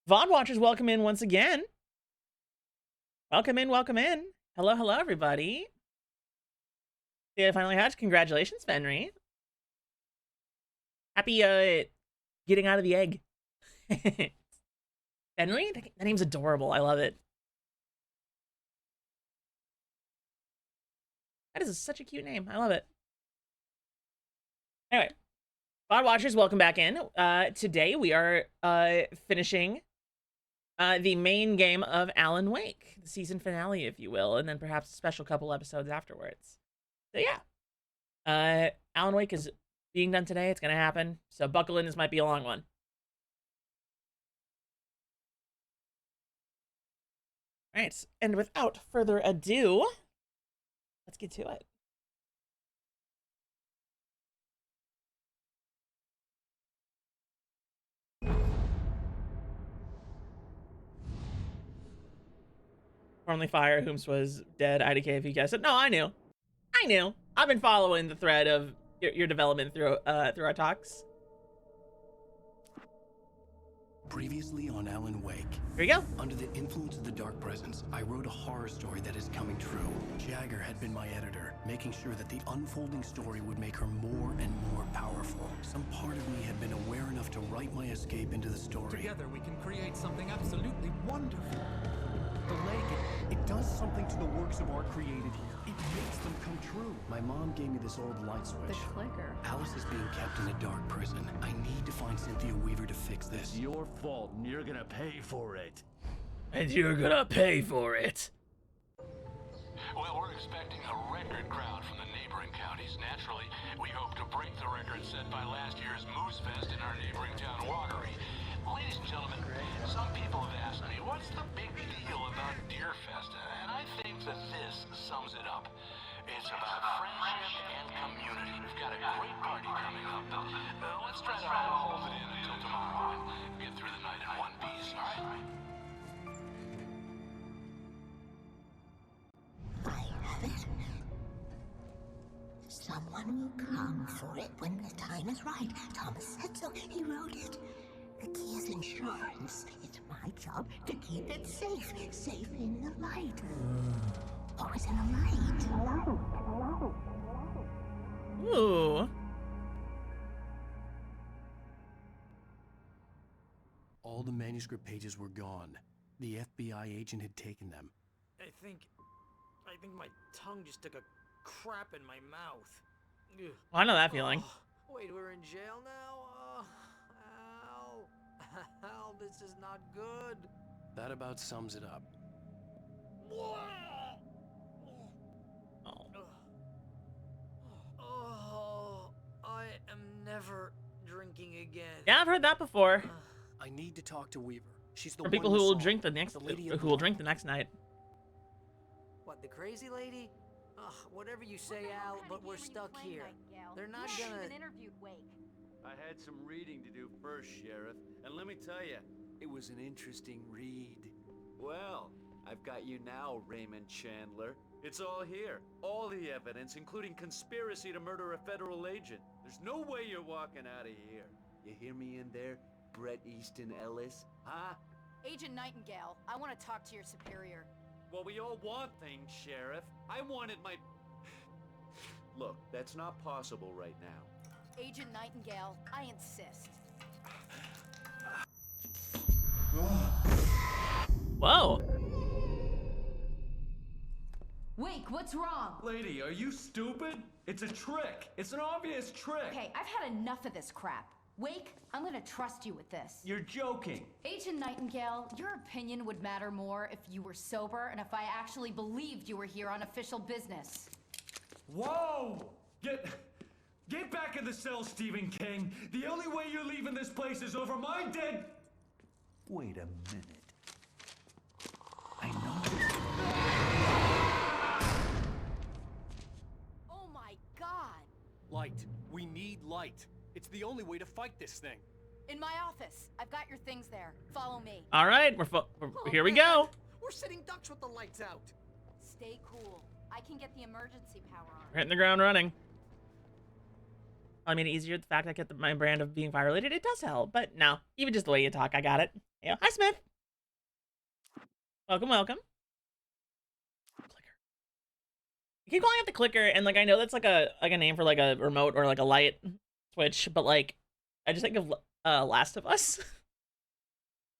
VOD watchers, welcome in once again. Welcome in, welcome in. Hello, hello, everybody. The egg finally hatched. Congratulations, Fenry. Happy getting out of the egg. Fenry? That name's adorable. I love it. That is such a cute name. I love it. Anyway, VOD watchers, welcome back in. Today we are finishing the main game of Alan Wake, the season finale, if you will, and then perhaps a special couple episodes afterwards. So yeah, Alan Wake is being done today. It's gonna happen. So buckle in. This might be a long one. All right, and without further ado, let's get to it. Formerly Fire, Whooms was dead. IDK, if you guys said no, I knew. I've been following the thread of your development through our talks. Previously on Alan Wake. Here we go. Under the influence of the dark presence, I wrote a horror story that is coming true. Jagger had been my editor, making sure that the unfolding story would make her more and more powerful. Some part of me had been aware enough to write my escape into the story. Together we can create something absolutely wonderful. The lake, it does something to the works of art created here. It makes them come true. My mom gave me this old light switch. The clicker. Alice is being kept in a dark prison. I need to find Cynthia Weaver to fix this. It's your fault, and you're gonna pay for it. And you're gonna pay for it. Well, we're expecting a record crowd from the neighboring counties. Naturally, we hope to break the record set by last year's Moose Fest in our neighboring town, Watery. Ladies and gentlemen, some people have asked me, what's the big deal about Deer Fest? And I think that this sums it up. It's about friendship and community. We've got a great party coming up. Let's try to hold it in until tomorrow and get through the night in one piece, all right? I have it. Someone will come for it when the time is right. Thomas said so. He wrote it. The key is insurance. It's my job to keep it safe. Safe in the light. Always in the light. Ooh. All the manuscript pages were gone. The FBI agent had taken them. I think my tongue just took a crap in my mouth. Ugh. Well, I know that feeling. Oh, wait, we're in jail now? Al, this is not good. That about sums it up. Oh, I am never drinking again. Yeah, I've heard that before. I need to talk to Weaver. She's the For one people we who will saw, drink the next, lady who in will black. drink the next night. What, the crazy lady? Ugh, whatever you say, Al, but we're stuck here. They're not gonna... interviewed Wake. I had some reading to do first, Sheriff, and let me tell you, it was an interesting read. Well, I've got you now, Raymond Chandler. It's all here. All the evidence, including conspiracy to murder a federal agent. There's no way you're walking out of here. You hear me in there, Bret Easton Ellis? Huh? Agent Nightingale, I want to talk to your superior. Well, we all want things, Sheriff. I wanted my... Look, that's not possible right now. Agent Nightingale, I insist. Whoa. Wake, what's wrong? Lady, are you stupid? It's a trick. It's an obvious trick. Okay, I've had enough of this crap. Wake, I'm gonna trust you with this. You're joking. Agent Nightingale, your opinion would matter more if you were sober and if I actually believed you were here on official business. Whoa! Get back in the cell, Stephen King. The only way you're leaving this place is over my dead... Wait a minute. I know. Oh my god! Light. We need light. It's the only way to fight this thing. In my office. I've got your things there. Follow me. All right, here we go. We're sitting ducks with the lights out. Stay cool. I can get the emergency power on. We're hitting the ground running. I made it easier. The fact I kept my brand of being fire related, it does help. But no, even just the way you talk, I got it. Yeah. Hi, Smith. Welcome, welcome. Clicker. I keep calling it the clicker, and like I know that's like a name for like a remote or like a light switch, but like I just think of Last of Us.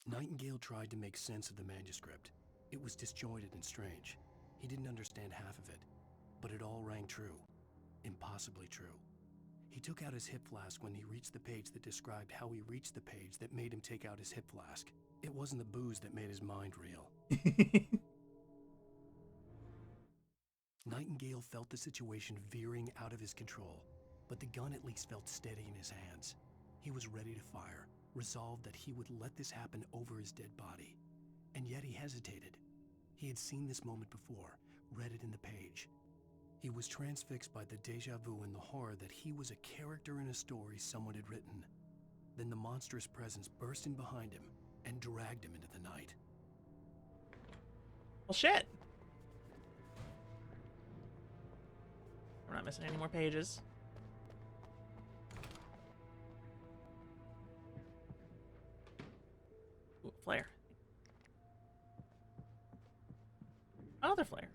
Nightingale tried to make sense of the manuscript. It was disjointed and strange. He didn't understand half of it, but it all rang true. Impossibly true. He took out his hip flask when he reached the page that described how he reached the page that made him take out his hip flask. It wasn't the booze that made his mind real. Nightingale felt the situation veering out of his control, but the gun at least felt steady in his hands. He was ready to fire, resolved that he would let this happen over his dead body. And yet he hesitated. He had seen this moment before, read it in the page. He was transfixed by the deja vu and the horror that he was a character in a story someone had written. Then the monstrous presence burst in behind him and dragged him into the night. Well, shit. We're not missing any more pages. Ooh, flare. Another flare.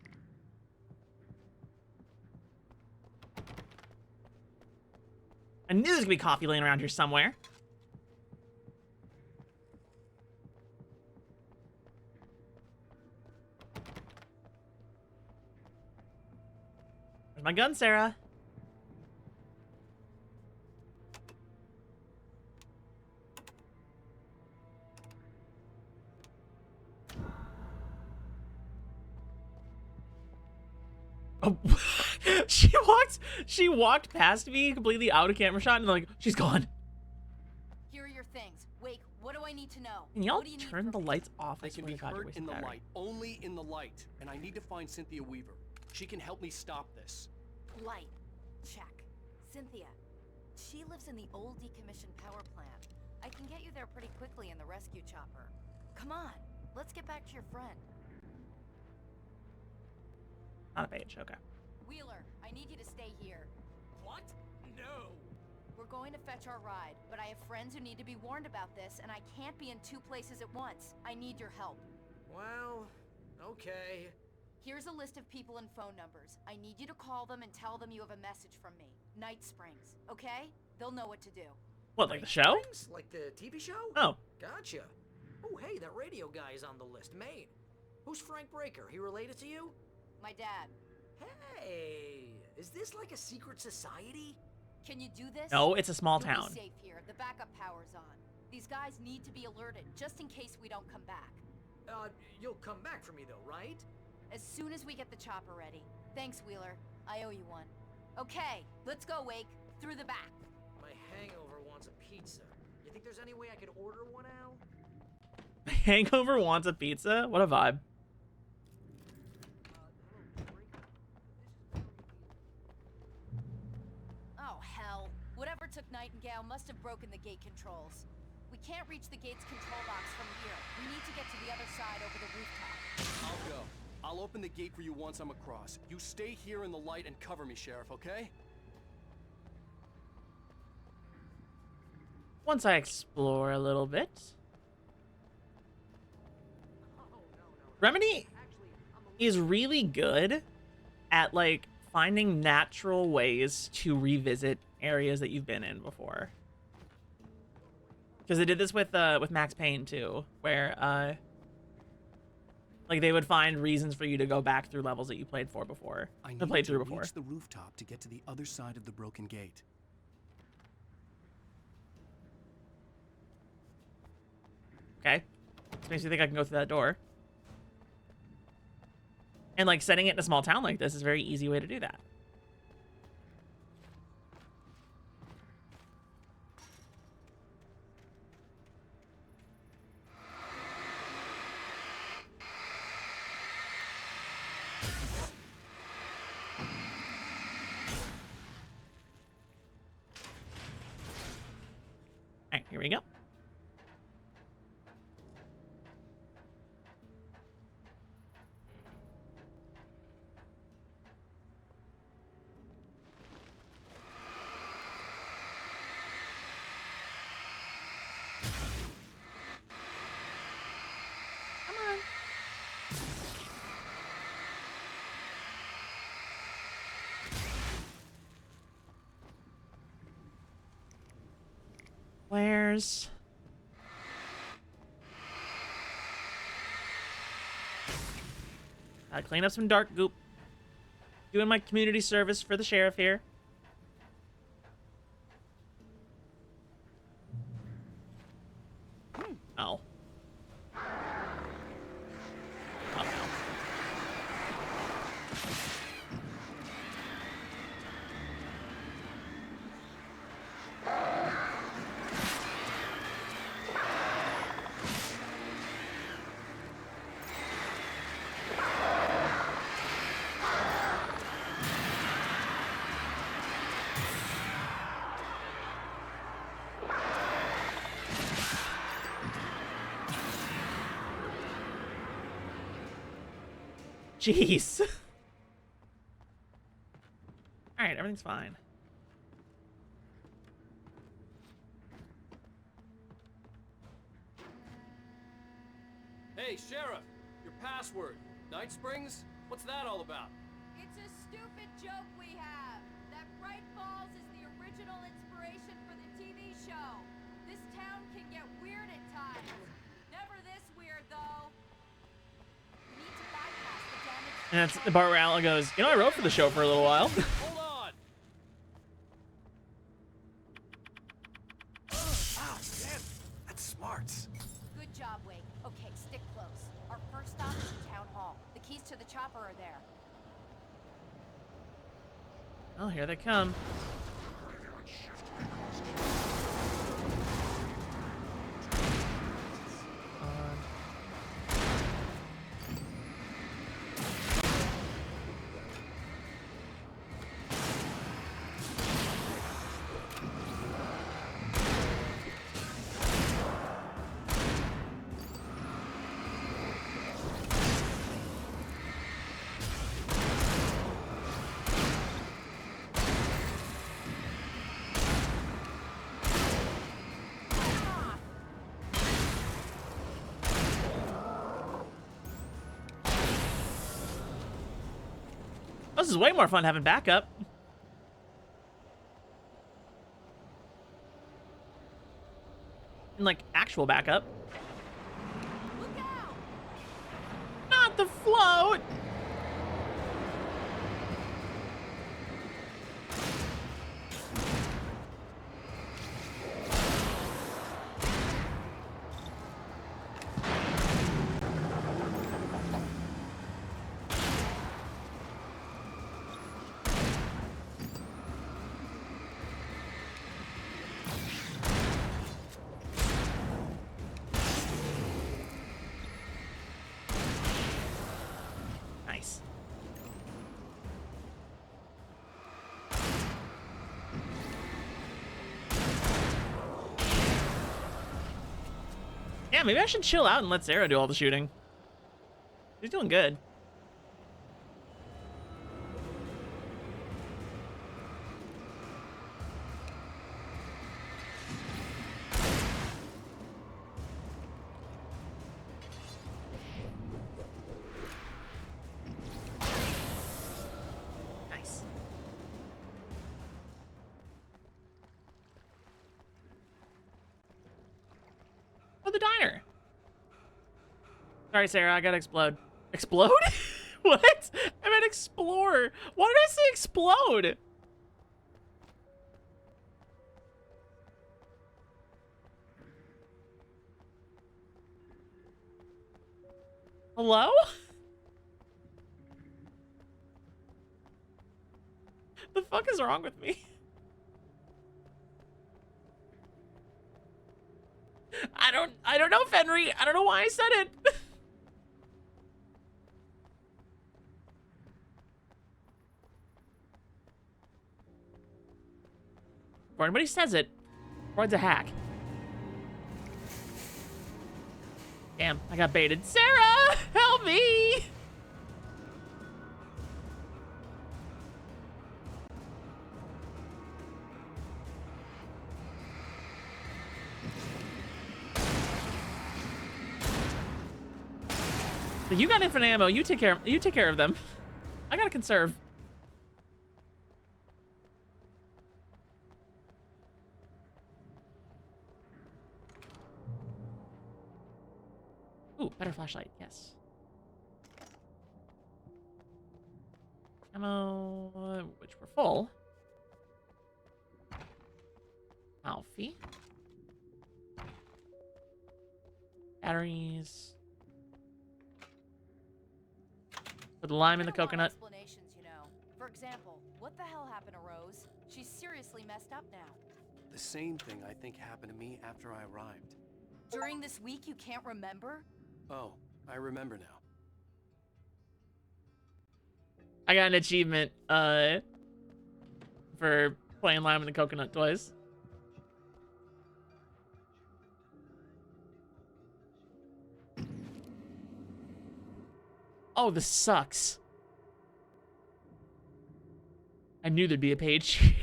I knew there's gonna be coffee laying around here somewhere. Where's my gun, Sarah? Oh, she walked past me completely out of camera shot and like, she's gone. Here are your things. Wake, what do I need to know? Can y'all What do you need turn from the me? lights off? I I can swear be to God, you're hurt wasting in the battery. light, only in the light, and I need to find Cynthia Weaver. She can help me stop this. Light. Check. Cynthia. She lives in the old decommissioned power plant. I can get you there pretty quickly in the rescue chopper. Come on, let's get back to your friend. Not a page, okay. Wheeler, I need you to stay here. What? No. We're going to fetch our ride, but I have friends who need to be warned about this, and I can't be in two places at once. I need your help. Well, okay. Here's a list of people and phone numbers. I need you to call them and tell them you have a message from me. Night Springs, okay? They'll know what to do. What, like the show? Springs? Like the TV show? Oh. Gotcha. Oh, hey, that radio guy is on the list. Maine. Who's Frank Breaker? He related to you? My dad. Hey, is this like a secret society? Can you do this? No, it's a small You'll town. be safe here. The backup power's on. These guys need to be alerted, just in case we don't come back. You'll come back for me though, right? As soon as we get the chopper ready. Thanks, Wheeler. I owe you one. Okay, let's go, Wake. Through the back. My hangover wants a pizza. You think there's any way I could order one, Al? Hangover wants a pizza? What a vibe. Oh, hell. Whatever took Nightingale must have broken the gate controls. We can't reach the gate's control box from here. We need to get to the other side over the rooftop. I'll go. I'll open the gate for you once I'm across. You stay here in the light and cover me, Sheriff, okay? Once I explore a little bit. Remedy is really good at like finding natural ways to revisit areas that you've been in before. Because they did this with Max Payne too, where like they would find reasons for you to go back through levels that you played through before. I need Played to through before. reach the rooftop to get to the other side of the broken gate. Okay, this makes me think I can go through that door. And like setting it in a small town like this is a very easy way to do that. All right, here we go. Flares. Gotta clean up some dark goop. Doing my community service for the sheriff here. Oh. Oh no. Jeez. All right, everything's fine. Hey, Sheriff! Your password. Night Springs? What's that all about? It's a stupid joke we have. That Bright Falls is the original inspiration for the TV show. This town can get weird at times. Never this weird, though. We need to bypass the damage. And that's the part where Alan goes, you know, I wrote for the show for a little while. Hold on! Ow, man, that's smart. Good job, Wake. Okay, stick close. Our first stop is the town hall. The keys to the chopper are there. Oh, here they come. This is way more fun having backup. And like actual backup. Look out! Not the float! Nice. Yeah, maybe I should chill out and let Sarah do all the shooting. She's doing good. Nice. Oh, the diner. Sorry, Sarah, I gotta explode. Explode? What? I meant explore. Why did I say explode? Hello? The fuck is wrong with me? I don't know, Fenry. I don't know why I said it. Before anybody says it, Freud's a hack. Damn, I got baited. Sarah, help me! So you got infinite ammo. You take care of them. I gotta conserve. Ooh, better flashlight. Yes. Ammo, which we're full. Alfie. Batteries. Put the lime in the coconut. Explanations, you know. For example, what the hell happened to Rose? She's seriously messed up now. The same thing I think happened to me after I arrived. During this week, you can't remember? Oh, I remember now. I got an achievement for playing lime in the coconut twice. Oh, this sucks. I knew there'd be a page here.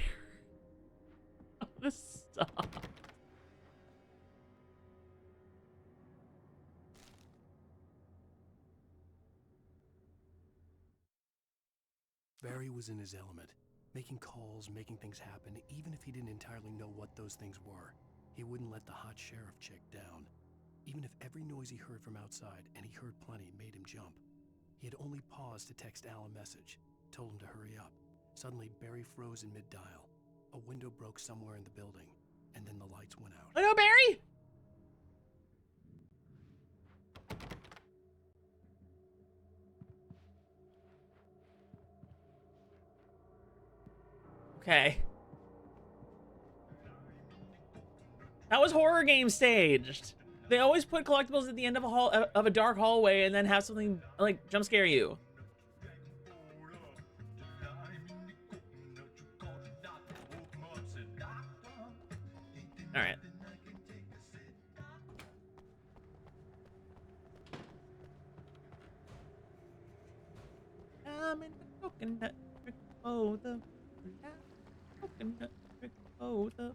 Oh, this sucks. Barry was in his element, making calls, making things happen, even if he didn't entirely know what those things were. He wouldn't let the hot sheriff chick down. Even if every noise he heard from outside, and he heard plenty, made him jump. He had only paused to text Al a message, told him to hurry up. Suddenly, Barry froze in mid-dial. A window broke somewhere in the building, and then the lights went out. Oh no, Barry! Okay. That was horror game staged. They always put collectibles at the end of a dark hallway and then have something like jump scare you. All right. I'm in the coconut. Oh, the coconut. Oh, the.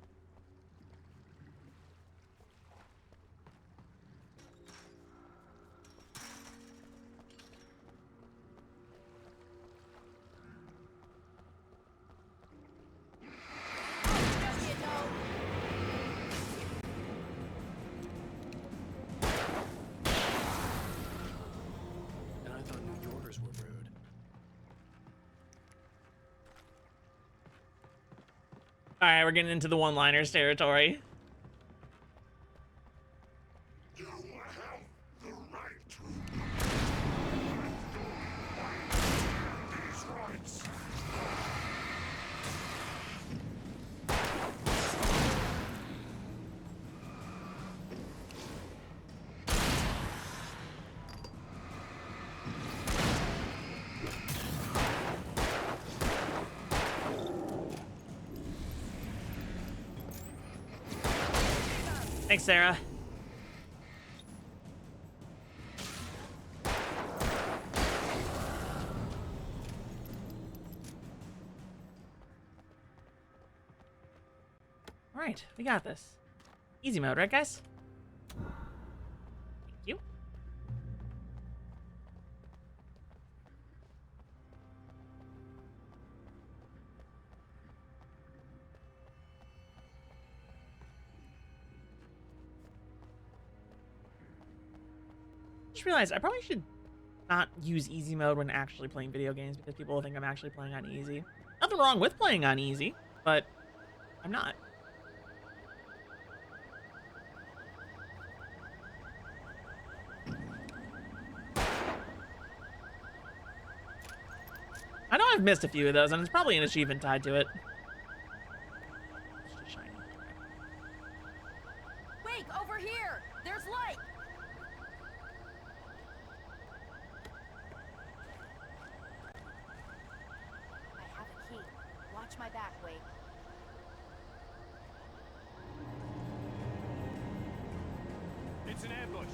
And I thought New Yorkers were rude. All right, we're getting into the one-liners territory. You have the right to these rights. Thanks, Sarah. All right, we got this. Easy mode, right, guys? Thank you. Just realized I probably should not use easy mode when actually playing video games because people will think I'm actually playing on easy. Nothing wrong with playing on easy, but I'm not. I know I've missed a few of those, and there's probably an achievement tied to it. It's just shiny. Wait, over here! There's light! I have a key. Watch my back, Wade. It's an ambush.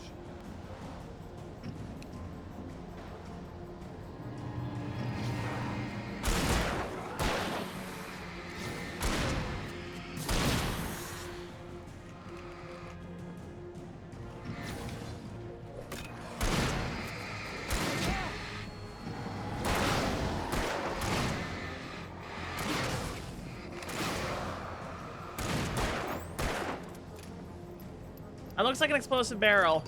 That looks like an explosive barrel.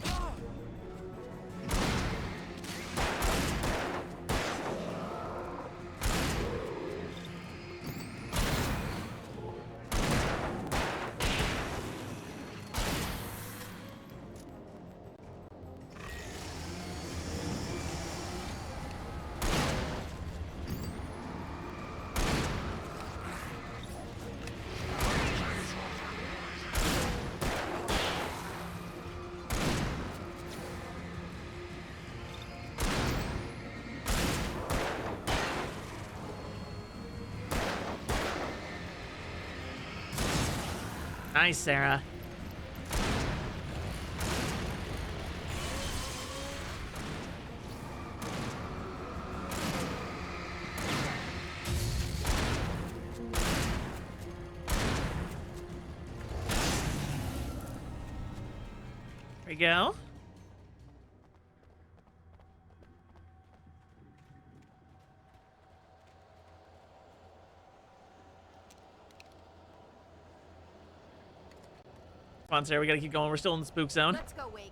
Nice, Sarah. There we go. Come on, Sarah, we gotta keep going. We're still in the spook zone. Let's go, Wake.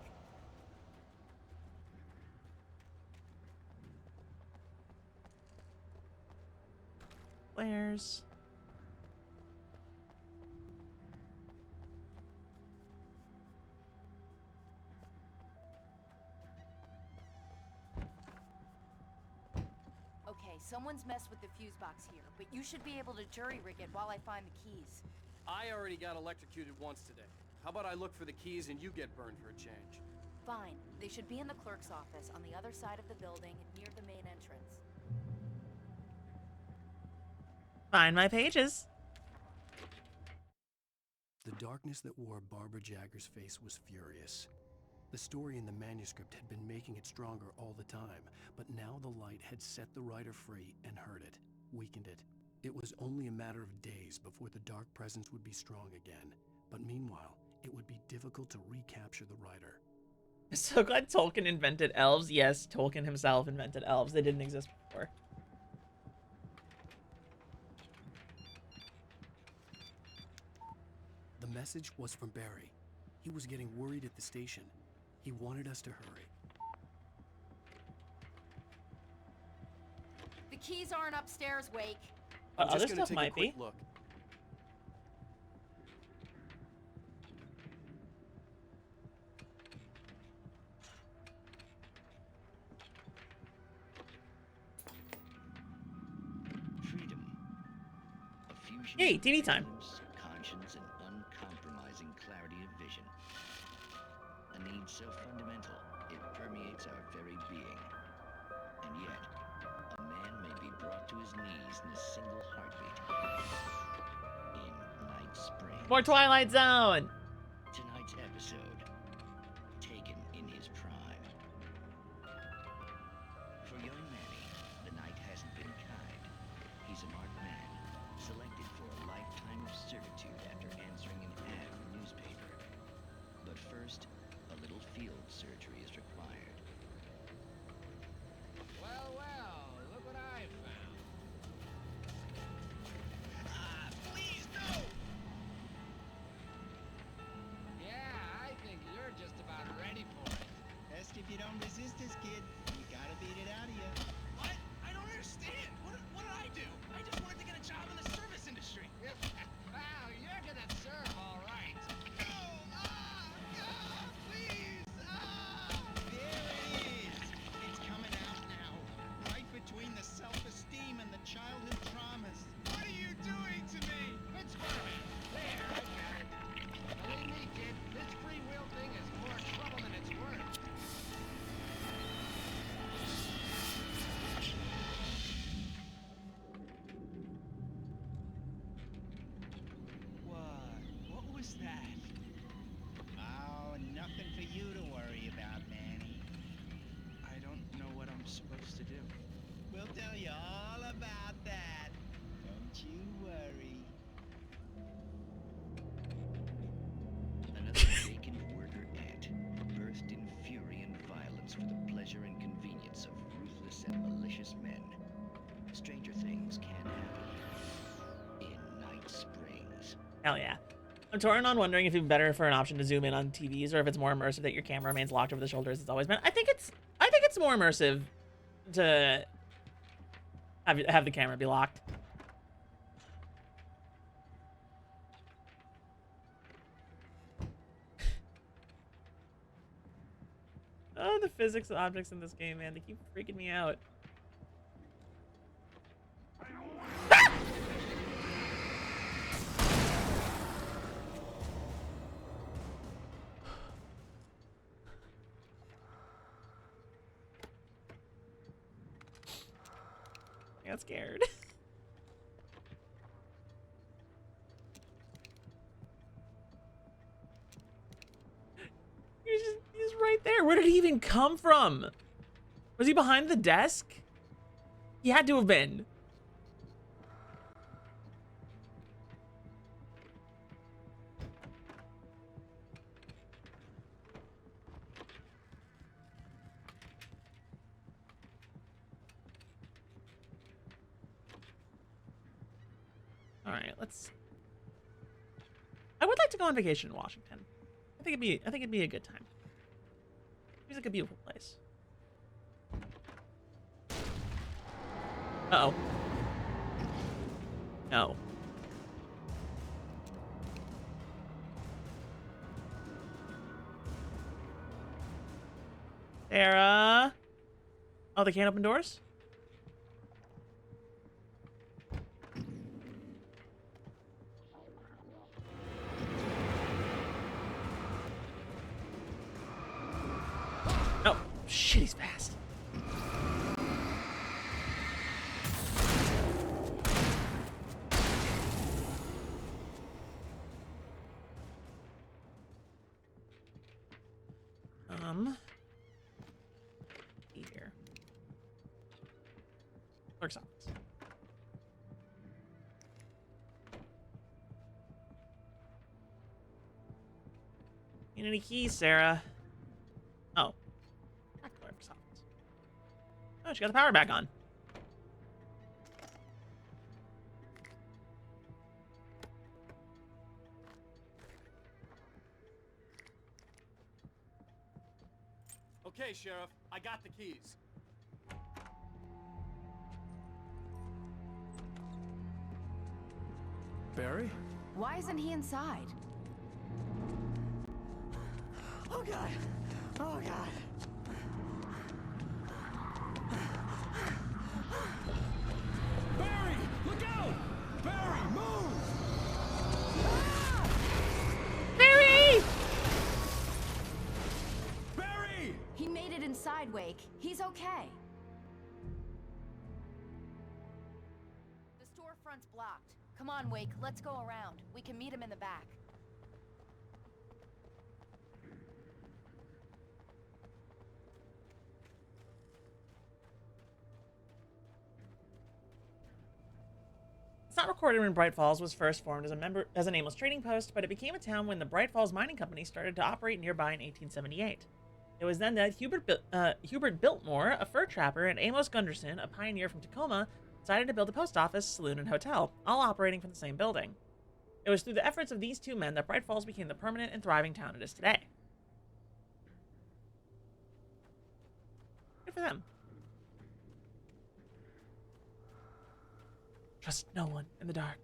Flares. Okay, someone's messed with the fuse box here, but you should be able to jury rig it while I find the keys. I already got electrocuted once today. How about I look for the keys and you get burned for a change? Fine. They should be in the clerk's office on the other side of the building, near the main entrance. Find my pages. The darkness that wore Barbara Jagger's face was furious. The story in the manuscript had been making it stronger all the time, but now the light had set the writer free and hurt it, weakened it. It was only a matter of days before the dark presence would be strong again, but meanwhile, it would be difficult to recapture the writer. So glad Tolkien invented elves. Yes, Tolkien himself invented elves. They didn't exist before. The message was from Barry. He was getting worried at the station. He wanted us to hurry. The keys aren't upstairs, Wake. I'm Other just gonna stuff take might a quick be. look. Freedom. A fusion Yay, of TV time. intelligence, conscience, and uncompromising clarity of vision. A need so fundamental, it permeates our very being. And yet, a man may be brought to his knees in a single heartbeat. In Night Springs. More Twilight Zone. Tonight's episode, taken in his prime. For young Manny, the night hasn't been kind. He's a marked man, selected for a lifetime of servitude after answering an ad in the newspaper. But first, a little field surgery is required. Well, look what I found. Please, no! Yeah, I think you're just about ready for it. Best if you don't resist this, kid. You gotta beat it out of you. What? I don't understand. What did I do? I just wanted to get a job in the service industry. Wow, you're gonna serve all right. No! Please! There it is. It's coming out now. Right between the self-esteem and the childhood traumas. What are you doing to me? It's fine. There, I got it. Believe me, kid, this free will thing is more trouble than it's worth. What was that? Oh, nothing for you to worry about, Manny. I don't know what I'm supposed to do. We'll tell you all about that. Don't you worry. Another vacant worker ant, birthed in fury and violence for the pleasure and convenience of ruthless and malicious men. Stranger things can happen in Night Springs. Hell yeah. I'm torn on wondering if it'd be better for an option to zoom in on TVs or if it's more immersive that your camera remains locked over the shoulder as it's always been. I think it's more immersive to have the camera be locked. Oh, the physics of objects in this game, man. They keep freaking me out. I got scared. there? Where did he even come from? Was he behind the desk? He had to have been. All right, let's. I would like to go on vacation in Washington. I think it'd be a good time. Seems like a beautiful place. Uh-oh. No. Sarah. Oh, they can't open doors? Oh, shit, he's fast. Here. Clerk's office. Need any keys, Sarah? Oh. Not clerk's office. Oh, she got the power back on. Okay, Sheriff, I got the keys. Barry? Why isn't he inside? Oh God! Oh God! Barry! Look out! Barry, move! Barry! Barry! He made it inside, Wake. He's okay. The storefront's blocked. Come on, Wake. Let's go around. We can meet him in the back. It's not recorded when Bright Falls was first formed as a nameless trading post, but it became a town when the Bright Falls Mining Company started to operate nearby in 1878. It was then that Hubert Biltmore, a fur trapper, and Amos Gunderson, a pioneer from Tacoma, decided to build a post office, saloon, and hotel, all operating from the same building. It was through the efforts of these two men that Bright Falls became the permanent and thriving town it is today. Good for them. Trust no one in the dark.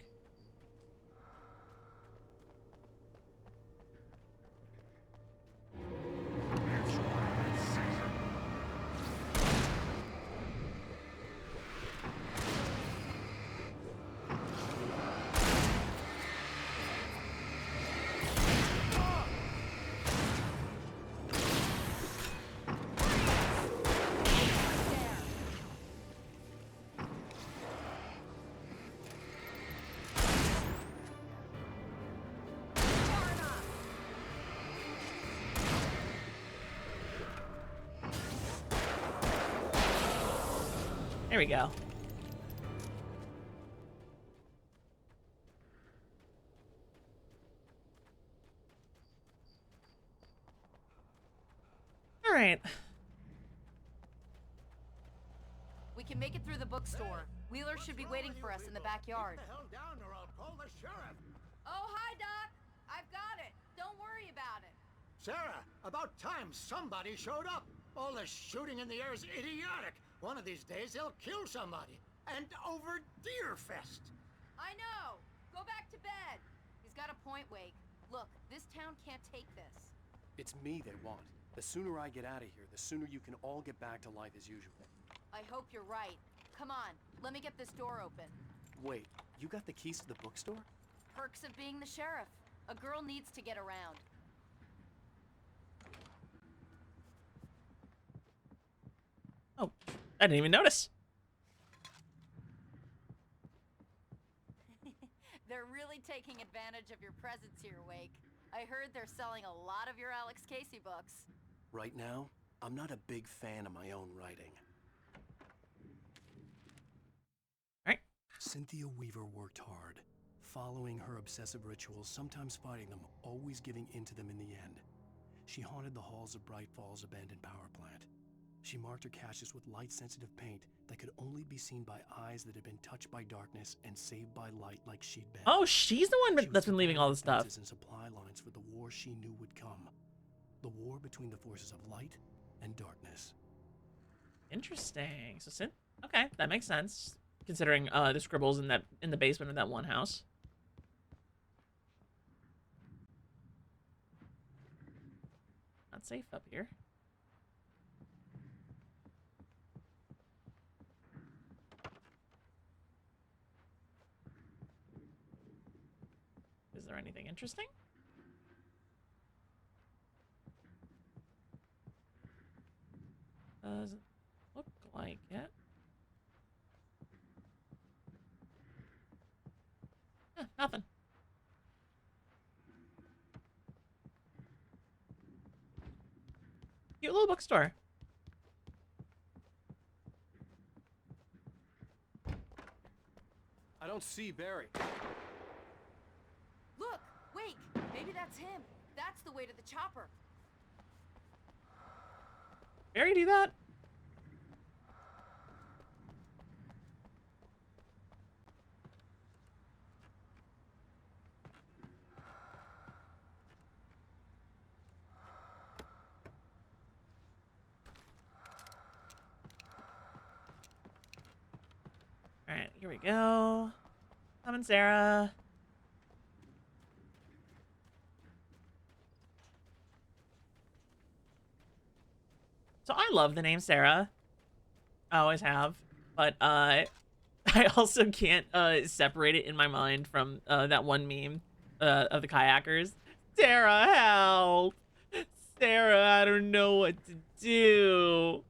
There we go. All right. We can make it through the bookstore. Wheeler should be waiting for us in the backyard. Keep the hell down or I'll call the sheriff. Oh, hi, Doc. I've got it. Don't worry about it. Sarah, about time somebody showed up. All this shooting in the air is idiotic. One of these days they'll kill somebody. And over Deerfest. I know. Go back to bed. He's got a point, Wake. Look, this town can't take this. It's me they want. The sooner I get out of here, the sooner you can all get back to life as usual. I hope you're right. Come on, let me get this door open. Wait, you got the keys to the bookstore? Perks of being the sheriff. A girl needs to get around. Oh, I didn't even notice. They're really taking advantage of your presence here, Wake. I heard they're selling a lot of your Alex Casey books. Right now, I'm not a big fan of my own writing. Right. Cynthia Weaver worked hard, following her obsessive rituals, sometimes fighting them, always giving in to them in the end. She haunted the halls of Bright Falls abandoned power plant. She marked her caches with light-sensitive paint that could only be seen by eyes that had been touched by darkness and saved by light like she'd been. Oh, she's the one that's been leaving all the stuff. And supply lines for the war she knew would come. The war between the forces of light and darkness. Interesting. So, okay, that makes sense, considering the scribbles in the basement of that one house. Not safe up here. Is there anything interesting? Doesn't look like it. Nothing. Cute little bookstore. I don't see Barry. Look! Wake! Maybe that's him. That's the way to the chopper. Barry do that? Alright, here we go. Coming, Sarah. So I love the name Sarah. I always have. But I also can't separate it in my mind from that one meme of the kayakers. Sarah, help! Sarah, I don't know what to do.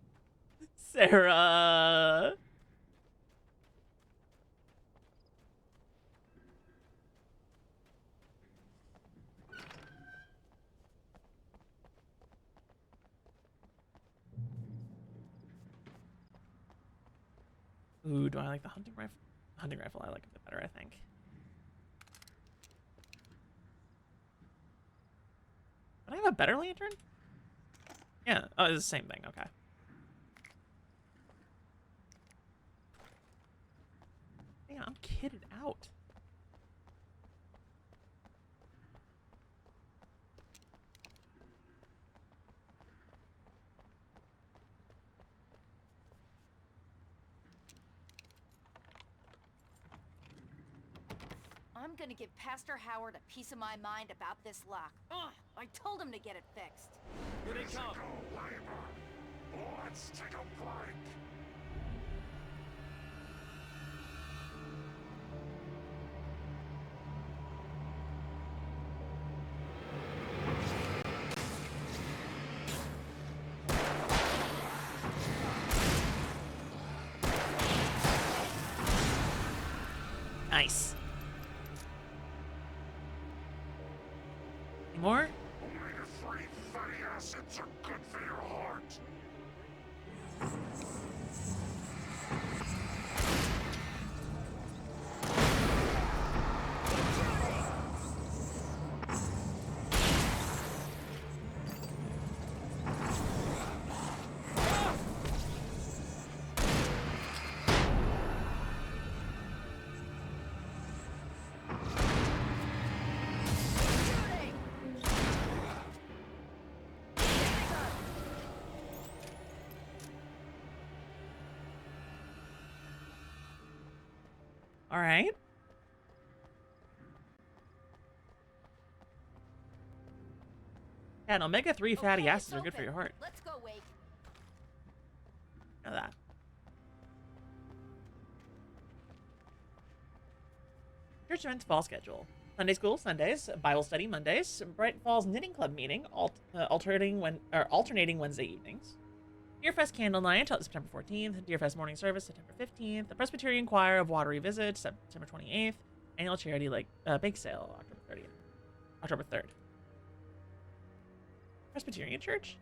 Sarah. Ooh, do I like the hunting rifle? Hunting rifle I like a bit better, I think. Would I have a better lantern? Yeah, oh, it's the same thing, okay. Damn, I'm kitted out. I'm gonna give Pastor Howard a piece of my mind about this lock. Ugh, I told him to get it fixed. Here they come. Let's take a break. Nice. Any more? Omega-3 fatty acids are good for your heart. All right. Yeah, and omega-3 fatty acids are good for your heart. Let's go, Wake. Know that. Church events fall schedule. Sunday school Sundays, Bible study Mondays, Bright Falls Knitting Club meeting alternating Wednesday evenings. Deerfest Candle Night September 14th, Deerfest Morning Service September 15th, the Presbyterian Choir of Watery Visit September 28th, Annual Charity Bake Sale October 3rd. Presbyterian Church?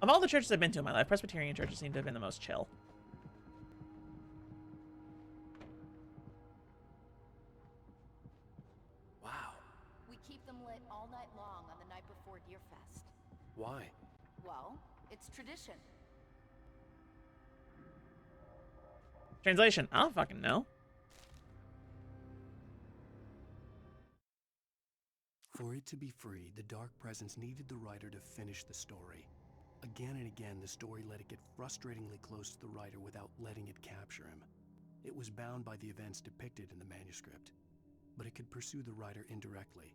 Of all the churches I've been to in my life, Presbyterian churches seem to have been the most chill. Wow. We keep them lit all night long on the night before Deer Fest. Why? Well, it's tradition. Translation, I don't fucking know. For it to be free, the Dark Presence needed the writer to finish the story. Again and again, the story let it get frustratingly close to the writer without letting it capture him. It was bound by the events depicted in the manuscript, but it could pursue the writer indirectly,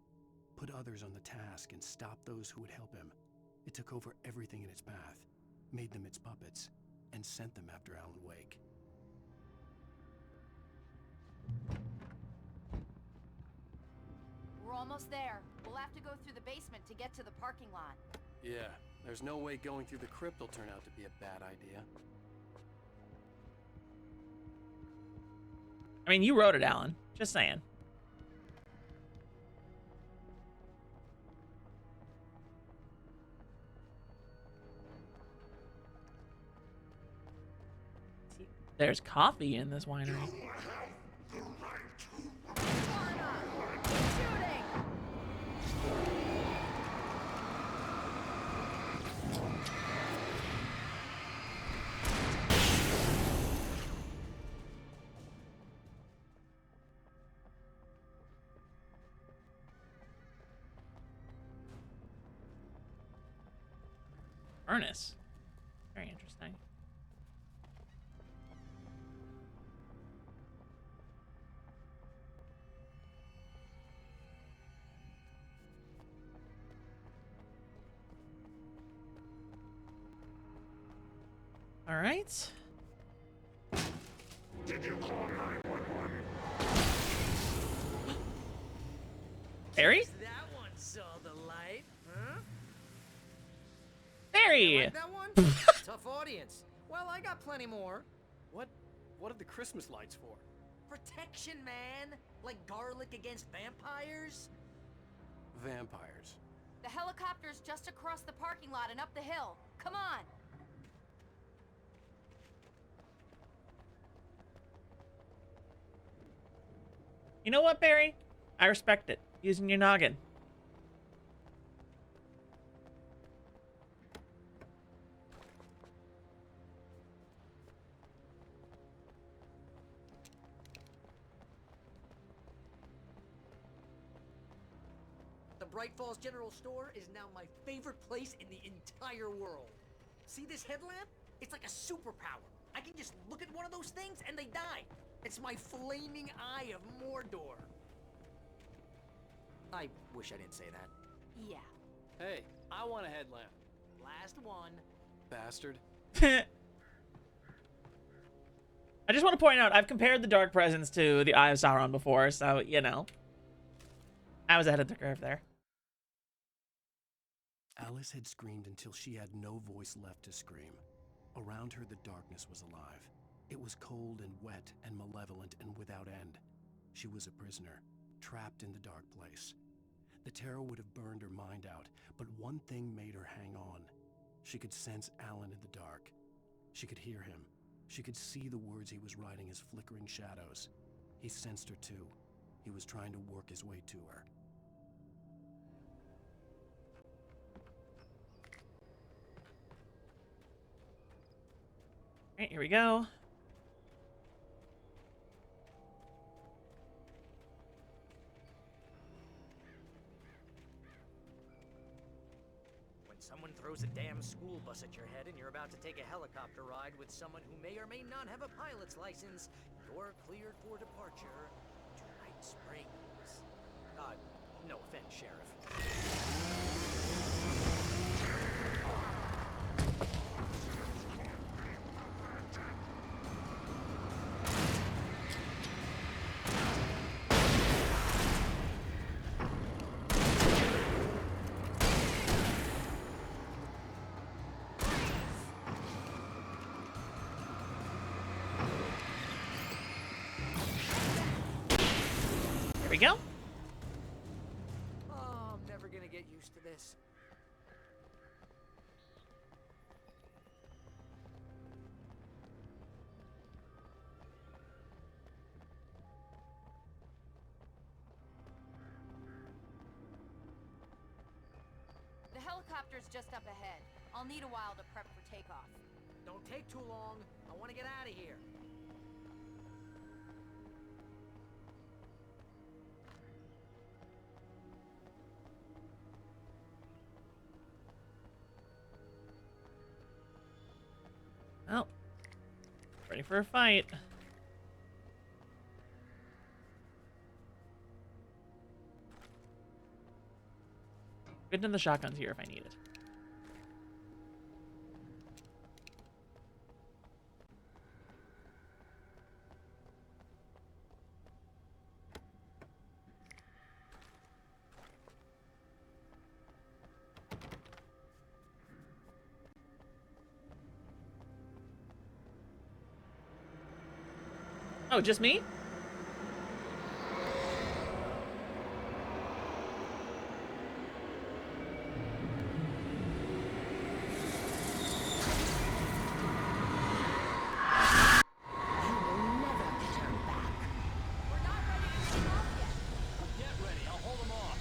put others on the task, and stop those who would help him. It took over everything in its path, made them its puppets, and sent them after Alan Wake. We're almost there. We'll have to go through the basement to get to the parking lot. Yeah, there's no way going through the crypt will turn out to be a bad idea. I mean, you wrote it, Alan. Just saying. There's coffee in this winery. Furnace. Very interesting. All right. Did you call 911? Barry? That one saw the light, huh? Barry! You like that one? Tough audience. Well, I got plenty more. What are the Christmas lights for? Protection, man. Like garlic against vampires. Vampires. The helicopter's just across the parking lot and up the hill. Come on. You know what, Barry? I respect it. Using your noggin. The Bright Falls General Store is now my favorite place in the entire world. See this headlamp? It's like a superpower. I can just look at one of those things and they die. It's my flaming eye of Mordor. I wish I didn't say that. Yeah. Hey, I want a headlamp. Last one. Bastard. I just want to point out, I've compared the Dark Presence to the Eye of Sauron before, so, you know. I was ahead of the curve there. Alice had screamed until she had no voice left to scream. Around her, the darkness was alive. It was cold and wet and malevolent and without end. She was a prisoner, trapped in the dark place. The terror would have burned her mind out, but one thing made her hang on. She could sense Alan in the dark. She could hear him. She could see the words he was writing as flickering shadows. He sensed her too. He was trying to work his way to her. All right, here we go. Someone throws a damn school bus at your head and you're about to take a helicopter ride with someone who may or may not have a pilot's license, you're cleared for departure to Night Springs. No offense, Sheriff. There we go. Oh, I'm never gonna get used to this. helicopter's just up ahead. I'll need a while to prep for takeoff. Don't take too long. I want to get out of here. Well, ready for a fight. Good to know the shotgun's here if I need it. Oh, just me? Get ready, I'll hold them off.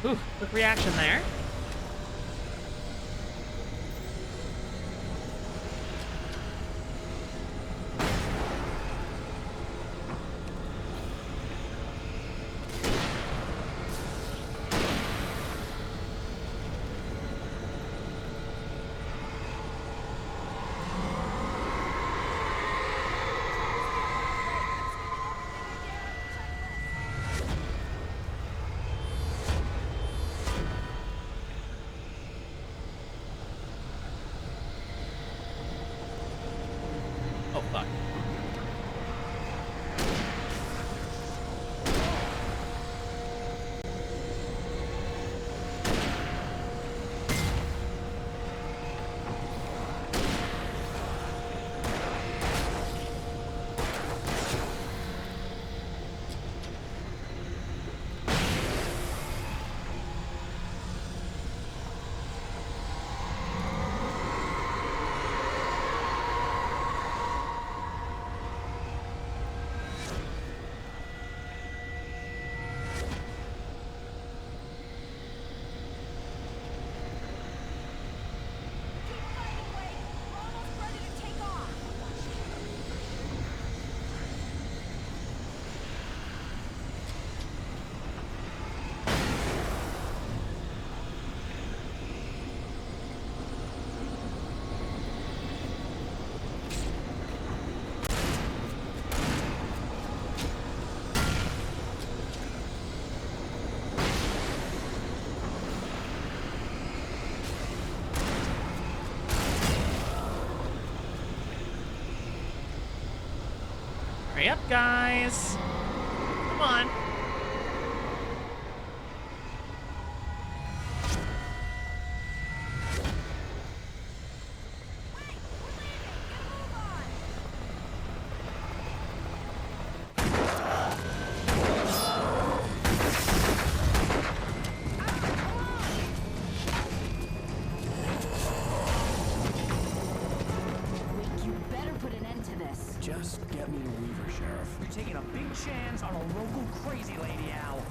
Ooh, quick reaction there. Oh, fuck. Hurry up, guys. Come on. You better put an end to this. Just get me to Weaver, Sheriff. You're taking a big chance on a local crazy lady, Al.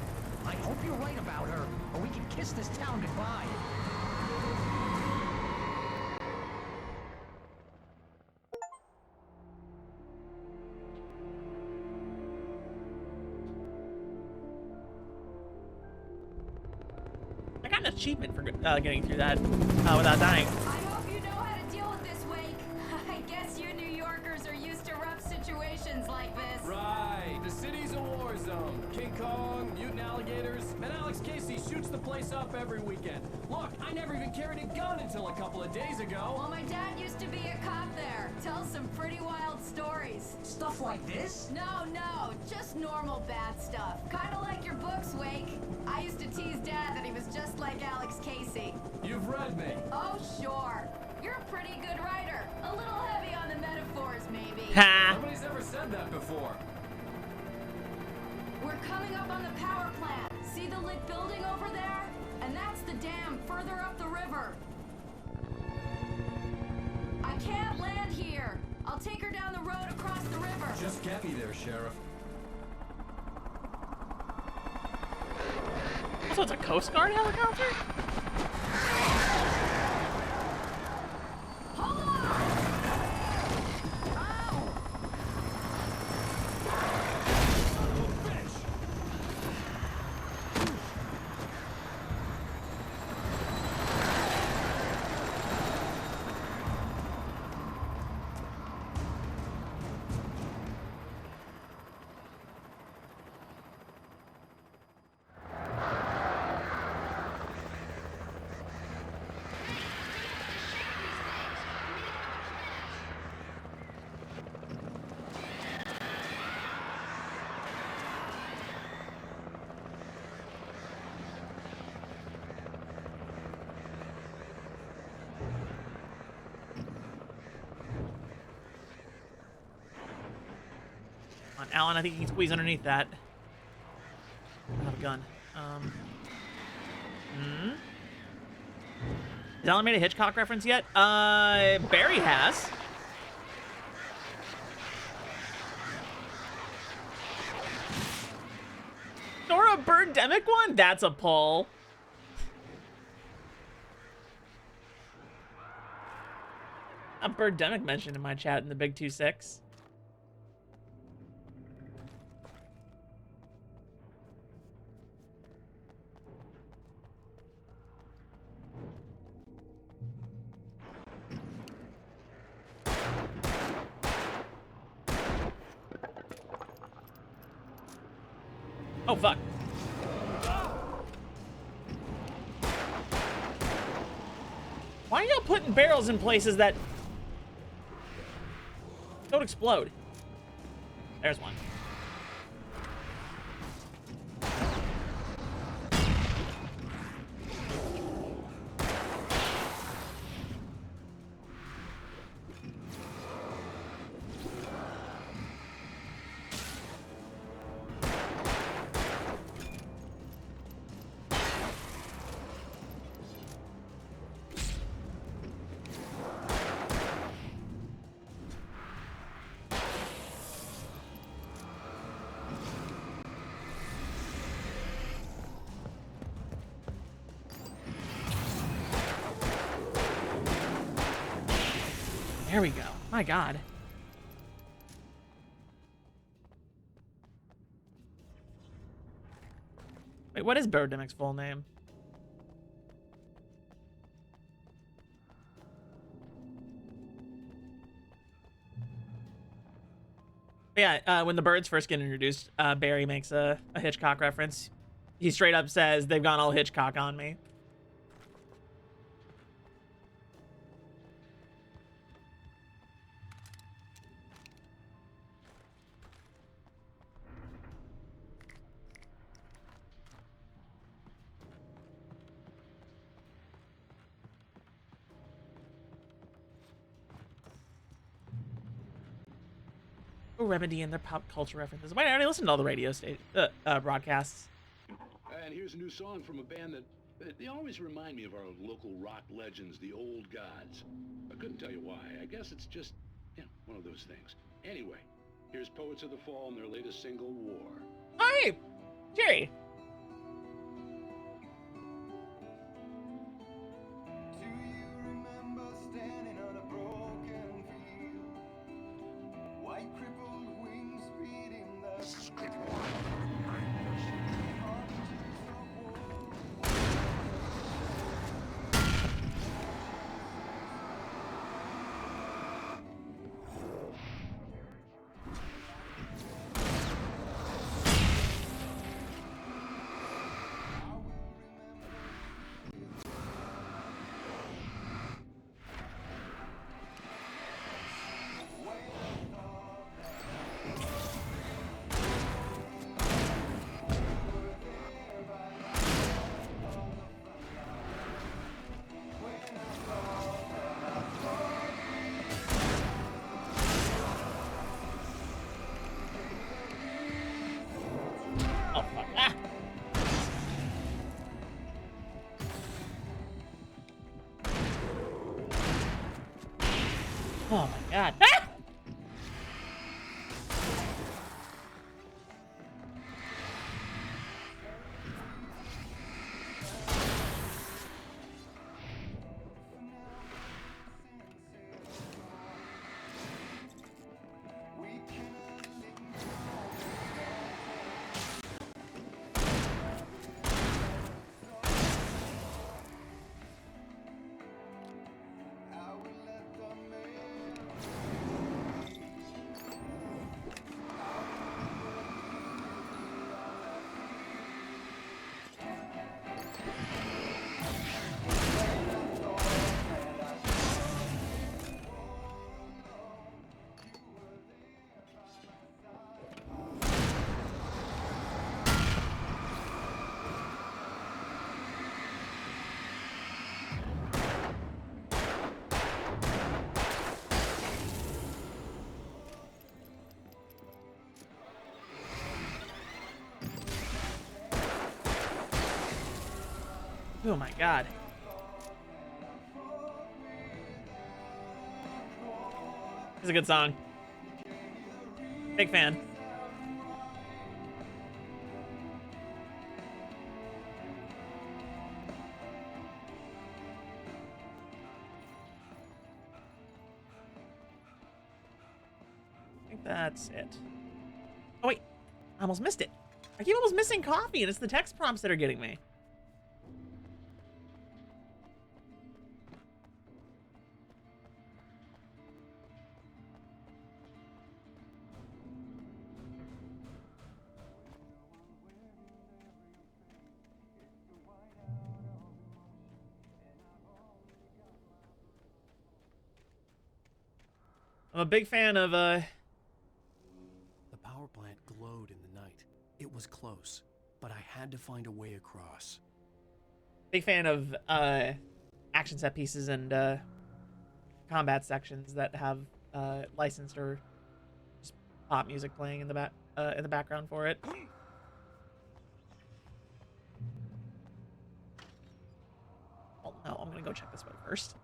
I hope you're right about her, or we can kiss this town goodbye. I got an achievement for getting through that without dying. I hope you know how to deal with this, Wake. I guess up every weekend. Look, I never even carried a gun until a couple of days ago. Well, my dad used to be a cop there. Tells some pretty wild stories. Stuff like this? No, just normal bad stuff. Kind of like your books, Wake. I used to tease Dad that he was just like Alex Casey. You've read me. Oh, sure. You're a pretty good writer. A little heavy on the metaphors, maybe. Ha! Nobody's ever said that before. We're coming up on the power plant. See the lit building over there? And that's the dam further up the river. I can't land here. I'll take her down the road across the river. Just get me there, Sheriff. So it's a Coast Guard helicopter? Hold on! Ow! On Alan, I think you can squeeze underneath that. I don't have a gun. Has Alan made a Hitchcock reference yet? Barry has. Or a Birdemic one? That's a pull. A Birdemic mentioned in my chat in the Big 2-6. Oh, fuck. Why are y'all putting barrels in places that don't explode? There's one. There we go. My God. Wait, what is Birdemic's full name? Yeah, when the birds first get introduced, Barry makes a Hitchcock reference. He straight up says, "They've gone all Hitchcock on me." Remedy and their pop culture references. Wait, I already listened to all the radio broadcasts. And here's a new song from a band that they always remind me of our local rock legends, the Old Gods. I couldn't tell you why. I guess it's just, one of those things. Anyway, here's Poets of the Fall and their latest single, War. Hi, Jerry. Oh my god. Ah! Oh my god. It's a good song. Big fan. I think that's it. Oh wait, I almost missed it. I keep almost missing coffee, and it's the text prompts that are getting me. I'm a big fan of, The power plant glowed in the night. It was close, but I had to find a way across. big fan of, action set pieces and, combat sections that have, licensed or just pop music playing in the background for it. Oh no, I'm gonna go check this way first.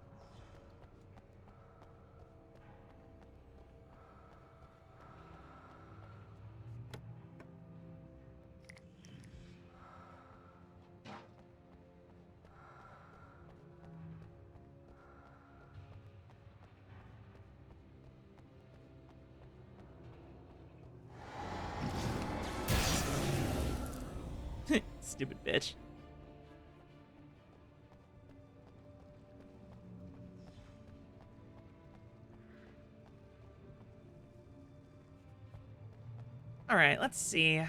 Stupid bitch. All right, let's see.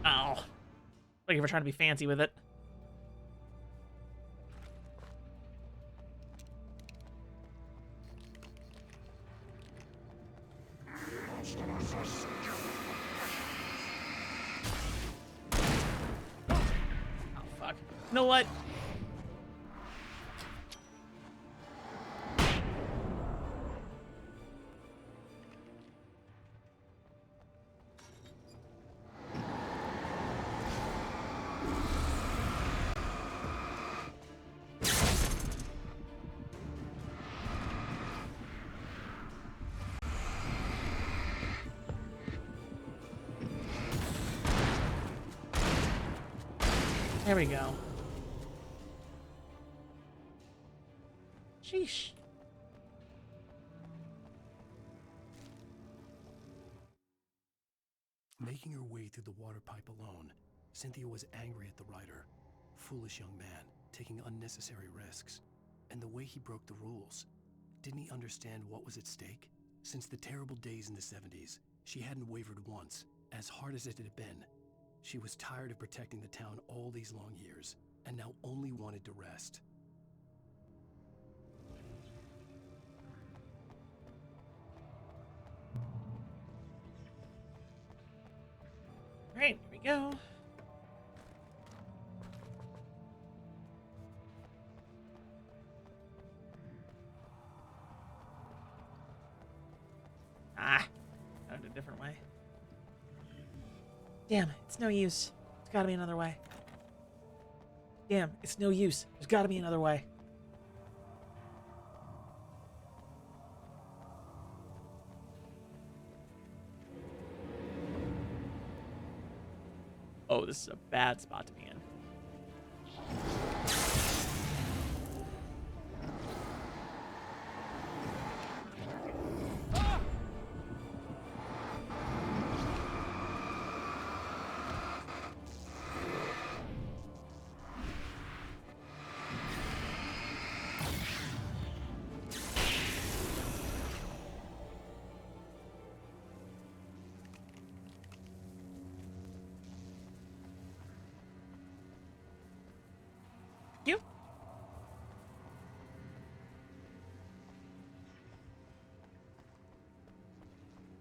Ow. Like if we're trying to be fancy with it. Oh, fuck. You know what? There we go. Sheesh. Making her way through the water pipe alone, Cynthia was angry at the writer. Foolish young man, taking unnecessary risks. And the way he broke the rules. Didn't he understand what was at stake? Since the terrible days in the 70s, she hadn't wavered once, as hard as it had been. She was tired of protecting the town all these long years, and now only wanted to rest. Right, here we go. Ah, found a different way. Damn, it's no use. There's gotta be another way. Damn, it's no use. There's gotta be another way. Oh, this is a bad spot to be in. You?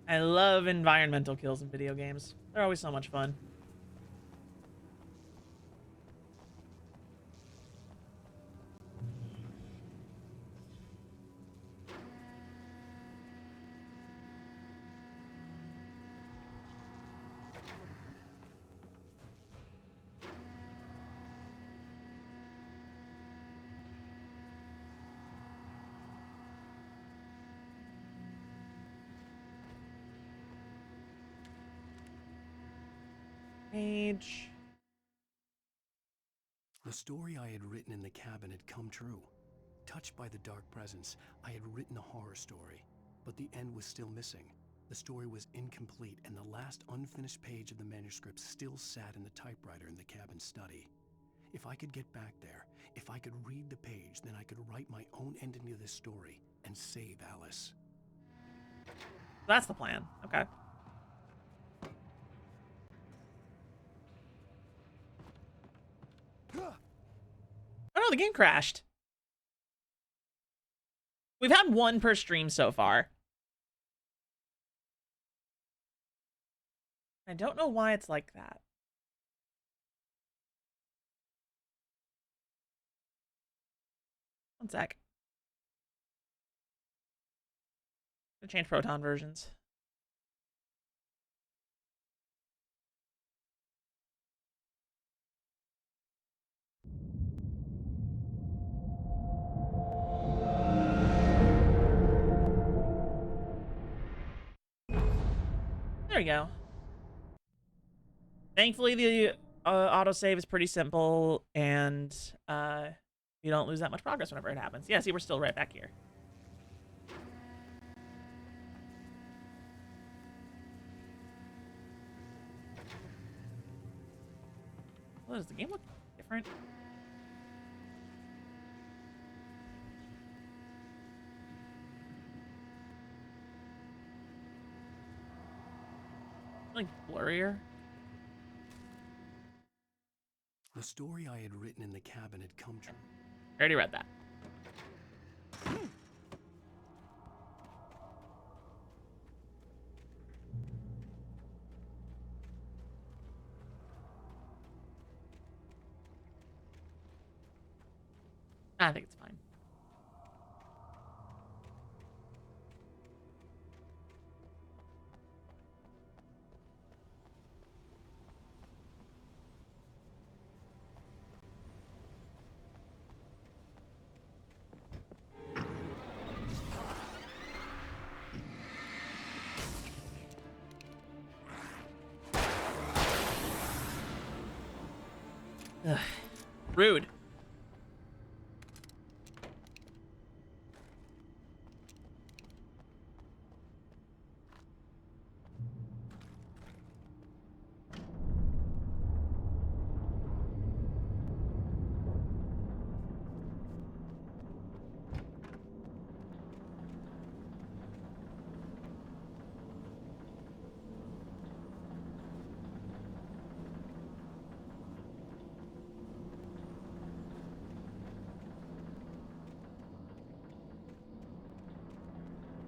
I love environmental kills in video games. They're always so much fun. Page. The story I had written in the cabin had come true. Touched by the dark presence, I had written a horror story, but the end was still missing. The story was incomplete, and the last unfinished page of the manuscript still sat in the typewriter in the cabin study. If I could get back there, if I could read the page, then I could write my own ending to this story and save Alice. That's the plan. Okay. Oh no, the game crashed. We've had one per stream so far. I don't know why it's like that. One sec. Gonna change Proton versions. There we go. Thankfully, the autosave is pretty simple, and you don't lose that much progress whenever it happens. Yeah, see, we're still right back here. Well, does the game look different? Like blurrier. The story I had written in the cabin had come true. I already read that. I think it's fine. Ugh. Rude.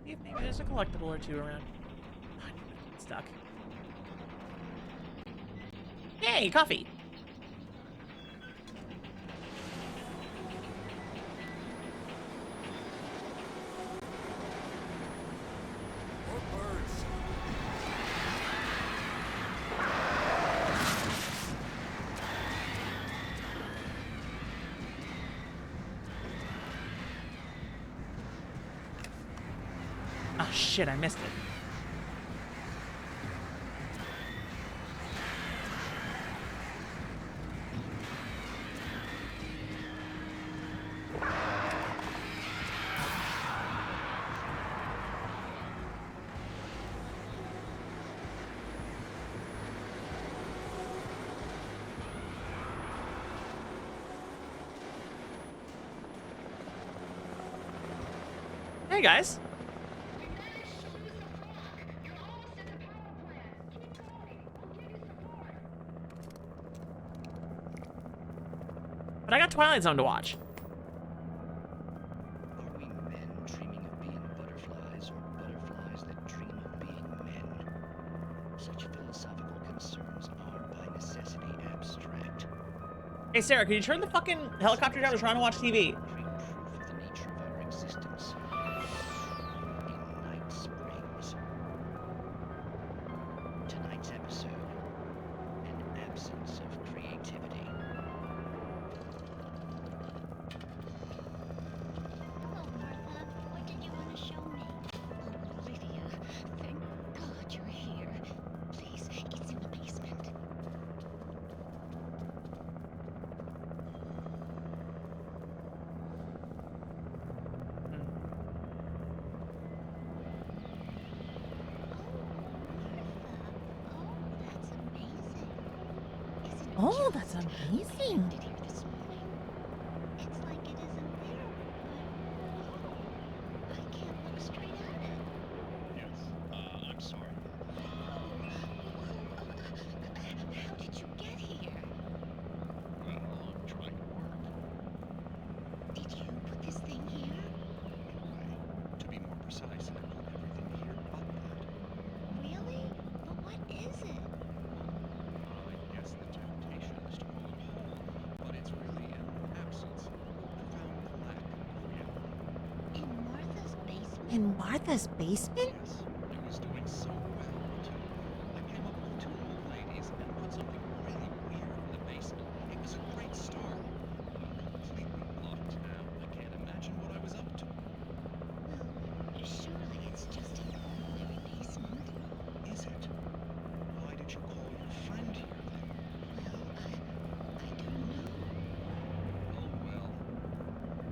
See if maybe there's a collectible or two around. Get stuck. Hey, coffee. More birds. Oh shit, I missed it. Hey guys. But I got Twilight Zone to watch. Are we men dreaming of being butterflies, or butterflies that dream of being men? Such philosophical concerns are by necessity abstract. Hey Sarah, can you turn the fucking helicopter down? I was trying to watch TV. Concrete proof of the nature of our existence. In Night Springs. Tonight's episode, an absence of creativity. Hello, Martha. What did you want to show me? Oh, Lydia. Thank God you're here. Please, it's in the basement. Oh, that's amazing. Did hear this morning. It's like it isn't there, but oh, I can't look straight at it. Yes, I'm sorry. How did you get here? Well, I'm trying to work. Did you put this thing here? To be more precise, I put everything here but that. Really? But what is it? I guess the temptation is to call it home, but it's really an absence, a profound lack of reality. In Martha's basement? In Martha's basement? Yes, it was doing so well until I came up with two old ladies and put something really weird in the basement. It was a great start. I'm completely blocked now. I can't imagine what I was up to. Well, surely it's just an ordinary basement. Is it? Why did you call your friend here then? Well, I don't know. Oh well.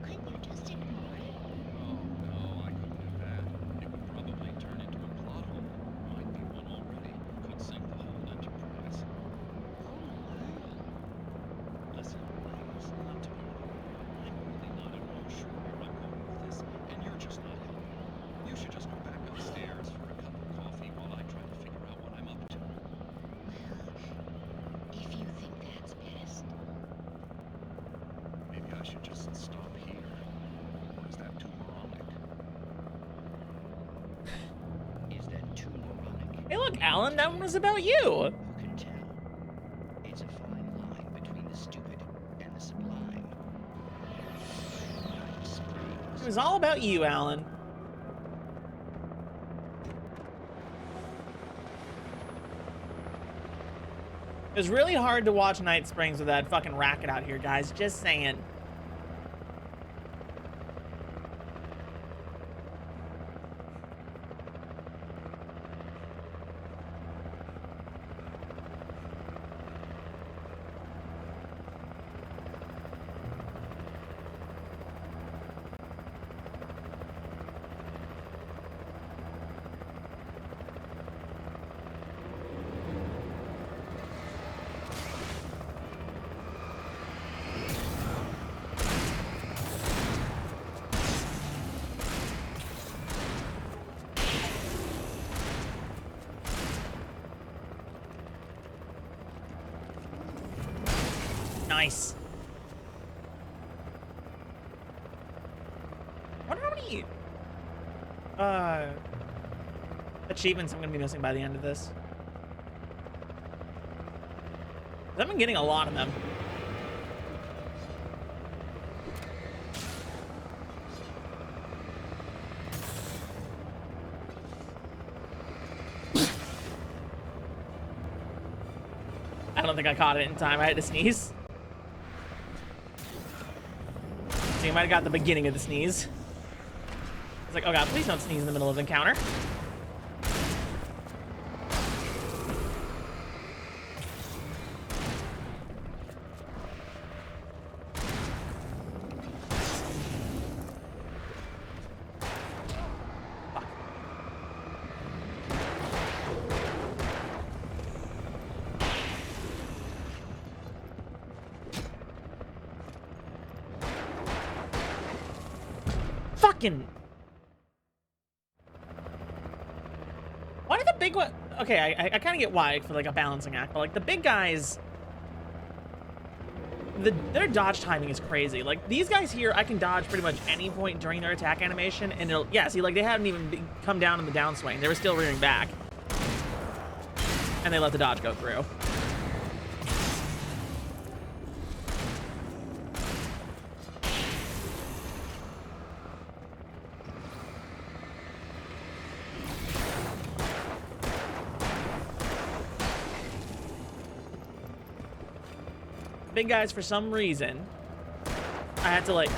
Couldn't you just ignore it? Oh no, I couldn't do that. It would probably turn into a plot hole. Might be one already. Could sink the whole enterprise. Listen, please, not to be rude. I'm really not at all sure where I'm going with this, and you're just not helping. You should just go back upstairs for a cup of coffee while I try to figure out what I'm up to. Well, if you think that's best. Maybe I should just stop here. Or is that too moronic? Is that too moronic? Hey look, Alan, that one was about you. Who can tell? It's a fine line between the stupid and the sublime. Night Springs. It was all about you, Alan. It was really hard to watch Night Springs with that fucking racket out here, guys. Just saying. Nice. I wonder how many achievements I'm gonna be missing by the end of this. I've been getting a lot of them. I don't think I caught it in time. I had to sneeze. So you might have got the beginning of the sneeze. It's like, oh god, please don't sneeze in the middle of the encounter. Fucking. Why do the big one? Okay, I kind of get why for like a balancing act, but like the big guys, their dodge timing is crazy. Like these guys here, I can dodge pretty much any point during their attack animation, and it'll, yeah, see, like they haven't even come down in the downswing. They were still rearing back, and they let the dodge go through. Big guys, for some reason, I have to like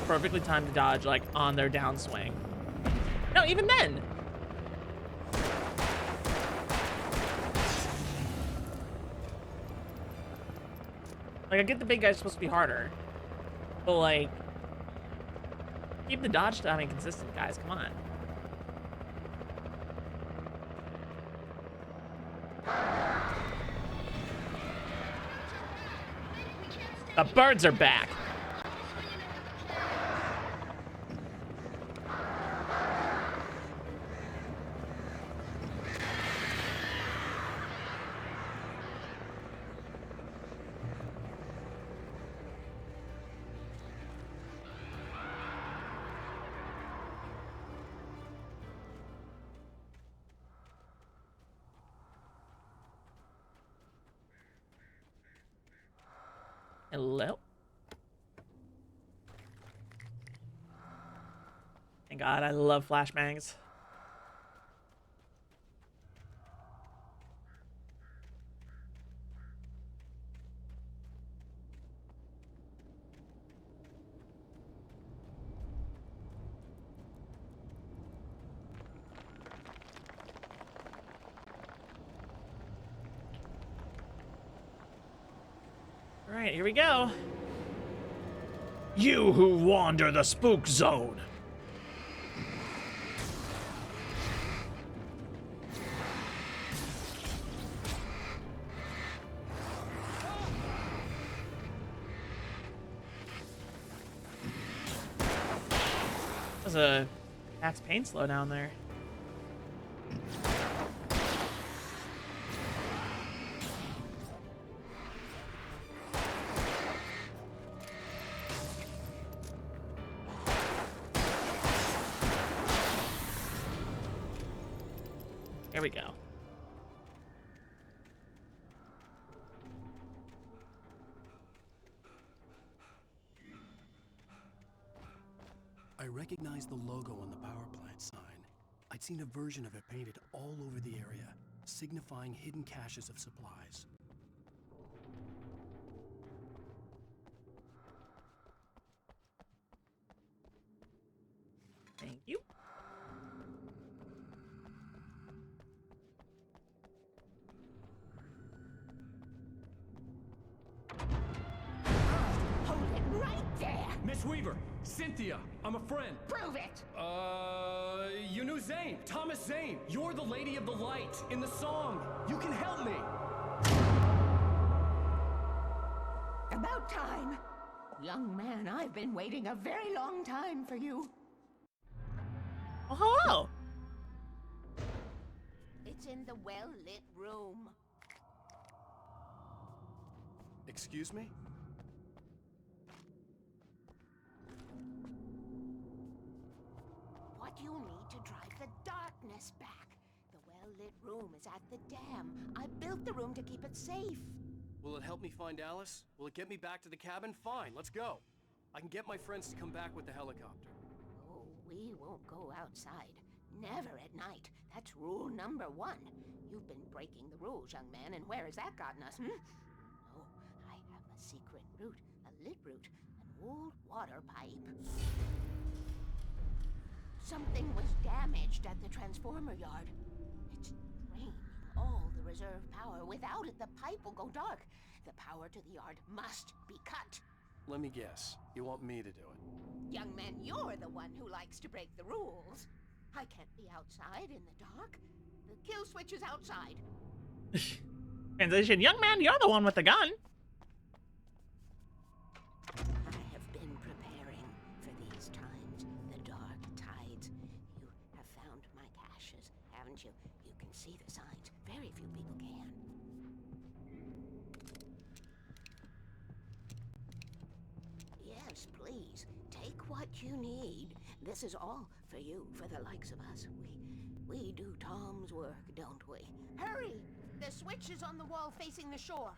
perfectly time to dodge like on their downswing. No, even then. Like I get the big guy's supposed to be harder, but like keep the dodge timing consistent, guys. Come on. The birds are back. Hello. Thank God, I love flashbangs. All right, here we go. You who wander the spook zone. There's a Max Payne slowdown there. Here we go. I recognized the logo on the power plant sign. I'd seen a version of it painted all over the area, signifying hidden caches of supplies. Thank you. Hold it right there. Miss Weaver, Cynthia, I'm a friend. Prove it. You knew Zane, Thomas Zane. You're the Lady of the Light in the song. You can help me. About time. Young man, I've been waiting a very long time for you. Oh, hello. It's in the well-lit room. Excuse me? mess back. The well-lit room is at the dam. I built the room to keep it safe. Will it help me find Alice? Will it get me back to the cabin? Fine, let's go. I can get my friends to come back with the helicopter. Oh, we won't go outside. Never at night. That's rule number 1. You've been breaking the rules, young man, and where has that gotten us, Oh, I have a secret route, a lit route, an old water pipe. Something was damaged at the transformer yard. It's draining all the reserve power. Without it, the pipe will go dark. The power to the yard must be cut. Let me guess. You want me to do it? Young man, you're the one who likes to break the rules. I can't be outside in the dark. The kill switch is outside. Translation, young man, you're the one with the gun. I have been preparing for these times, the dark tides. You have found my caches, haven't you? You can see the signs. Very few people can. Yes, please. Take what you need. This is all for you, for the likes of us. We do Tom's work, don't we? Hurry! The switch is on the wall facing the shore.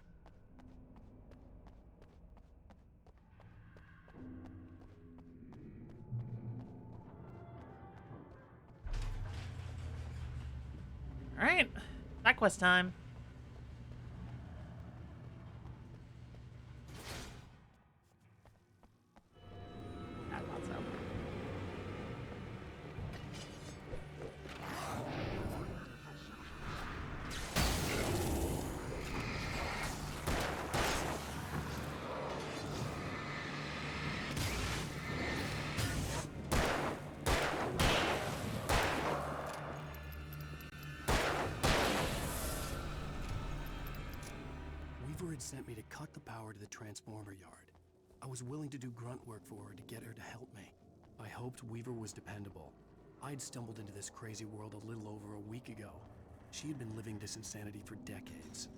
All right, side quest time. I thought so. Weaver had sent me to cut the power to the transformer yard. I was willing to do grunt work for her to get her to help me. I hoped Weaver was dependable. I'd stumbled into this crazy world a little over a week ago. She had been living this insanity for decades.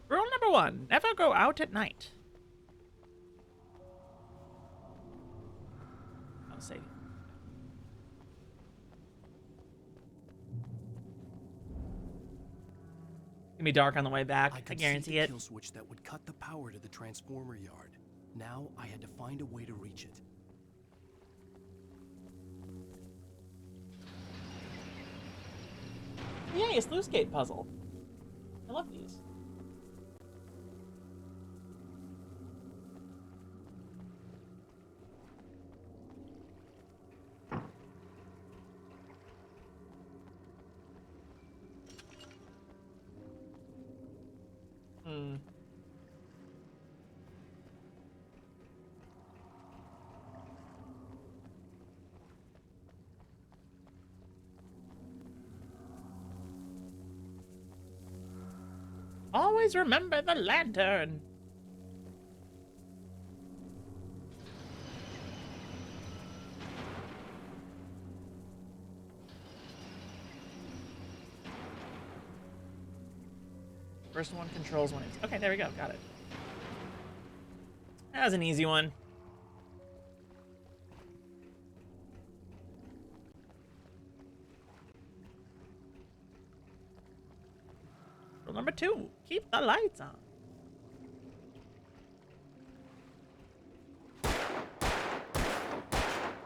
Rule number 1, never go out at night. I'll say. It's gonna be dark on the way back. I guarantee see it. the kill switch that would cut the power to the transformer yard. Now I had to find a way to reach it. Yay, a sluice gate puzzle. I love these. Always remember the lantern. First one controls when it's... Okay, there we go. Got it. That was an easy one. Rule number 2, keep the lights on.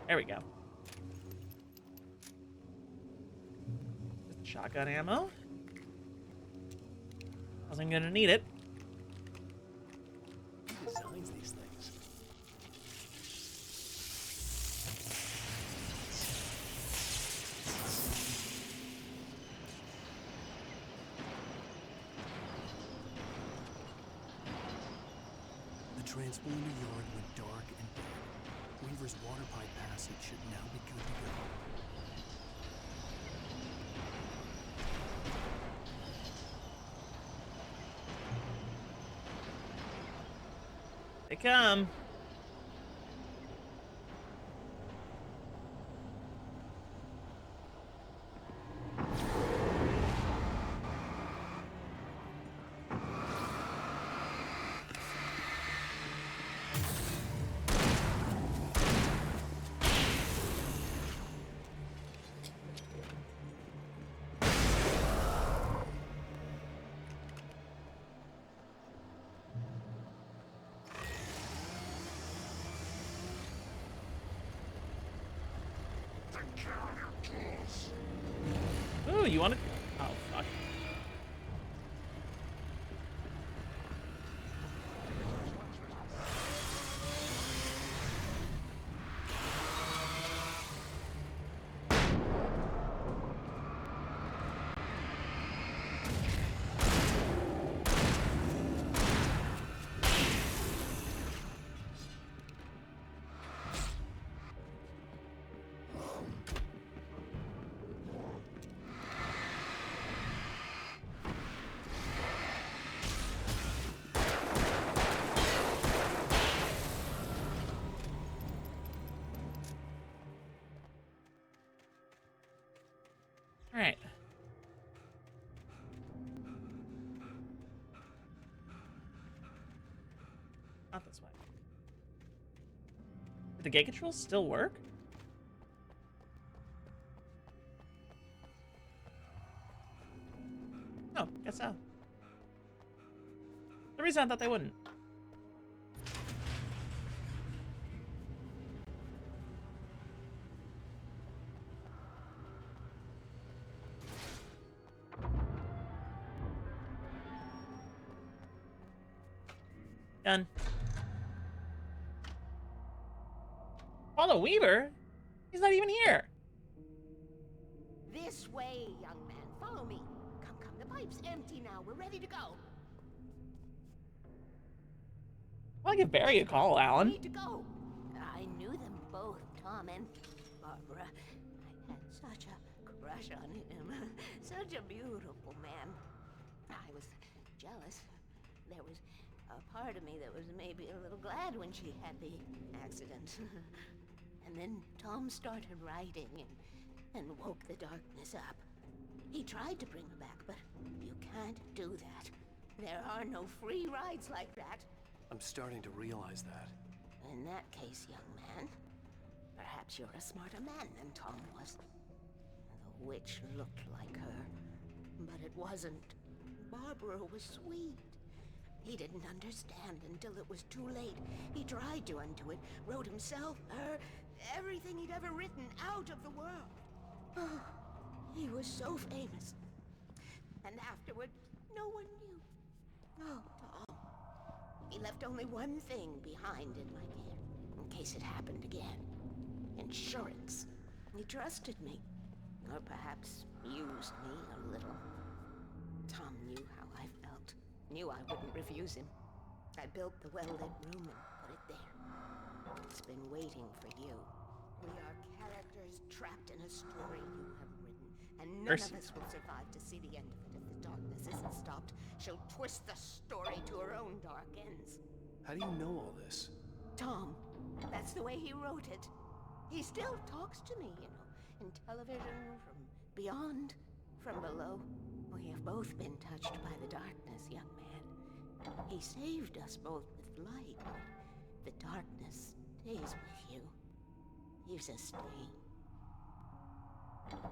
There we go. Just shotgun ammo. Wasn't gonna need it. Who designs these things? The transformer yard went dark and dead. Weaver's water pipe passage should now be good to go. They come. Ooh, you want to? Oh fuck. All right. Not this way. Did the gate controls still work? Oh, guess so. The reason I thought they wouldn't. Done. Follow Weaver? He's not even here. This way, young man. Follow me. Come, come. The pipe's empty now. We're ready to go. I'll give Barry a call, Alan. We need to go. I knew them both, Tom and Barbara. I had such a crush on him. Such a beautiful man. I was jealous. There was a part of me that was maybe a little glad when she had the accident. And then Tom started writing and woke the darkness up. He tried to bring her back, but you can't do that. There are no free rides like that. I'm starting to realize that. In that case, young man, perhaps you're a smarter man than Tom was. The witch looked like her, but it wasn't. Barbara was sweet. He didn't understand until it was too late. He tried to undo it, wrote himself, her, everything he'd ever written out of the world. Oh, he was so famous. And afterward, no one knew. Oh, Tom. He left only one thing behind in my care, in case it happened again. Insurance. He trusted me. Or perhaps used me a little. Tom knew how I felt. Knew I wouldn't refuse him. I built the well-lit room and put it there. It's been waiting for you. We are characters trapped in a story you have written, and none of us will survive to see the end of it if the darkness isn't stopped. She'll twist the story to her own dark ends. How do you know all this? Tom, that's the way he wrote it. He still talks to me, you know, in television, from beyond, from below. We have both been touched by the darkness, young man. He saved us both with light, but the darkness stays with you. Leaves a stain.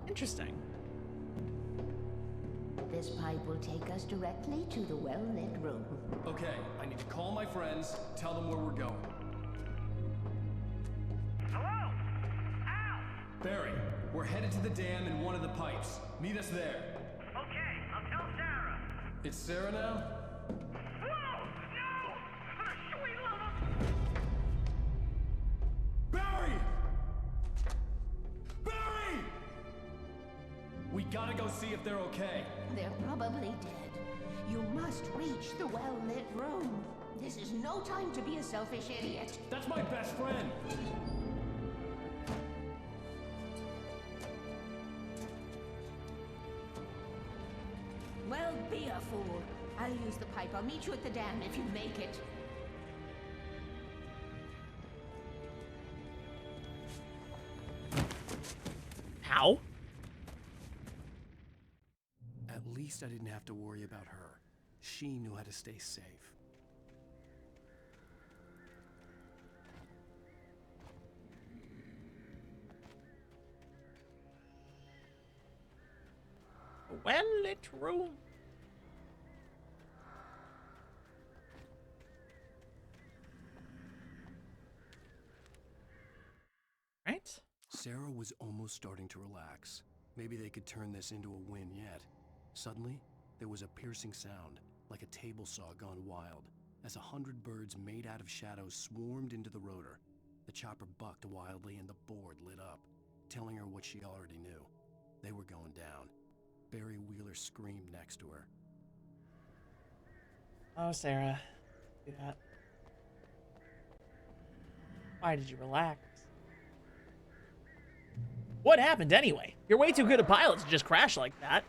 Interesting. This pipe will take us directly to the well-lit room. Okay, I need to call my friends, tell them where we're going. Hello? Al! Barry, we're headed to the dam in one of the pipes. Meet us there. Okay, I'll tell Sarah. It's Sarah now? Whoa! No! Sweet little... Barry! Barry! We gotta go see if they're okay. They're probably dead. You must reach the well-lit room. This is no time to be a selfish idiot. That's my best friend. Well, be a fool. I'll use the pipe. I'll meet you at the dam if you make it. How? At least I didn't have to worry about her. She knew how to stay safe. Well-lit room. Right? Sarah was almost starting to relax. Maybe they could turn this into a win yet. Suddenly, there was a piercing sound, like a table saw gone wild, as 100 birds made out of shadows swarmed into the rotor. The chopper bucked wildly and the board lit up, telling her what she already knew. They were going down. Barry Wheeler screamed next to her. Oh, Sarah. Do that. Why did you relax? What happened anyway? You're way too good a pilot to just crash like that.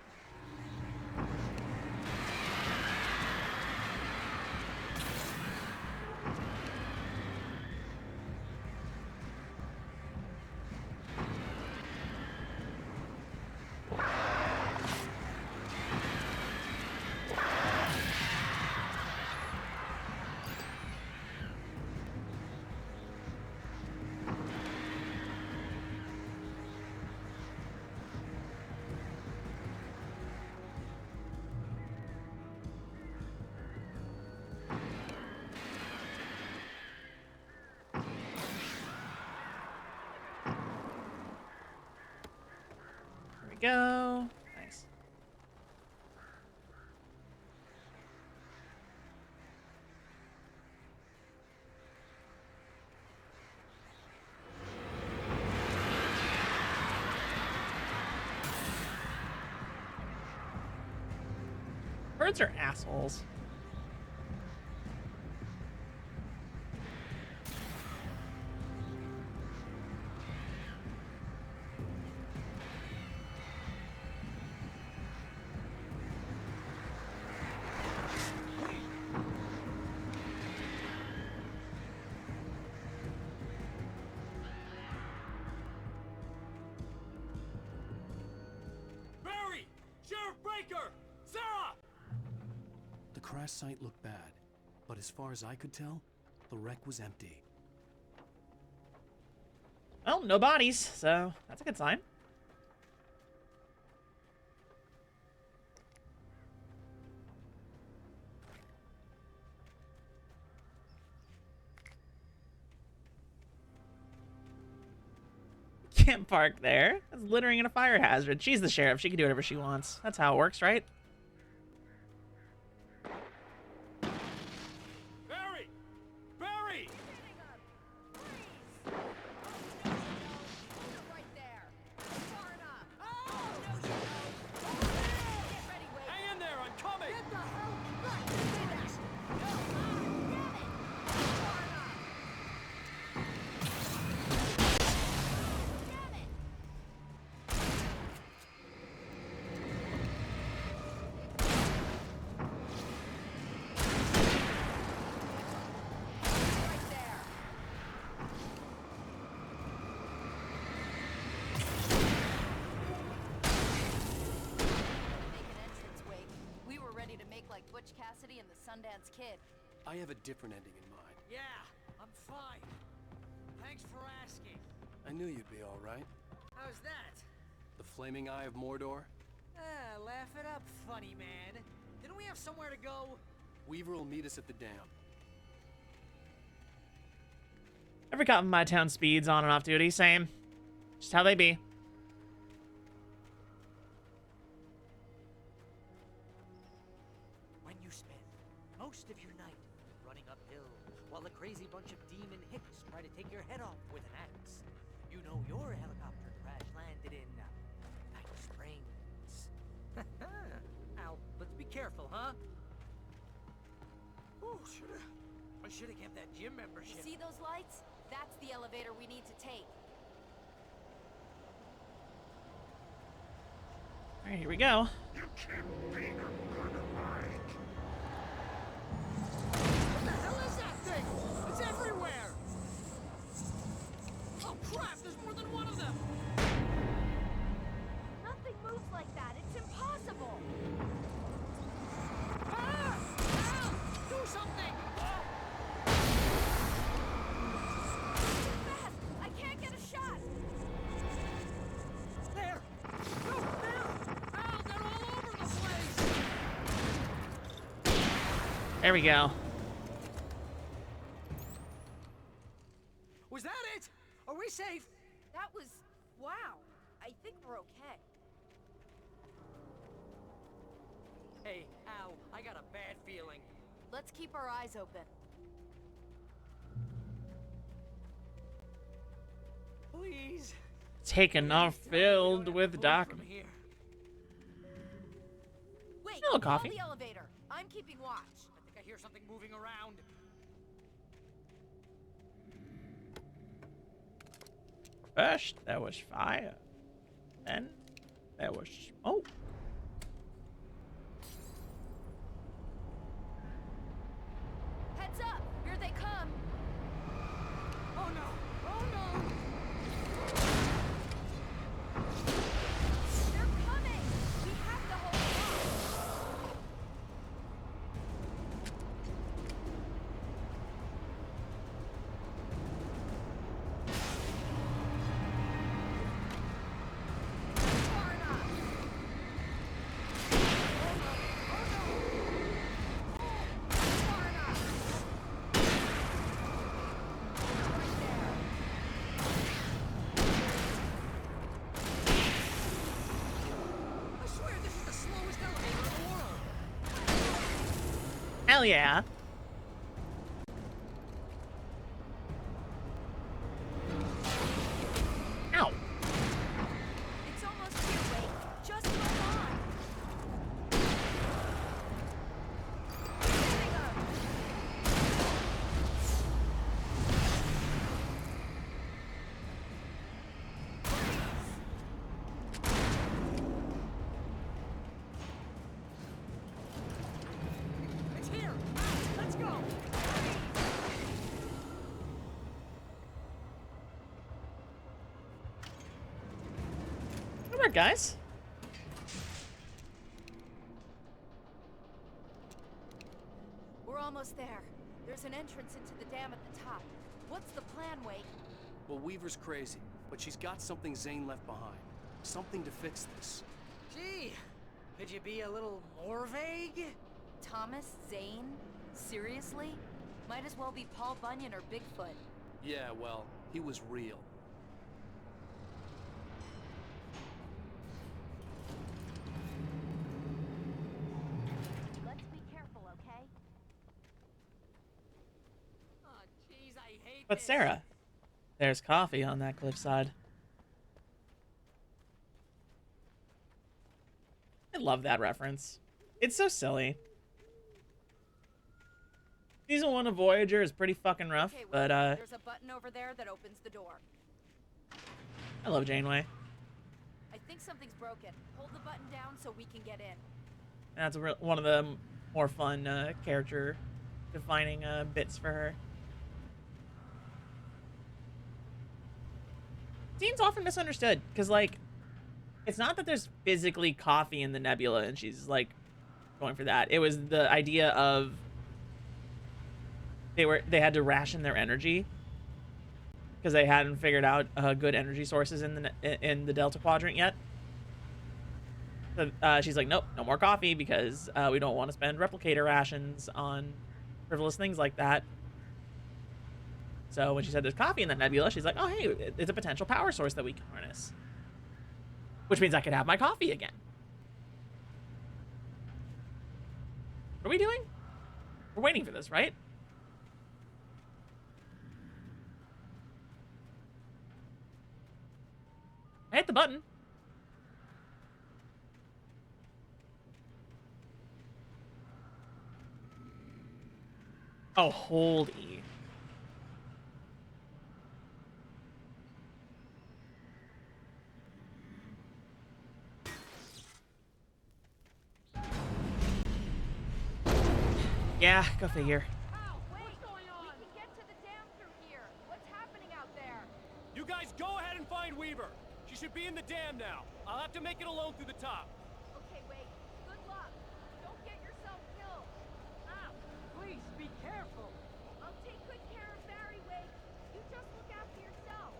Go. Nice. Birds are assholes. The crash site looked bad, but as far as I could tell, the wreck was empty. Well, no bodies, so that's a good sign. Can't park there. That's littering and a fire hazard. She's the sheriff. She can do whatever she wants. That's how it works, right? Barry! Barry! Hang in there, I'm coming! Get the hell back! Like Butch Cassidy and the Sundance Kid. I have a different ending in mind. Yeah, I'm fine. Thanks for asking. I knew you'd be all right. How's that? The flaming eye of Mordor? Laugh it up, funny man. Didn't we have somewhere to go? Weaver will meet us at the dam. Every cop in my town speeds on and off duty. Same. Just how they be. Most of your night running uphill while a crazy bunch of demon hicks try to take your head off with an axe. You know your helicopter crash landed in Night Springs. Al, let's be careful, huh? Oh, I should have kept that gym membership. See those lights? That's the elevator we need to take. All right, here we go. You can't beat a good light. What the hell is that thing? It's everywhere! Oh crap, there's more than one of them! Nothing moves like that. It's impossible. Ah! Al! Do something! Fast! I can't get a shot. There! No, there! Al, they're all over the place! There we go. Was that it? Are we safe? That was... wow. I think we're okay. Hey, ow, I got a bad feeling. Let's keep our eyes open. Please. Taken off filled with documents. Wait, Hello, call coffee. the elevator. I'm keeping watch. I think I hear something moving around. First, there was fire. Then, there was smoke. Heads up! Here they come! Oh no! Oh no! They're coming! We have to hold on! Far enough! Far enough! Right there! I swear this is the slowest elevator in the world! Hell yeah. Ow. It's almost here, Wake. Just hold on. Hitting 'em. It's here! Let's go! Come on, guys. We're almost there. There's an entrance into the dam at the top. What's the plan, Wake? Well, Weaver's crazy, but she's got something Zane left behind. Something to fix this. Gee, could you be a little more vague? Thomas Zane? Seriously? Might as well be Paul Bunyan or Bigfoot. Yeah, well, he was real. Let's be careful, okay? Oh, jeez, I hate But this. Sarah, there's coffee on that cliffside. I love that reference. It's so silly. Season 1 of Voyager is pretty fucking rough, Okay, but Wake, there's a button over there that opens the door. I love Janeway. I think something's broken. Hold the button down so we can get in. That's one of the more fun character defining bits for her. Seems often misunderstood because, like, it's not that there's physically coffee in the nebula and she's like going for that. It was the idea of they had to ration their energy because they hadn't figured out good energy sources in the Delta Quadrant yet. So she's like, nope, no more coffee because we don't want to spend replicator rations on frivolous things like that. So when she said there's coffee in the nebula, she's like, oh, hey, it's a potential power source that we can harness. Which means I could have my coffee again. What are we doing? We're waiting for this, right? I hit the button. Oh, hold E. Yeah, go figure. Ow, wait! What's going on? We can get to the dam through here. What's happening out there? You guys go ahead and find Weaver. She should be in the dam now. I'll have to make it alone through the top. Okay, wait. Good luck. Don't get yourself killed. Ow! Please, be careful! I'll take good care of Barry, Wake. You just look after yourself.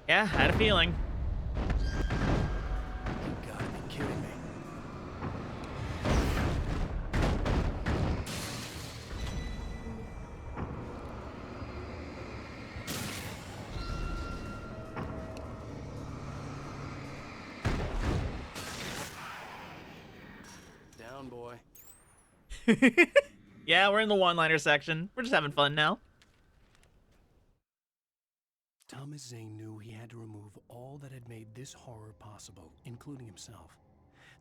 Yeah, I had a feeling. You gotta be kidding me. Yeah, we're in the one-liner section. We're just having fun now. Thomas Zane knew he had to remove all that had made this horror possible, including himself.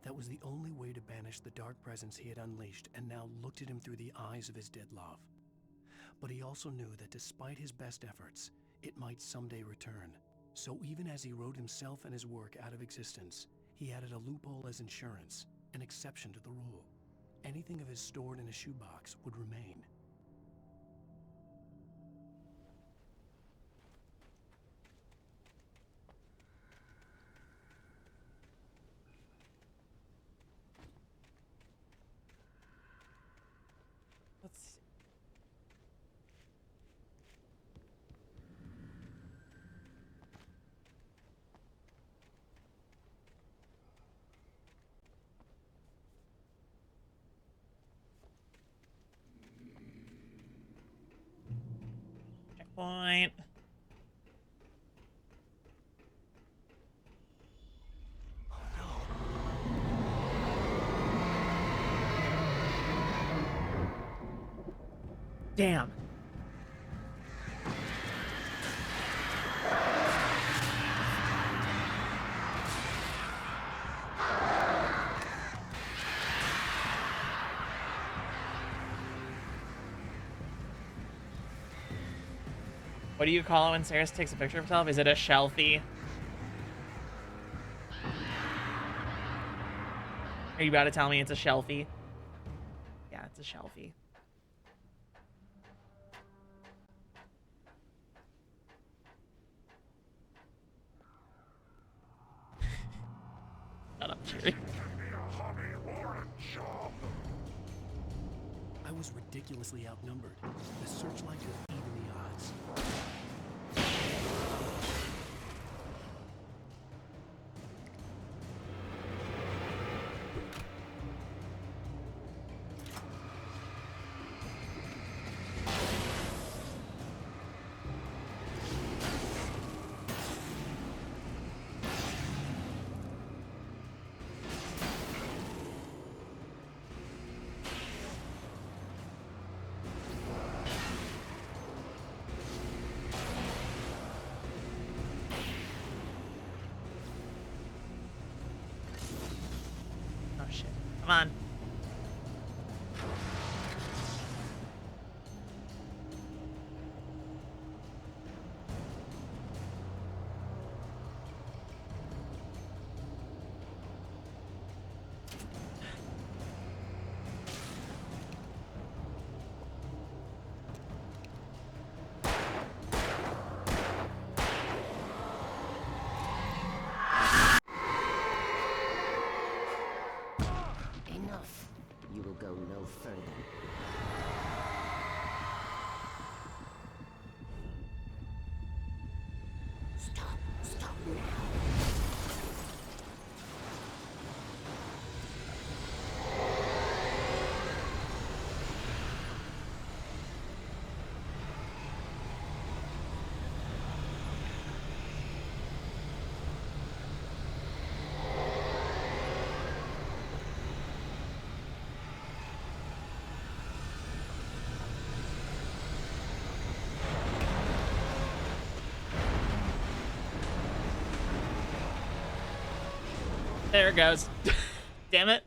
That was the only way to banish the dark presence he had unleashed and now looked at him through the eyes of his dead love. But he also knew that despite his best efforts, it might someday return. So even as he wrote himself and his work out of existence, he added a loophole as insurance, an exception to the rule. Anything of his stored in a shoebox would remain. Let's see. Checkpoint. Damn. What do you call it when Sarah takes a picture of herself? Is it a shelfie? Are you about to tell me it's a shelfie? Yeah, it's a shelfie. Shut up, Jerry. I was ridiculously outnumbered. The searchlight could even the odds. Oh shit. Come on. Enough. You will go no further. Stop. Stop now. There it goes. Damn it.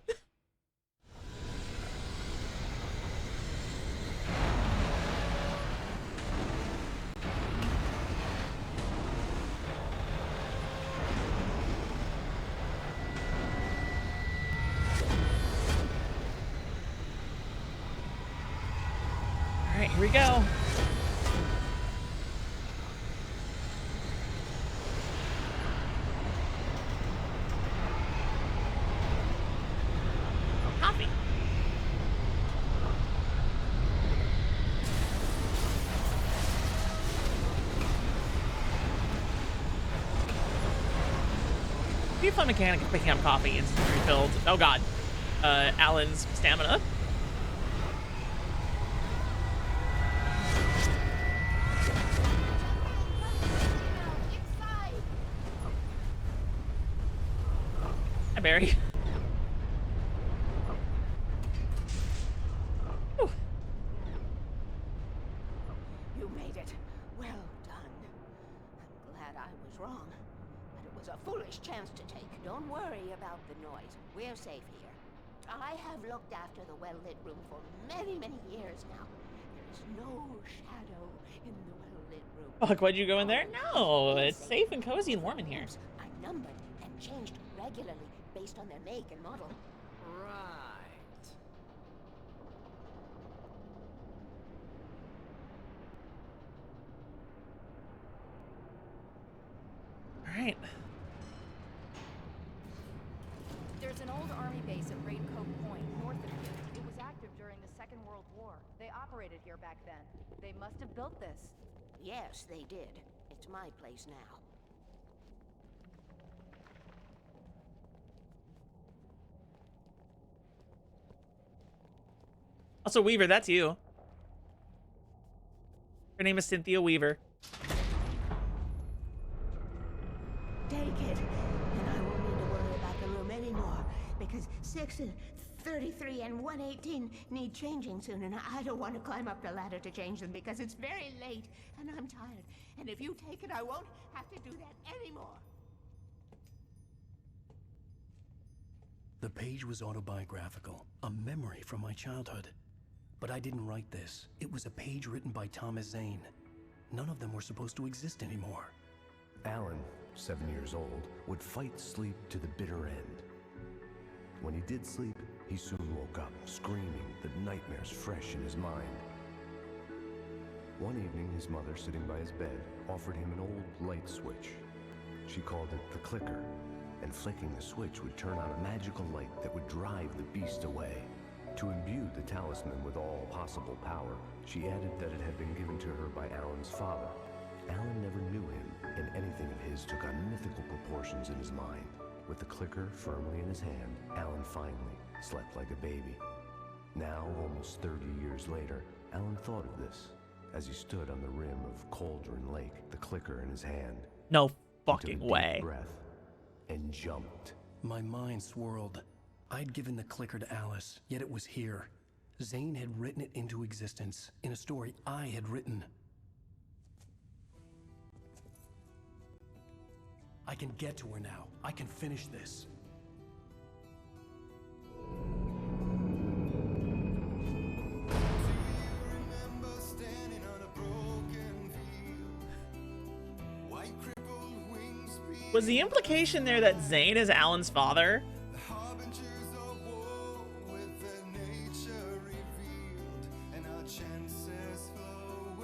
All right, here we go. Coffee. It'd be a fun mechanic of picking up coffee and refilled. Oh god. Alan's stamina. Hi, Barry. made it. Well done. I'm glad I was wrong. But it was a foolish chance to take. Don't worry about the noise. We're safe here. I have looked after the well-lit room for many, many years now. There is no shadow in the well-lit room. Fuck, why'd you go in there? No, it's safe and cozy and warm in here. Rooms are numbered and changed regularly based on their make and model. Right. All right. There's an old army base at Raincoat Point, north of here. It was active during the Second World War. They operated here back then. They must have built this. Yes, they did. It's my place now. Also, Weaver, that's you. Her name is Cynthia Weaver. Take it, and I won't need to worry about the room anymore, because 6 and 33 and 118 need changing soon, and I don't want to climb up the ladder to change them because it's very late, and I'm tired. And if you take it, I won't have to do that anymore. The page was autobiographical, a memory from my childhood. But I didn't write this. It was a page written by Thomas Zane. None of them were supposed to exist anymore. Alan, 7 years old, would fight sleep to the bitter end. When he did sleep, he soon woke up, screaming, the nightmares fresh in his mind. One evening, his mother, sitting by his bed, offered him an old light switch. She called it the clicker, and flicking the switch would turn on a magical light that would drive the beast away. To imbue the talisman with all possible power, she added that it had been given to her by Alan's father. Alan never knew him, and anything of his took on mythical proportions in his mind. With the clicker firmly in his hand, Alan finally slept like a baby. Now, almost 30 years later, Alan thought of this as he stood on the rim of Cauldron Lake, the clicker in his hand. No He took fucking a deep way. breath and jumped. My mind swirled. I'd given the clicker to Alice, yet it was here. Zane had written it into existence in a story I had written. I can get to her now. I can finish this. Was the implication there that Zane is Alan's father?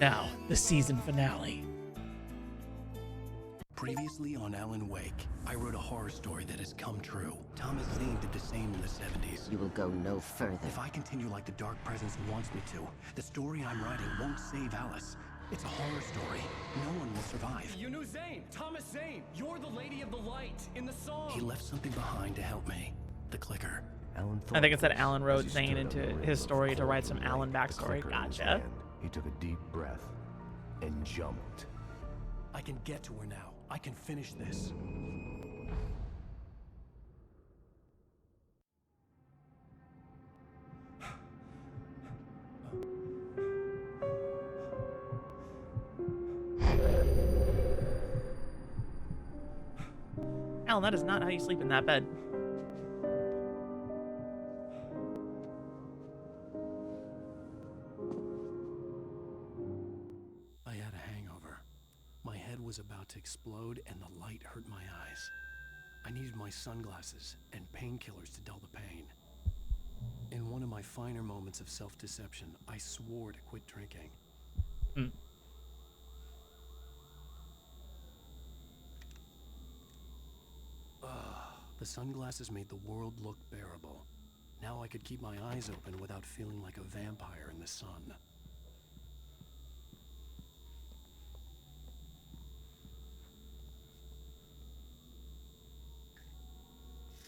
Now, the season finale. Previously on Alan Wake, I wrote a horror story that has come true. Thomas Zane did the same in the 70s. You will go no further. If I continue like the Dark Presence wants me to, the story I'm writing won't save Alice. It's a horror story. No one will survive. You knew Zane! Thomas Zane! You're the Lady of the Light in the song! He left something behind to help me. The clicker. Alan I think thought it said of this Alan as wrote he Zane stood on into the rim his of story to write some Cauldron Alan Lake, the backstory. clicker in his Gotcha. hand. He took a deep breath and jumped. I can get to her now. I can finish this. Alan, that is not how you sleep in that bed. I had a hangover. My head was about to explode and the light hurt my eyes. I needed my sunglasses and painkillers to dull the pain. In one of my finer moments of self-deception, I swore to quit drinking. The sunglasses made the world look bearable. Now I could keep my eyes open without feeling like a vampire in the sun.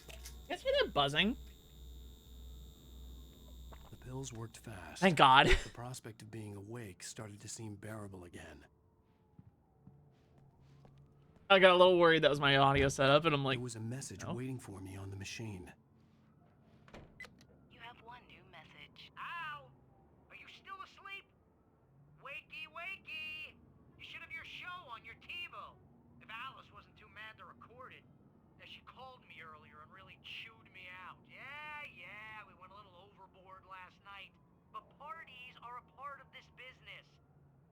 You guys hear that buzzing? The pills worked fast. Thank God. The prospect of being awake started to seem bearable again. I got a little worried that was my audio setup, and I'm like, there was a message waiting for me on the machine. You have one new message. Ow! Are you still asleep? Wakey, wakey! your TiVo. If Alice wasn't too mad to record it. Yeah, she called me earlier and really chewed me out. Yeah, we went a little overboard last night. But parties are a part of this business.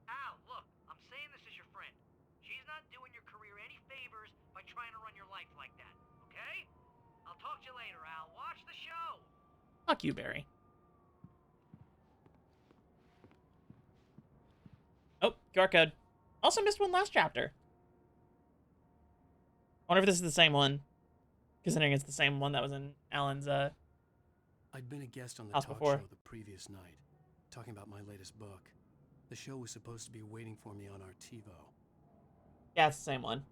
Al, look, I'm saying this as your friend. She's not doing your career any favors by trying to run your life like that, okay? I'll talk to you later, Al. Watch the show. Fuck you, Barry. Oh, QR code. Also missed one last chapter. I wonder if this is the same one. Considering it's the same one that was in Alan's I'd been a guest on the house talk before. show the previous night, talking about my latest book. The show was supposed to be waiting for me on our TiVo. Yeah, it's the same one.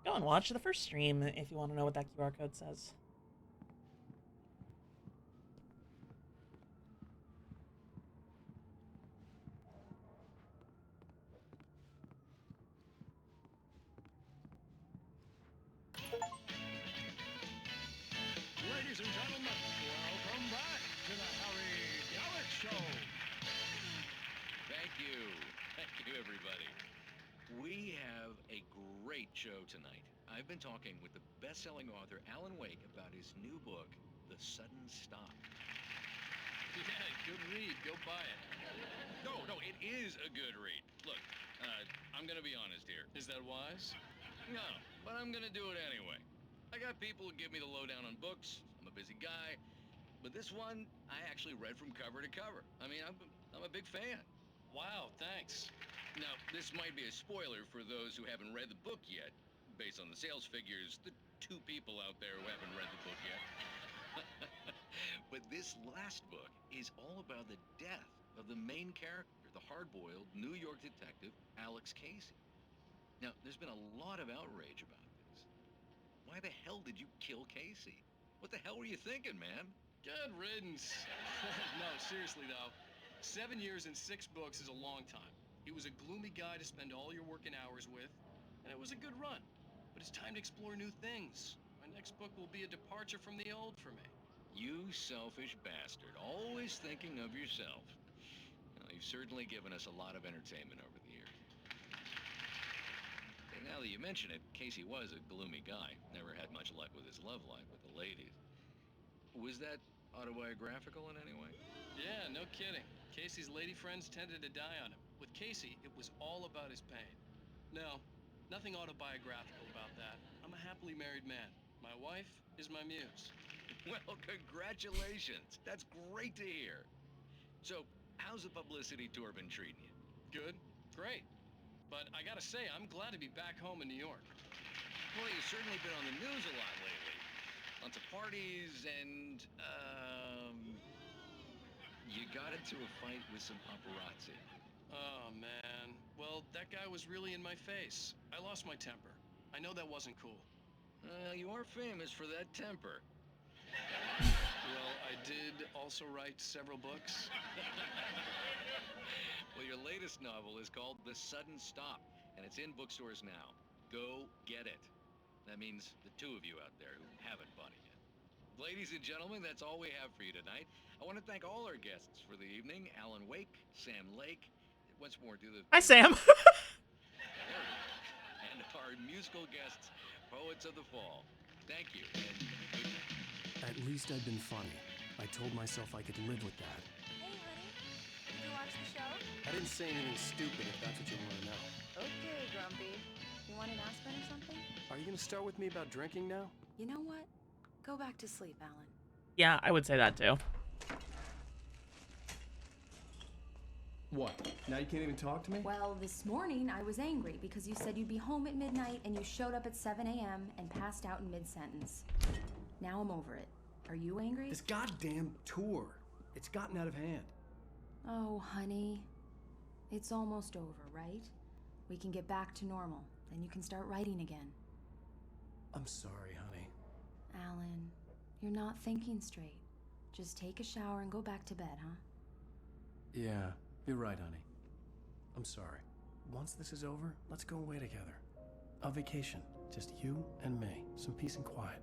Go and watch the first stream if you want to know what that QR code says. Ladies and gentlemen, welcome back to the Harry Gallic Show. Thank you. Thank you, everybody. We have a great show tonight. I've been talking with the best-selling author Alan Wake about his new book, The Sudden Stop. Yeah, good read. Go buy it. No, it is a good read. Look, I'm gonna be honest here. Is that wise? No, but I'm gonna do it anyway. I got people who give me the lowdown on books. I'm a busy guy. But this one, I actually read from cover to cover. I mean, I'm a big fan. Wow, thanks. Now, this might be a spoiler for those who haven't read the book yet. Based on the sales figures, the 2 people out there who haven't read the book yet. But this last book is all about the death of the main character, the hard-boiled New York detective, Alex Casey. Now, there's been a lot of outrage about this. Why the hell did you kill Casey? What the hell were you thinking, man? Good riddance. No, seriously though, 7 years and 6 books is a long time. He was a gloomy guy to spend all your working hours with, and it was a good run. But it's time to explore new things. My next book will be a departure from the old for me. You selfish bastard, always thinking of yourself. Well, you've certainly given us a lot of entertainment over the years. And now that you mention it, Casey was a gloomy guy. Never had much luck with his love life with the ladies. Was that autobiographical in any way? Yeah, no kidding. Casey's lady friends tended to die on him. With Casey, it was all about his pain. No, nothing autobiographical about that. I'm a happily married man. My wife is my muse. Well, congratulations. That's great to hear. So, how's the publicity tour been treating you? Good, great. But I gotta say, I'm glad to be back home in New York. Well, you've certainly been on the news a lot lately. Lots of parties and, you got into a fight with some paparazzi. Oh, man. Well, that guy was really in my face. I lost my temper. I know that wasn't cool. You are famous for that temper. Well, I did also write several books. Well, your latest novel is called The Sudden Stop, and it's in bookstores now. Go get it. That means the 2 of you out there who haven't bought it yet. Ladies and gentlemen, that's all we have for you tonight. I want to thank all our guests for the evening. Alan Wake, Sam Lake. Once more, do the... Hi, Sam. And our musical guests, Poets of the Fall. Thank you. And good night. At least I'd been funny. I told myself I could live with that. Hey, honey. Did you watch the show? I didn't say anything stupid if that's what you want to know. Okay, Grumpy. You want an aspirin or something? Are you going to start with me about drinking now? You know what? Go back to sleep, Alan. Yeah, I would say that too. What? Now you can't even talk to me? Well, this morning I was angry because you said you'd be home at midnight and you showed up at 7 a.m. and passed out in mid-sentence. Now I'm over it. Are you angry? This goddamn tour. It's gotten out of hand. Oh, honey. It's almost over, right? We can get back to normal. Then you can start writing again. I'm sorry, honey. Alan, you're not thinking straight. Just take a shower and go back to bed, huh? Yeah, you're right, honey. I'm sorry. Once this is over, let's go away together. A vacation. Just you and me. Some peace and quiet.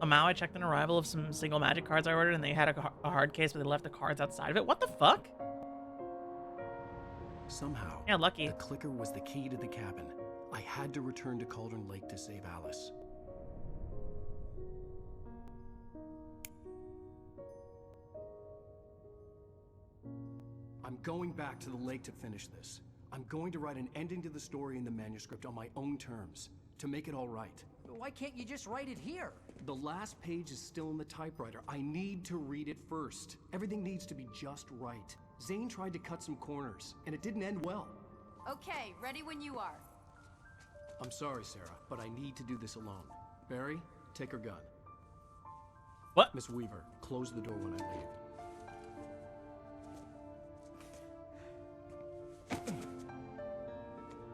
Amao, I checked an arrival of some single magic cards I ordered, and they had a hard case, but they left the cards outside of it. What the fuck? Somehow, yeah, lucky. The clicker was the key to the cabin. I had to return to Cauldron Lake to save Alice. I'm going back to the lake to finish this. I'm going to write an ending to the story in the manuscript on my own terms, to make it all right. Why can't you just write it here? The last page is still in the typewriter. I need to read it first. Everything needs to be just right. Zane tried to cut some corners, and it didn't end well. Okay, ready when you are. I'm sorry, Sarah, but I need to do this alone. Barry, take her gun. What? Miss Weaver, close the door when I leave.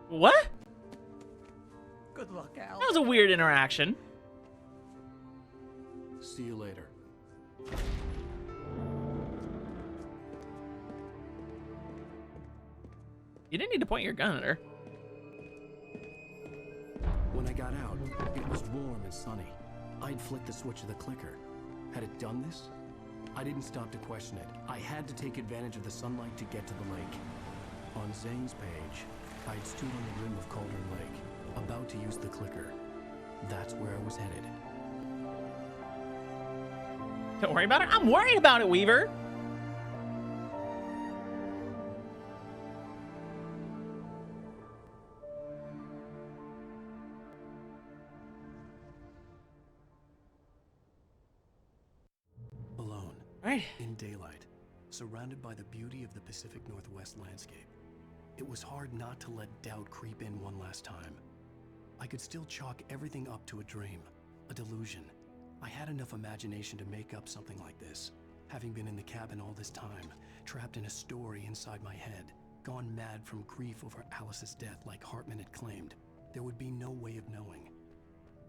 What? Good luck, Al. That was a weird interaction. See you later. You didn't need to point your gun at her. When I got out, it was warm and sunny. I'd flicked the switch of the clicker. Had it done this? I didn't stop to question it. I had to take advantage of the sunlight to get to the lake. On Zane's page, I'd stood on the rim of Cauldron Lake, about to use the clicker. That's where I was headed. Don't worry about it. I'm worried about it, Weaver. Alone. Right. In daylight, surrounded by the beauty of the Pacific Northwest landscape. It was hard not to let doubt creep in one last time. I could still chalk everything up to a dream, a delusion. I had enough imagination to make up something like this, having been in the cabin all this time, trapped in a story inside my head, gone mad from grief over Alice's death like Hartman had claimed. There would be no way of knowing.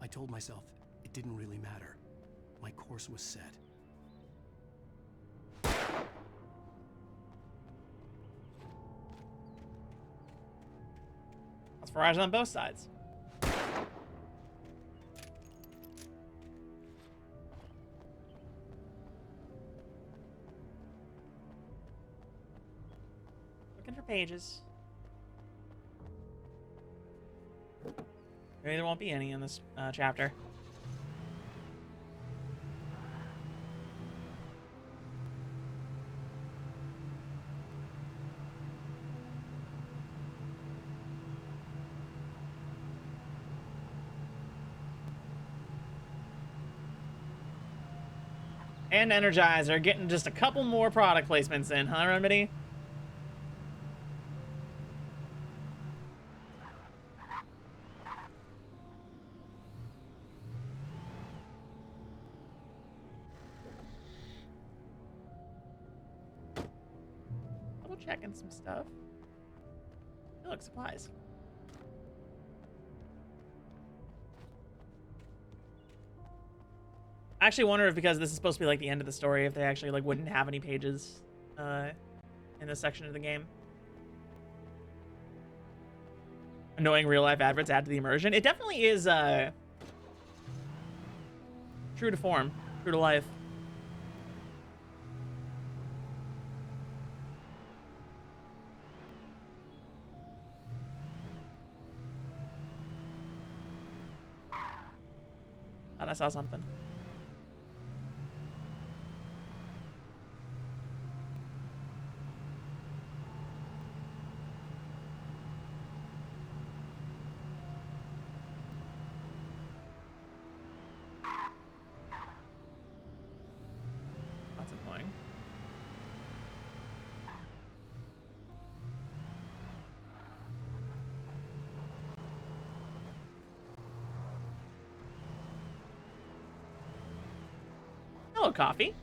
I told myself it didn't really matter. My course was set. That's Verizon on both sides. Looking for pages. Maybe there won't be any in this chapter. And Energizer, getting just a couple more product placements in, huh, Remedy? Double checking some stuff. Oh, look, supplies. I actually wonder if, because this is supposed to be like the end of the story, if they actually like wouldn't have any pages in this section of the game. Annoying real life adverts add to the immersion. It definitely is true to form, true to life. Thought I saw something. That's annoying. Hello, coffee.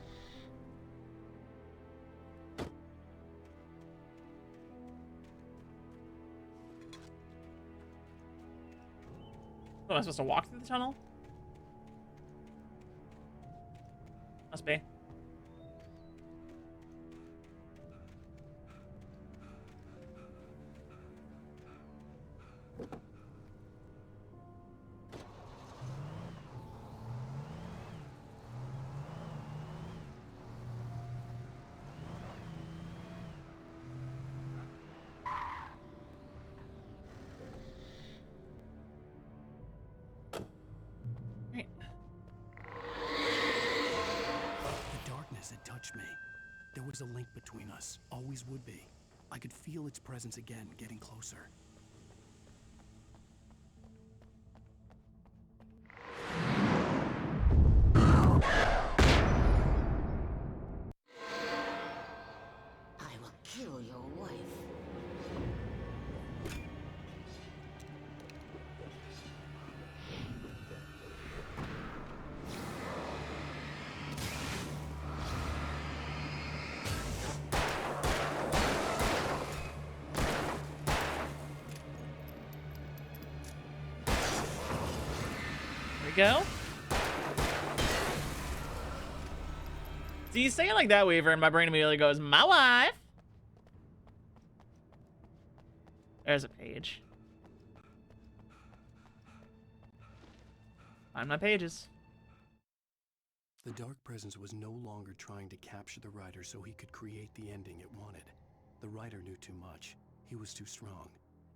Oh, am I supposed to walk through the tunnel? Must be. was a link between us, always would be. I could feel its presence again, getting closer. I will kill your wife. Go. Do you say it like that, Weaver? And my brain immediately goes, my wife. There's a page. Find my pages. The Dark Presence was no longer trying to capture the Rider so he could create the ending it wanted. The Rider knew too much. He was too strong.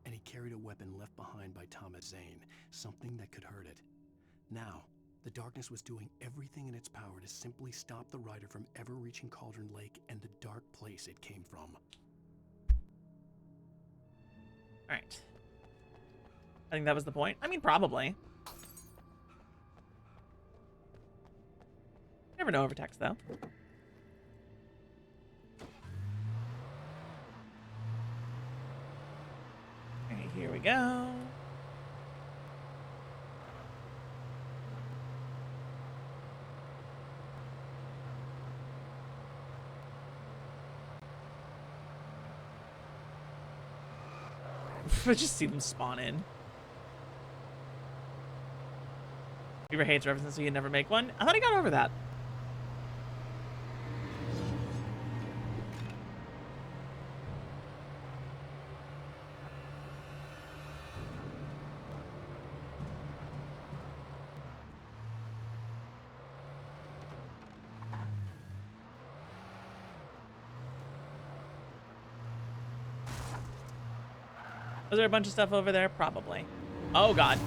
And he carried a weapon left behind by Thomas Zane, something that could hurt it. Now, the darkness was doing everything in its power to simply stop the Rider from ever reaching Cauldron Lake and the dark place it came from. Alright. I think that was the point. I mean, probably. Never know over text, though. Okay, here we go. I just see them spawn in. Beaver hates references, so he'd never make one. I thought he got over that. Was there a bunch of stuff over there? Probably. Oh, God.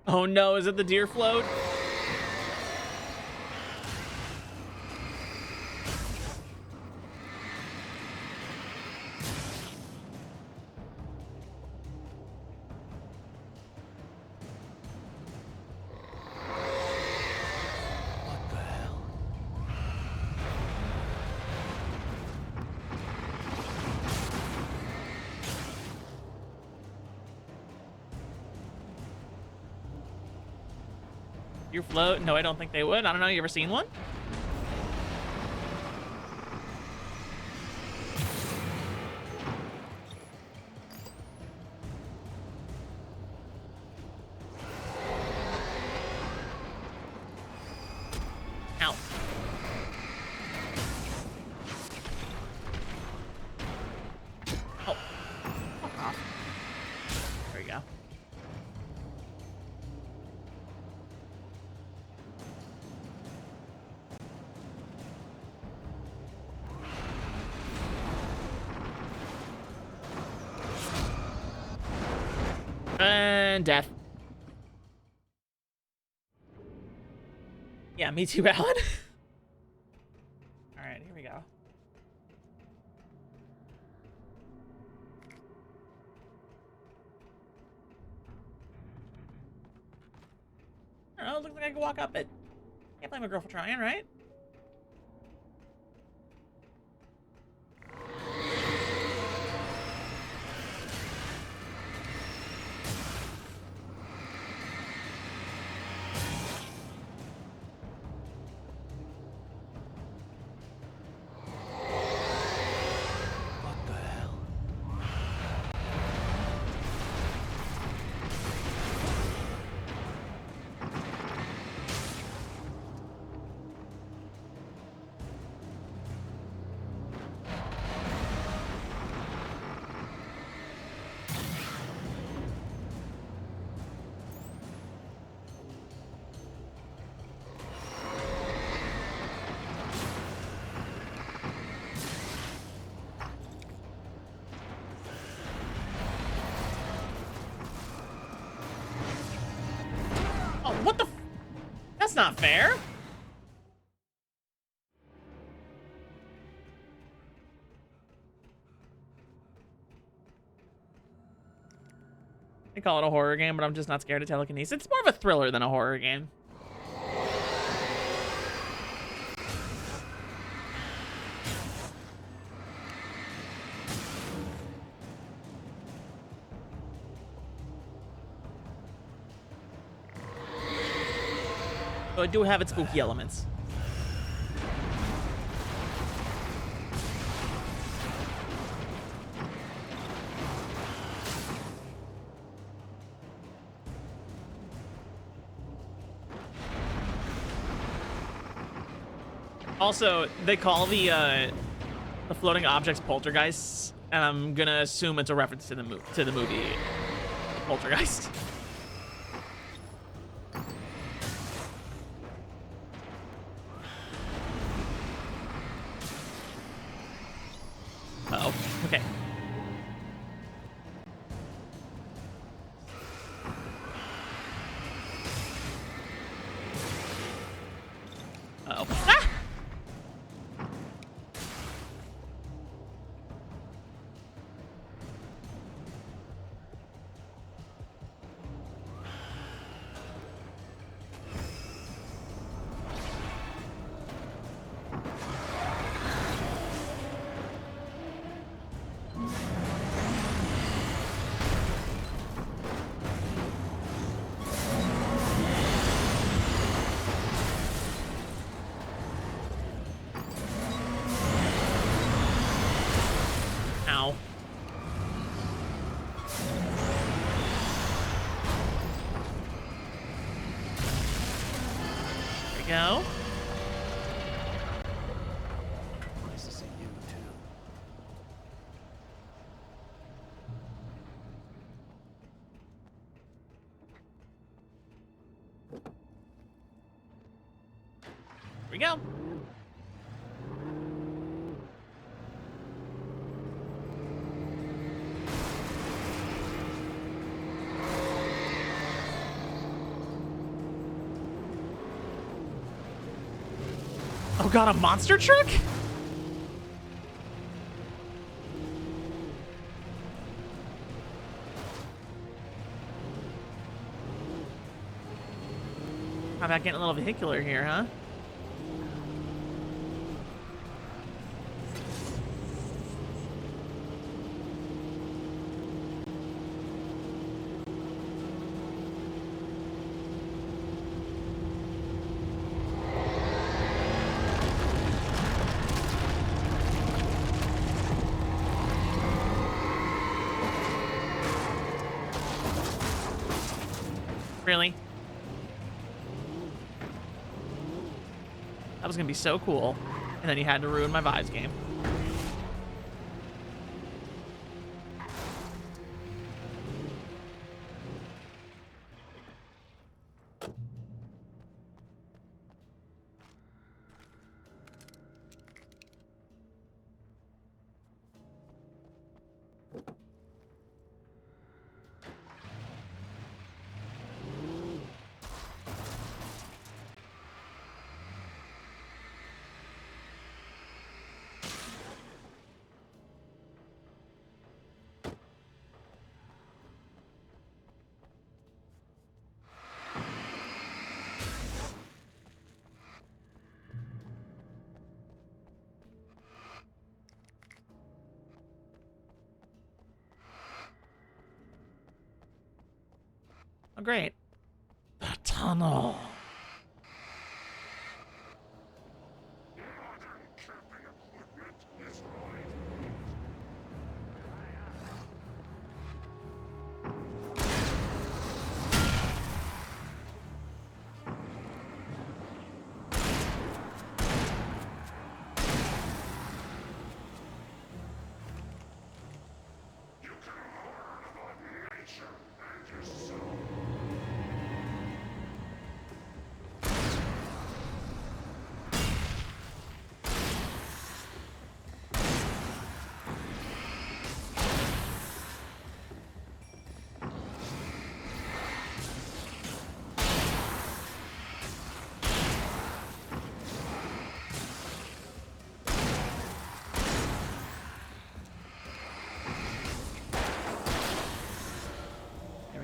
Oh, no. Is it the deer float? Deer float? No, I don't think they would. I don't know. You ever seen one? Ow. Oh. Fuck off. There we go. And death. Yeah, me too, Alan. Alright, here we go. I don't know, it looks like I can walk up it. Can't blame a girl for trying, right? That's not fair. They call it a horror game, but I'm just not scared of telekinesis. It's more of a thriller than a horror game. So I do have its spooky elements. Also, they call the floating objects poltergeists, and I'm gonna assume it's a reference to the movie Poltergeist. Uh-oh. Okay. Uh-oh. Ah! Ow. There we go. Nice to see you too. Here we go. Oh god, a monster truck? How about getting a little vehicular here, huh? Really? That was gonna be so cool. And then you had to ruin my vibes game. Oh, great. The tunnel.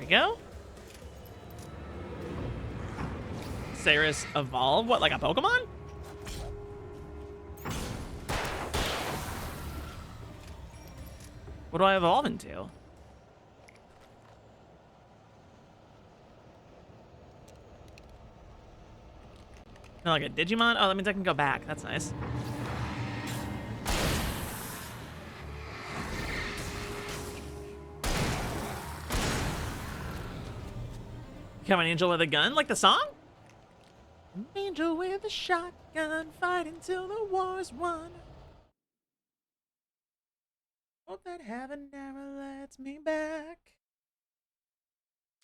we go. Saris evolve? What, like a Pokemon? What do I evolve into? No, like a Digimon? Oh, that means I can go back. That's nice. Become an angel with a gun? Like the song? An angel with a shotgun, fighting till the war's won. Hope that heaven never lets me back.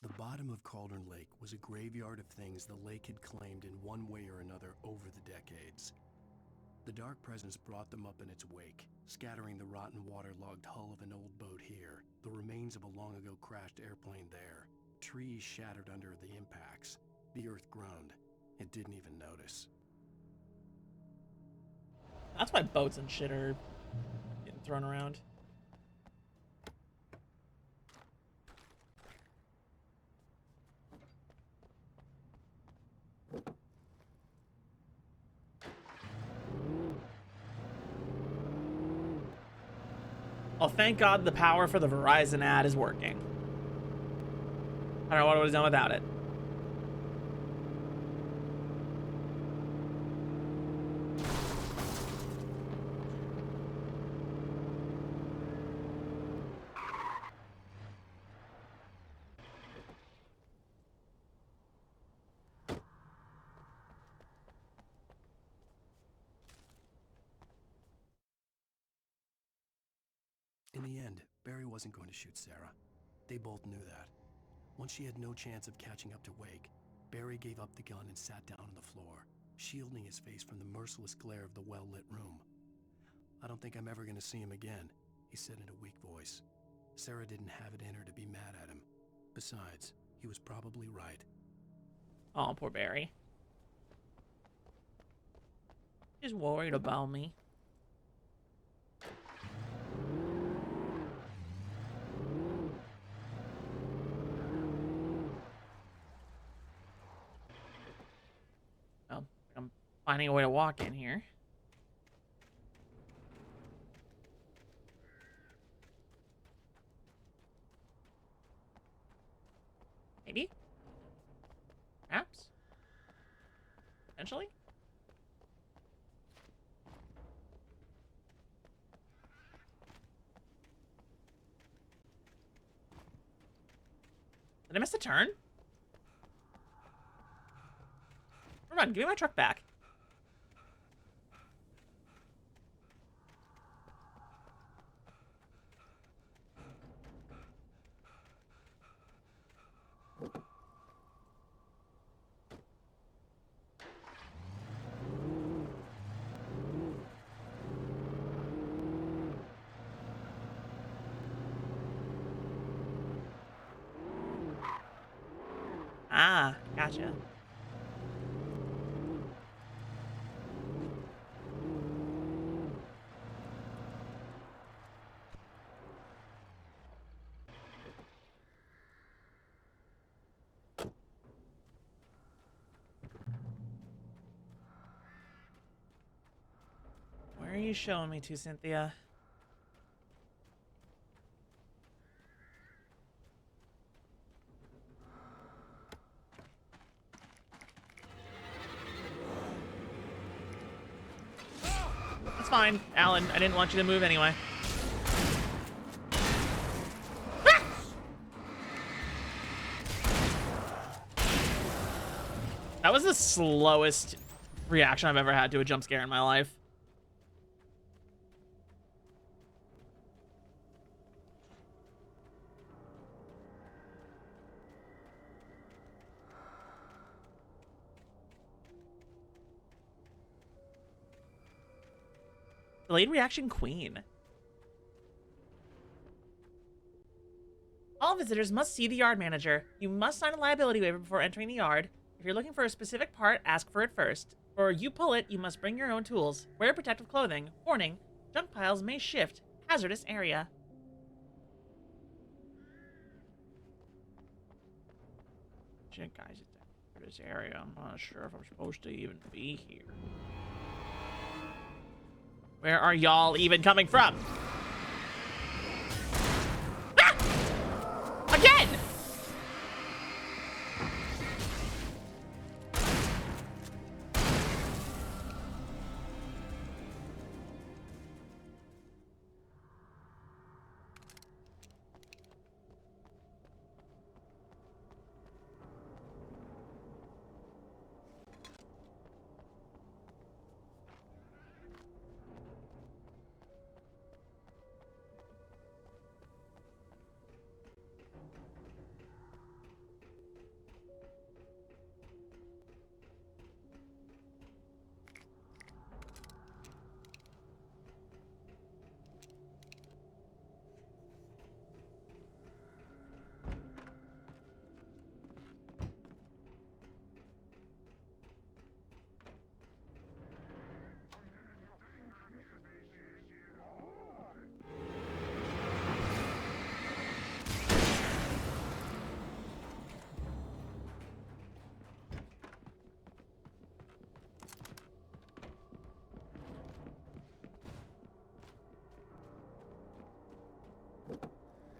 The bottom of Cauldron Lake was a graveyard of things the lake had claimed in one way or another over the decades. The dark presence brought them up in its wake, scattering the rotten waterlogged hull of an old boat here, the remains of a long-ago crashed airplane there, trees shattered under the impacts. The earth groaned. It didn't even notice. That's why boats and shit are getting thrown around. Oh, thank God the power for the Verizon ad is working. I don't know what I would have done without it. In the end, Barry wasn't going to shoot Sarah. They both knew that. Once she had no chance of catching up to Wake, Barry gave up the gun and sat down on the floor, shielding his face from the merciless glare of the well-lit room. "I don't think I'm ever going to see him again," he said in a weak voice. Sarah didn't have it in her to be mad at him. Besides, he was probably right. Oh, poor Barry. He's worried about me. Oh, I'm finding a way to walk in here. Maybe? Perhaps? Potentially? Did I miss a turn? Come on, give me my truck back. Ah, gotcha. Where are you showing me to, Cynthia? That's fine, Alan. I didn't want you to move anyway. Ah! That was the slowest reaction I've ever had to a jump scare in my life. Delayed reaction queen. All visitors must see the yard manager. You must sign a liability waiver before entering the yard. If you're looking for a specific part, ask for it first. Or you pull it, you must bring your own tools. Wear protective clothing. Warning, junk piles may shift. Hazardous area. Guys, this area. I'm not sure if I'm supposed to even be here. Where are y'all even coming from? Ah! Again!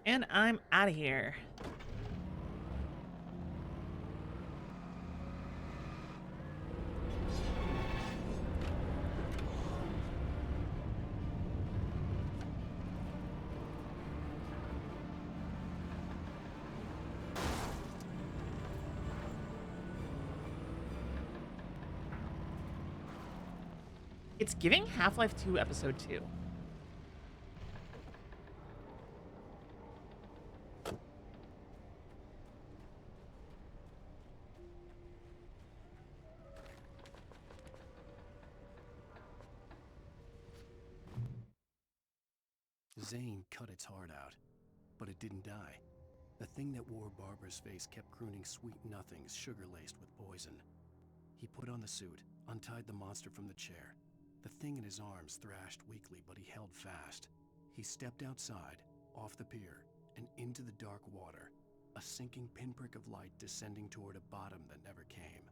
And I'm out of here. It's giving Half-Life 2 Episode 2. Zane cut its heart out, but it didn't die. The thing that wore Barbara's face kept crooning sweet nothings sugar-laced with poison. He put on the suit, untied the monster from the chair. The thing in his arms thrashed weakly, but he held fast. He stepped outside, off the pier, and into the dark water, a sinking pinprick of light descending toward a bottom that never came.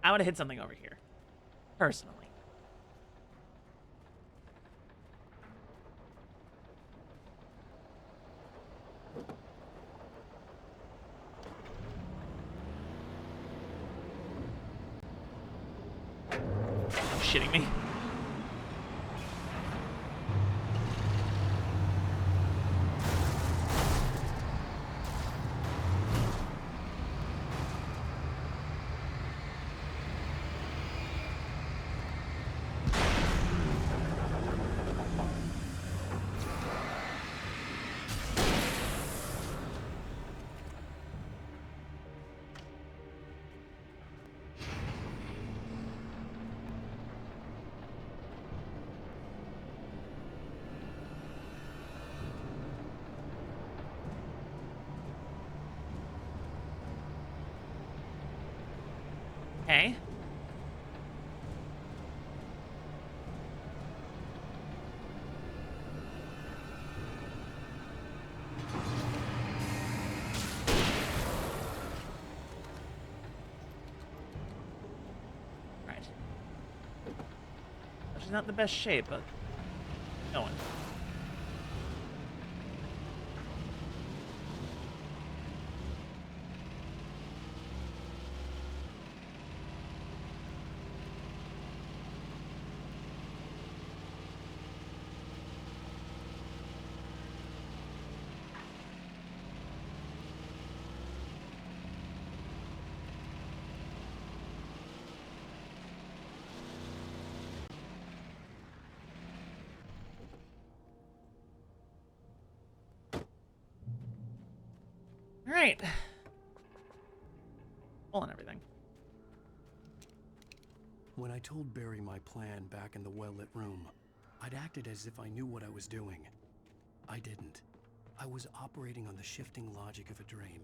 I would have hit something over here. Personally. Are you shitting me? Okay. Right. She's not in the best shape, but going. All right. Full on everything. When I told Barry my plan back in the well-lit room, I'd acted as if I knew what I was doing. I didn't. I was operating on the shifting logic of a dream.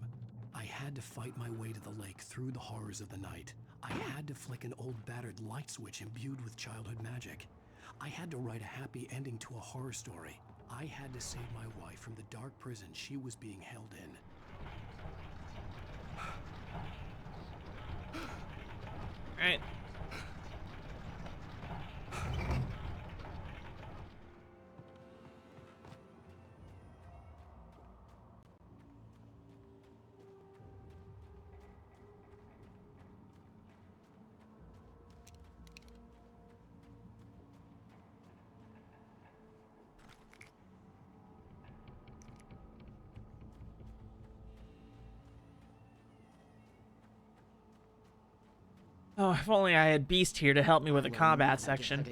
I had to fight my way to the lake through the horrors of the night. I had to flick an old battered light switch imbued with childhood magic. I had to write a happy ending to a horror story. I had to save my wife from the dark prison she was being held in. All right. Oh, if only I had Beast here to help me with the combat section.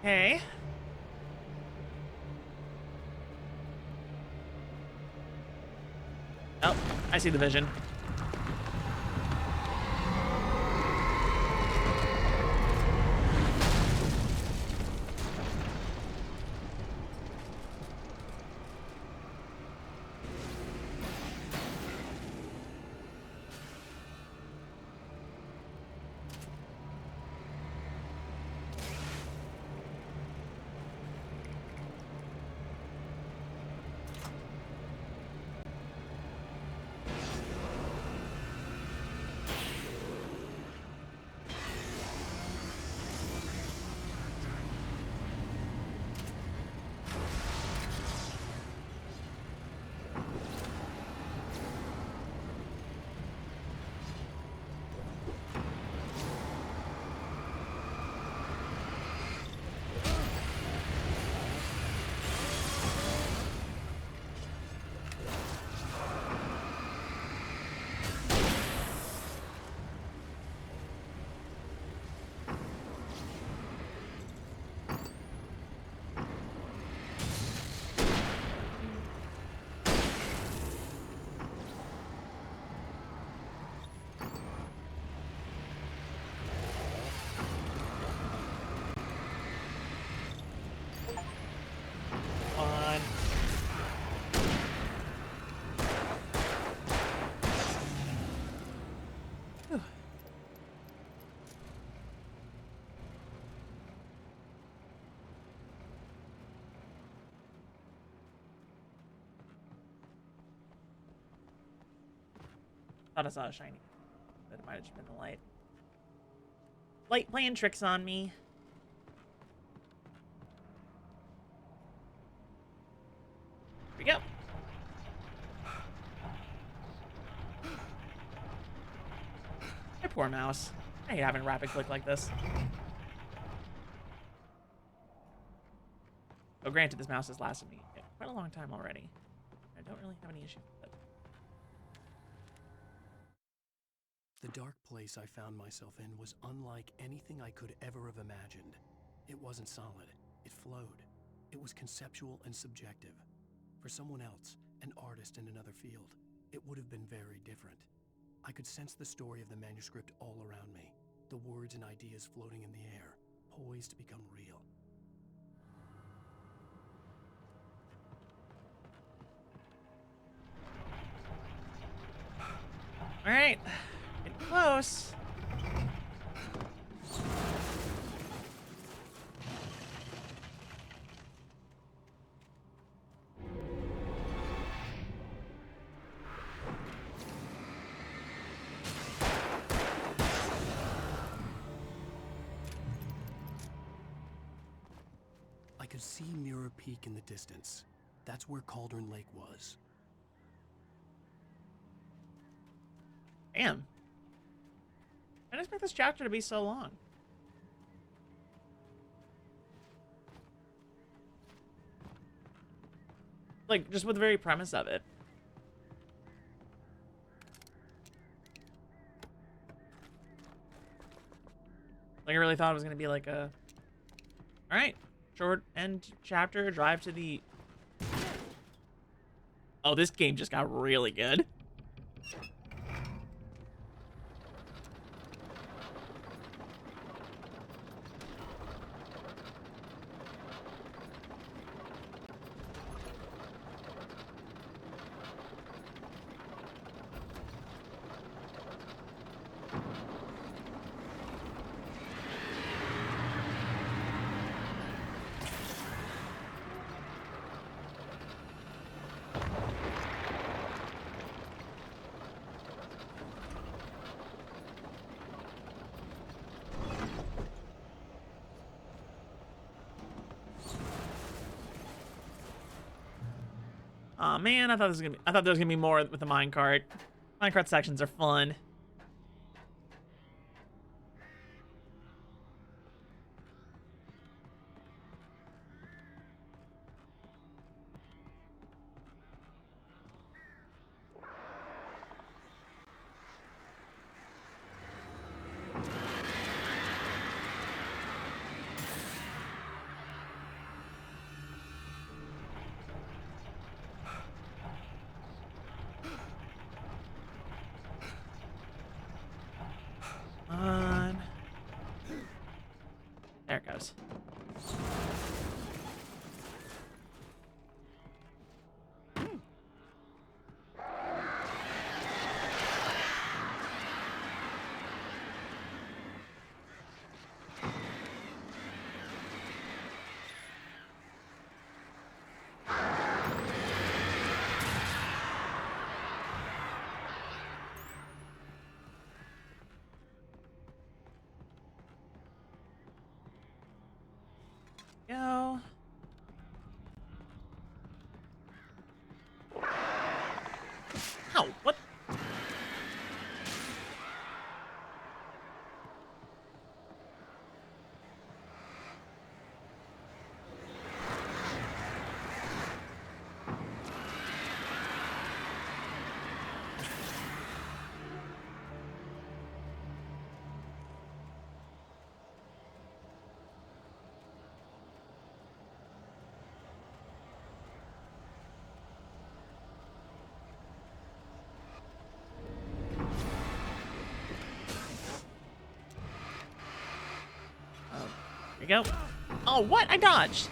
Hey. Oh, I see the vision. Thought I saw a shiny, but it might have just been the light. Light playing tricks on me. Here we go. My poor mouse. I hate having rapid click like this. Oh, granted, this mouse has lasted me quite a long time already. I don't really have any issues with it. The dark place I found myself in was unlike anything I could ever have imagined. It wasn't solid. It flowed. It was conceptual and subjective. For someone else, an artist in another field, it would have been very different. I could sense the story of the manuscript all around me, the words and ideas floating in the air, poised to become real. All right, getting close. could see Mirror Peak in the distance. That's where Cauldron Lake was. Damn. I didn't expect this chapter to be so long. Like, just with the very premise of it. Like, I really thought it was going to be like a... Alright. Short end chapter. Drive to the... Oh, this game just got really good. Aw, man, I thought there was gonna be more with the minecart. Minecart sections are fun. There it goes. Go. Ow, what? There you go. Oh, what? I dodged.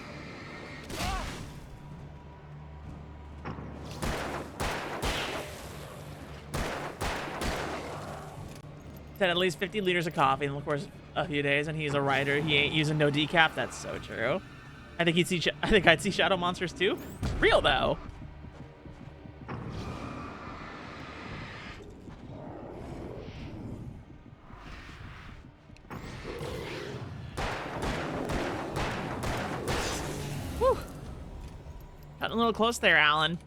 Said at least 50 liters of coffee in the course of a few days, and he's a writer. He ain't using no decaf. That's so true. I think I'd see shadow monsters too. Real though. Whew. Cutting a little close there, Alan.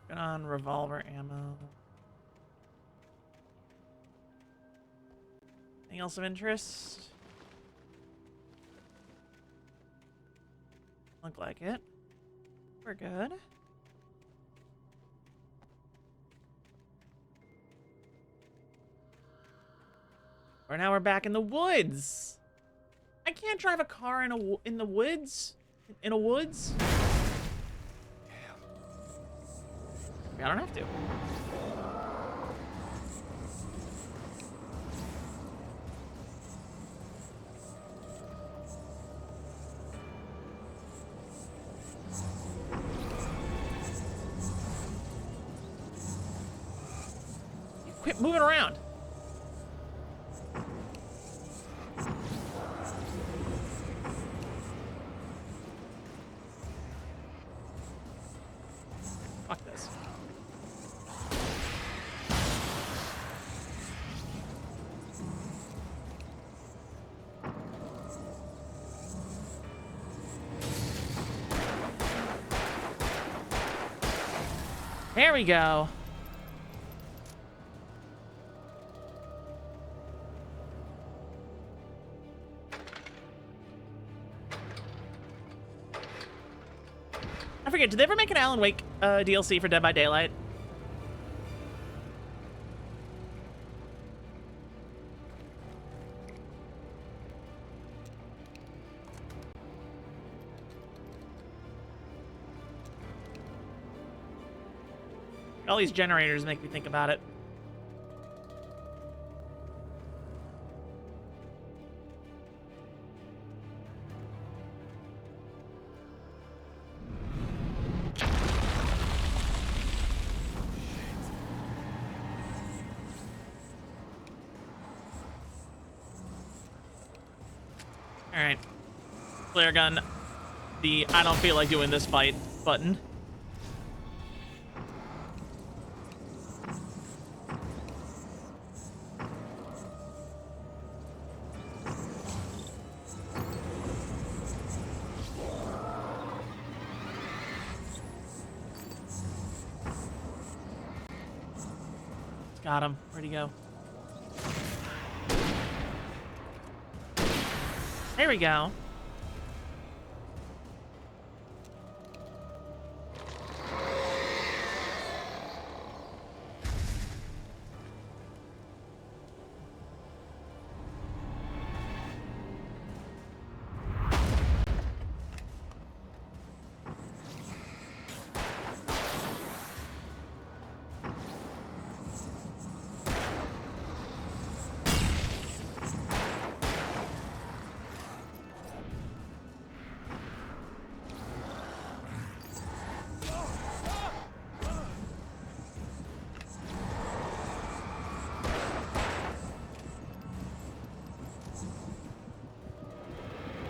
Good on revolver ammo. Anything else of interest? Look like it. We're good. Or now we're back in the woods. I can't drive a car in the woods. In a woods. I don't have to. You quit moving around. Fuck this. There we go. I forget, did they ever make an Alan Wake DLC for Dead by Daylight? All these generators make me think about it. Alright. Flare gun. The I don't feel like doing this fight button. Got him. Where'd he go? There we go.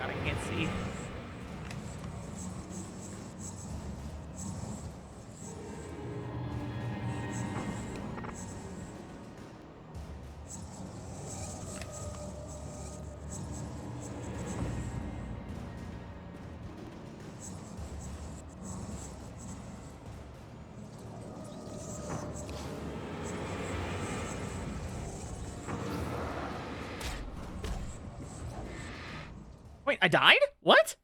God, I can't see. Wait, I died? What?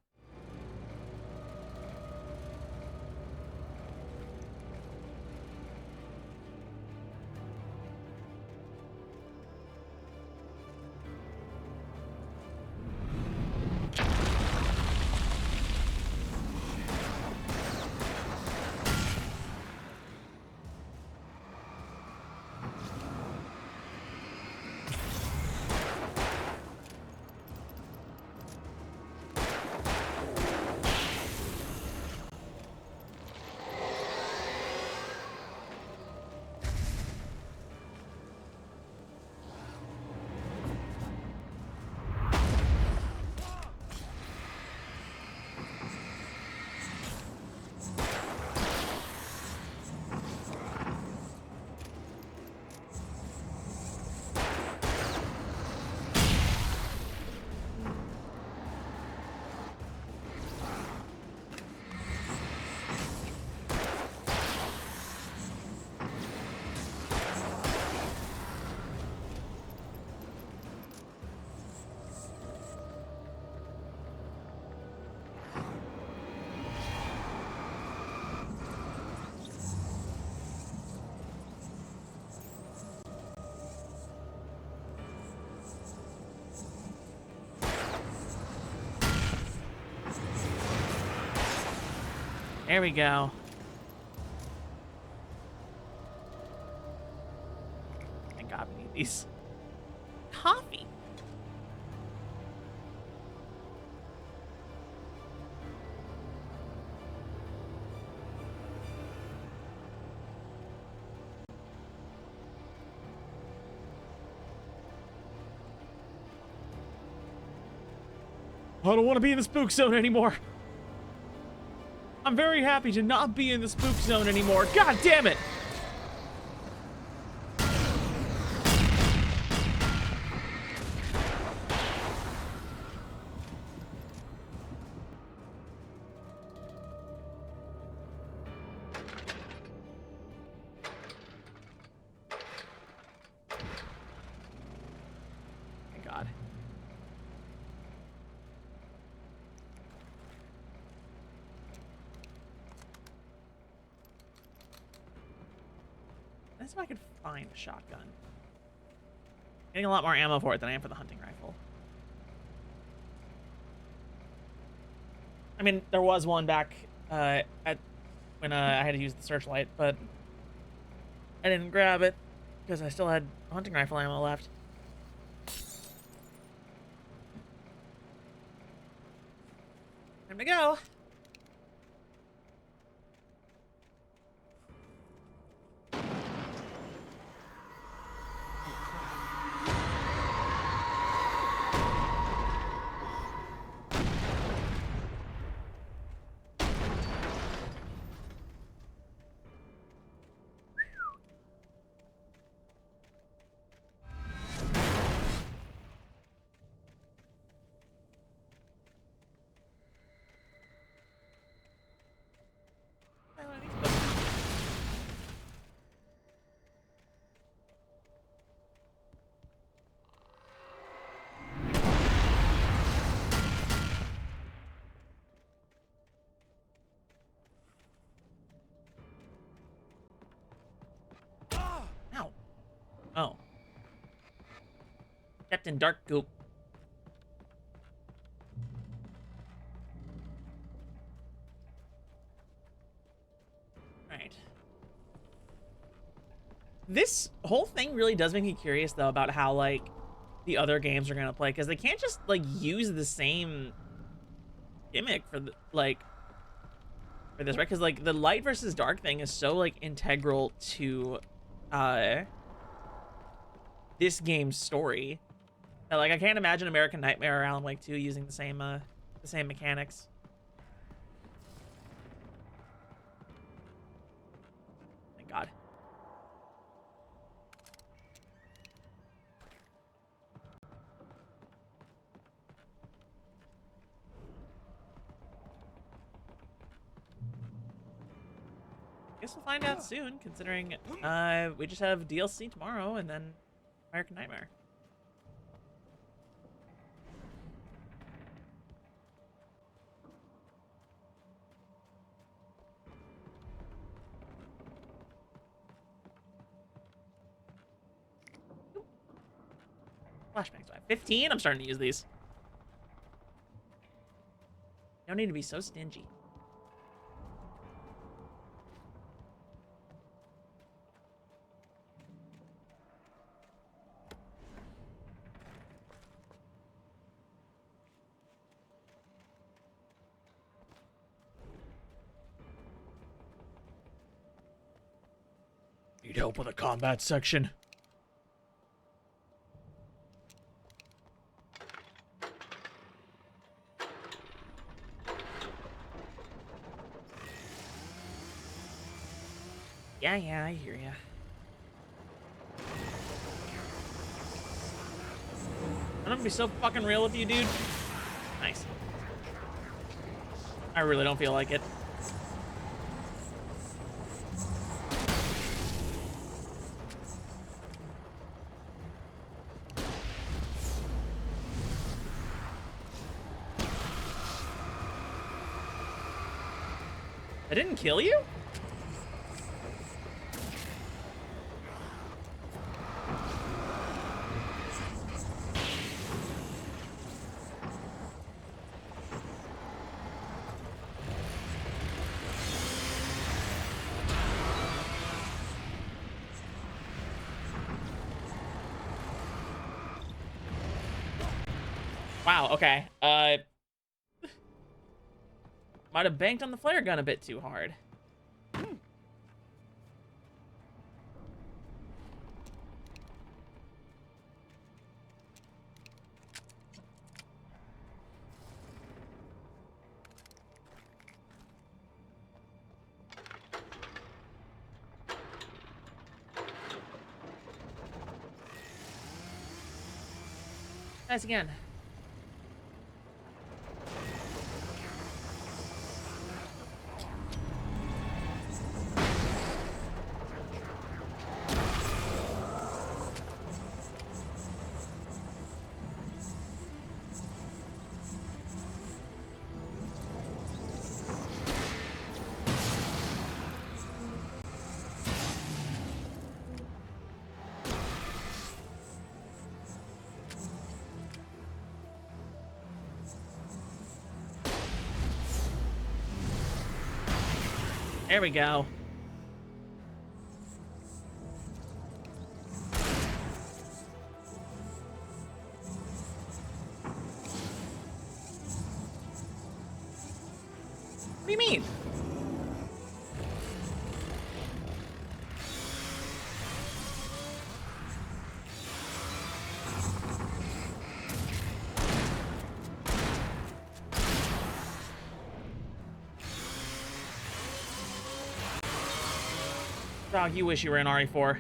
There we go. Thank God we need these. Coffee. I don't want to be in the spook zone anymore. I'm very happy to not be in the spook zone anymore. God damn it. Thank God. That's if I could find a shotgun. Getting a lot more ammo for it than I am for the hunting rifle. I mean, there was one back when I had to use the searchlight, but I didn't grab it because I still had hunting rifle ammo left. Time to go. Ow. Oh. Captain Dark Goop. Right. This whole thing really does make me curious, though, about how, like, the other games are gonna play, because they can't just, like, use the same gimmick for, the, like, for this, right? Because, like, the light versus dark thing is so, like, integral to, this game's story. That, like, I can't imagine American Nightmare or Alan Wake 2 using the same mechanics. Thank God. Guess we'll find out soon, considering we just have DLC tomorrow and then American Nightmare. Flashbangs. 15? I'm starting to use these. You don't need to be so stingy. Need help with a combat section? Yeah, I hear ya. I'm gonna be so fucking real with you, dude. Nice. I really don't feel like it. I didn't kill you? Wow, okay. Might have banked on the flare gun a bit too hard. Nice again. There we go. What do you mean? Dog, you wish you were in RE4.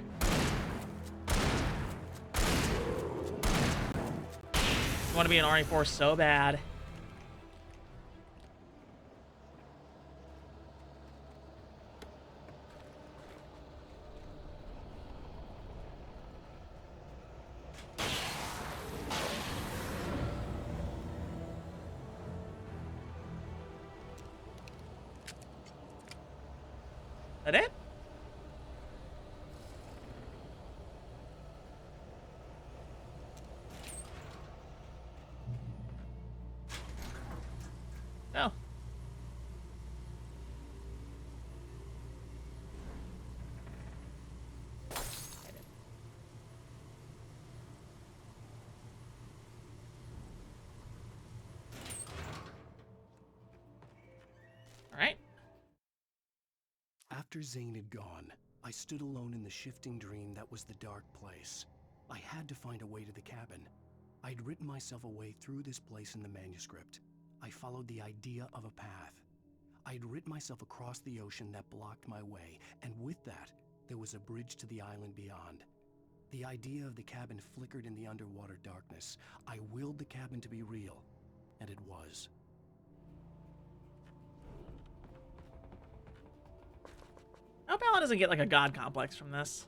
You want to be in RE4 so bad. That it? No. All right. After Zane had gone, I stood alone in the shifting dream that was the dark place. I had to find a way to the cabin. I'd written myself a way through this place in the manuscript. I followed the idea of a path. I'd written myself across the ocean that blocked my way, and with that, there was a bridge to the island beyond. The idea of the cabin flickered in the underwater darkness. I willed the cabin to be real, and it was. I hope Alan doesn't get like a god complex from this.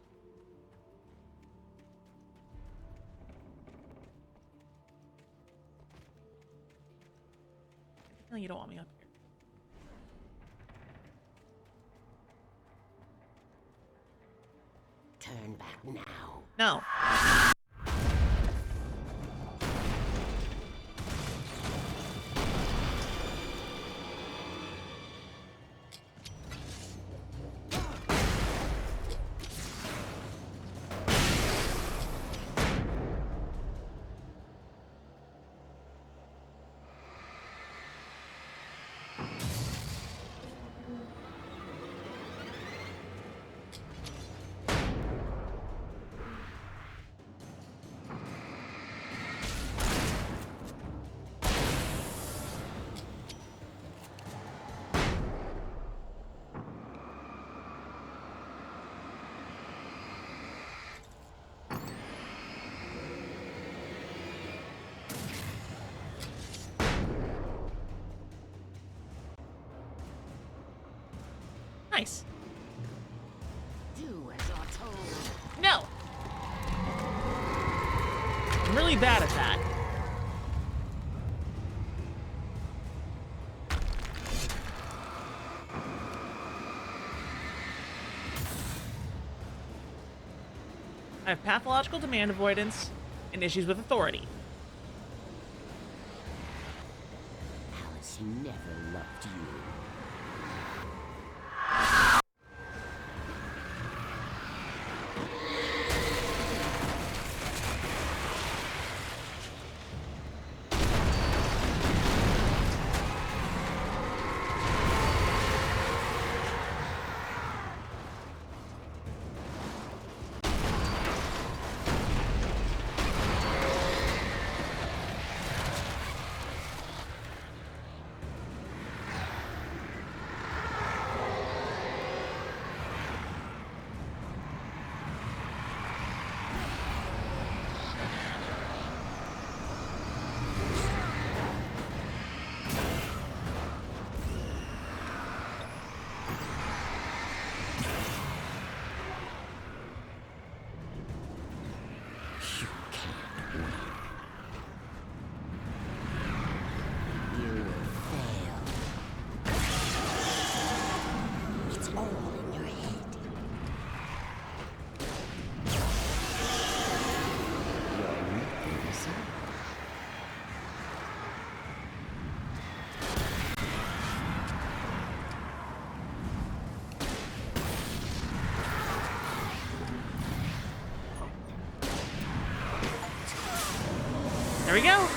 No, you don't want me up here. Turn back now. No. Nice. Do as you're told. No. I'm really bad at that. I have pathological demand avoidance and issues with authority. Alice never loved you. we go.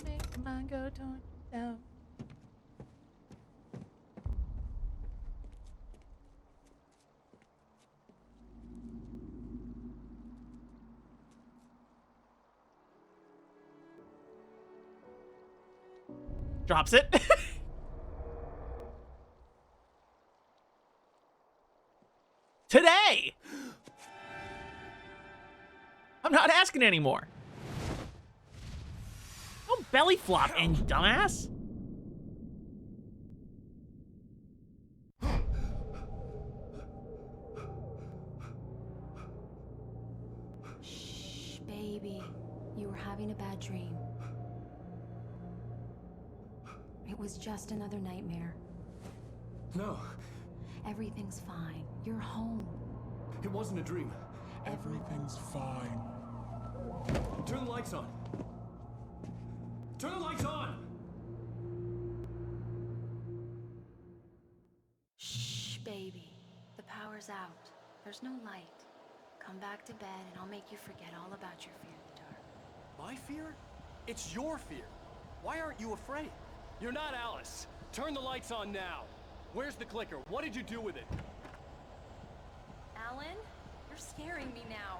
Make your mind go down. Drops it. Today. I'm not asking anymore. Don't belly flop, in dumbass. Shh, baby. You were having a bad dream. It was just another nightmare. No, Everything's fine. You're home. it wasn't a dream. Everything's fine. Turn the lights on. Turn the lights on! Shh, baby. The power's out. There's no light. Come back to bed and I'll make you forget all about your fear of the dark. My fear? It's your fear. Why aren't you afraid? You're not Alice. Turn the lights on now. Where's the clicker? What did you do with it? Alan, you're scaring me now.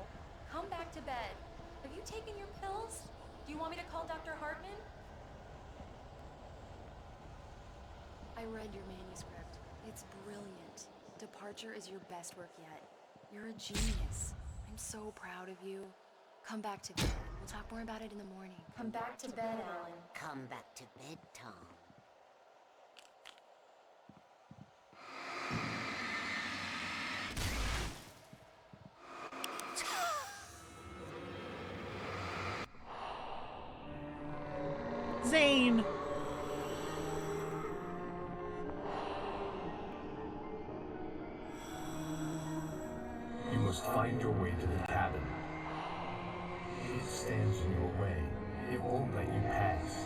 Come back to bed. Have you taken your pills? Do you want me to call Dr. Hartman? I read your manuscript. It's brilliant. Departure is your best work yet. You're a genius. I'm so proud of you. Come back to bed. We'll talk more about it in the morning. Come back to bed, Alan. Come back to bed, Tom. Zane. You must find your way to the cabin. It stands in your way. It won't let you pass.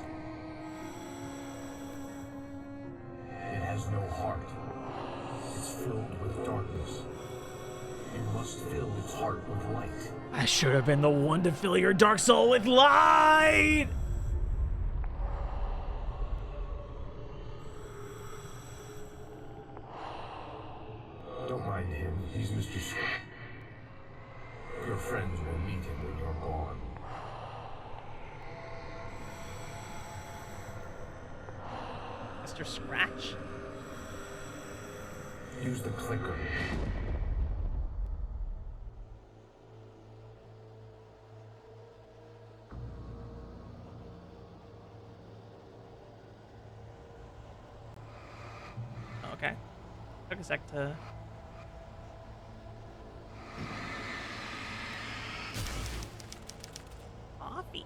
It has no heart. It's filled with darkness. You must fill its heart with light. I should have been the one to fill your dark soul with light. Don't mind him. He's Mr. Scott. Your friends will meet him when you're gone. Mr. Scratch. Use the clicker. Okay. Took a sec to... Coffee.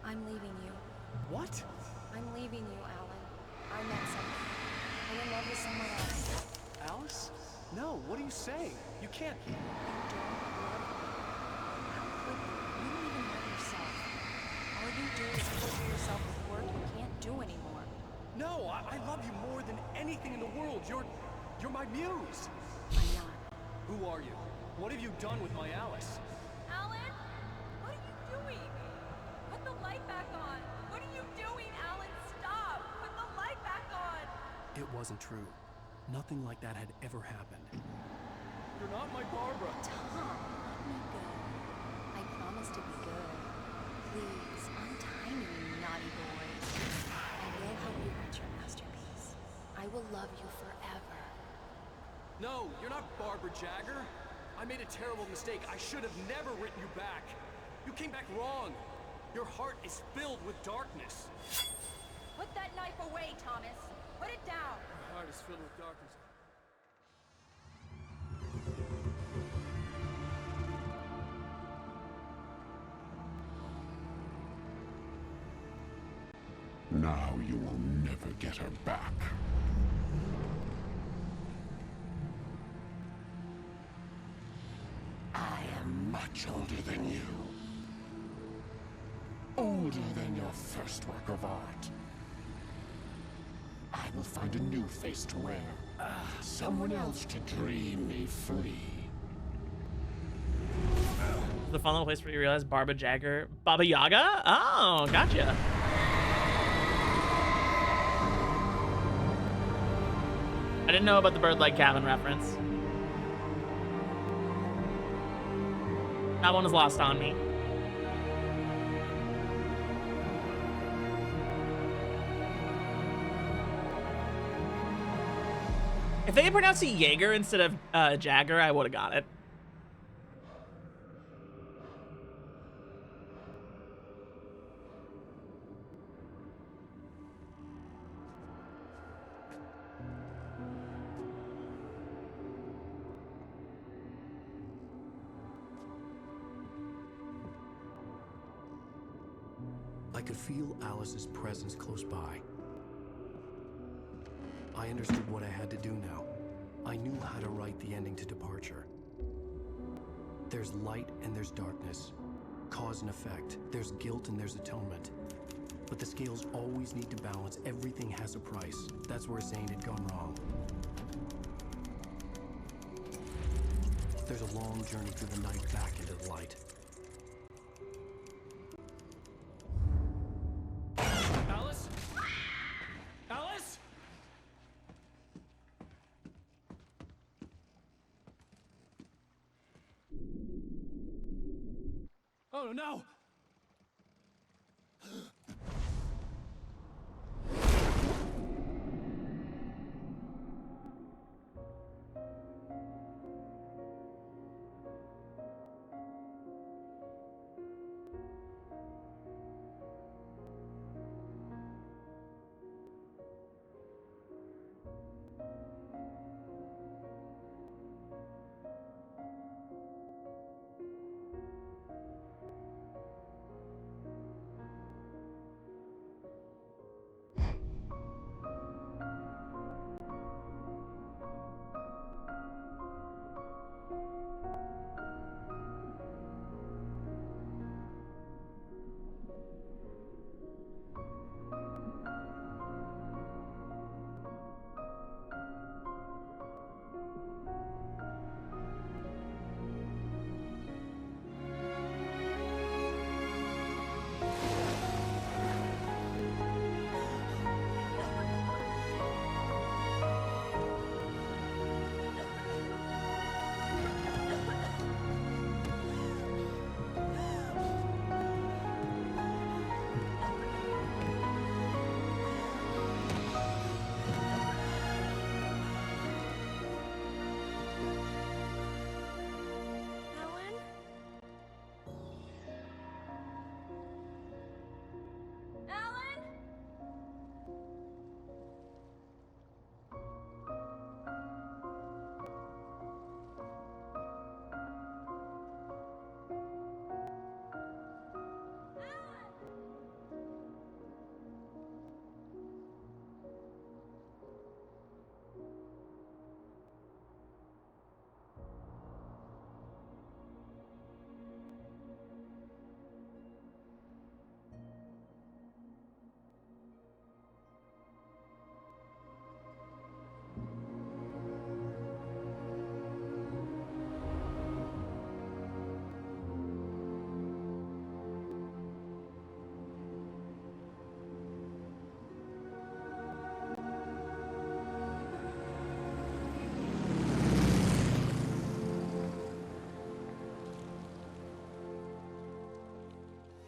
I'm leaving you. What? I'm leaving you, Alan. I met someone. I'm in love with someone else. Alice? No, what are you saying? You can't. You don't love me. How could you? You don't even love yourself. All you do is torture yourself with work you can't do anymore. No, I love you more than anything in the world. You're my muse. I'm not. Who are you? What have you done with my Alice? Alan? What are you doing? Put the light back on. What are you doing, Alan? Stop! Put the light back on! It wasn't true. Nothing like that had ever happened. You're not my Barbara. Tom, let me go. I promise to be good. Please, untie me, you naughty boy. I will help you write your masterpiece. I will love you forever. No, you're not Barbara Jagger. I made a terrible mistake. I should have never written you back. You came back wrong. Your heart is filled with darkness. Put that knife away, Thomas. Put it down. My heart is filled with darkness. Now you will never get her back. I am much older than you. Older than your first work of art. I will find a new face to wear. Someone else to dream me free. The fun little place where you realize Baba Yaga? Oh, gotcha. I didn't know about the bird-like cabin reference. That one was lost on me. If they had pronounced it Jaeger instead of Jagger, I would have got it. I could feel Alice's presence close by. I understood what I had to do now. I knew how to write the ending to Departure. There's light and there's darkness. Cause and effect. There's guilt and there's atonement. But the scales always need to balance. Everything has a price. That's where Zane had gone wrong. There's a long journey through the night back into the light. Alice? Alice? Oh no!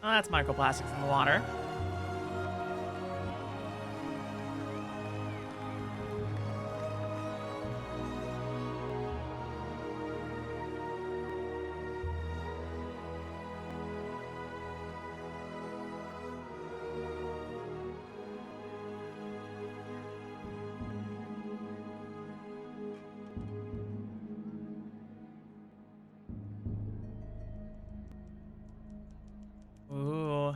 Oh, that's microplastics in the water. Ooh.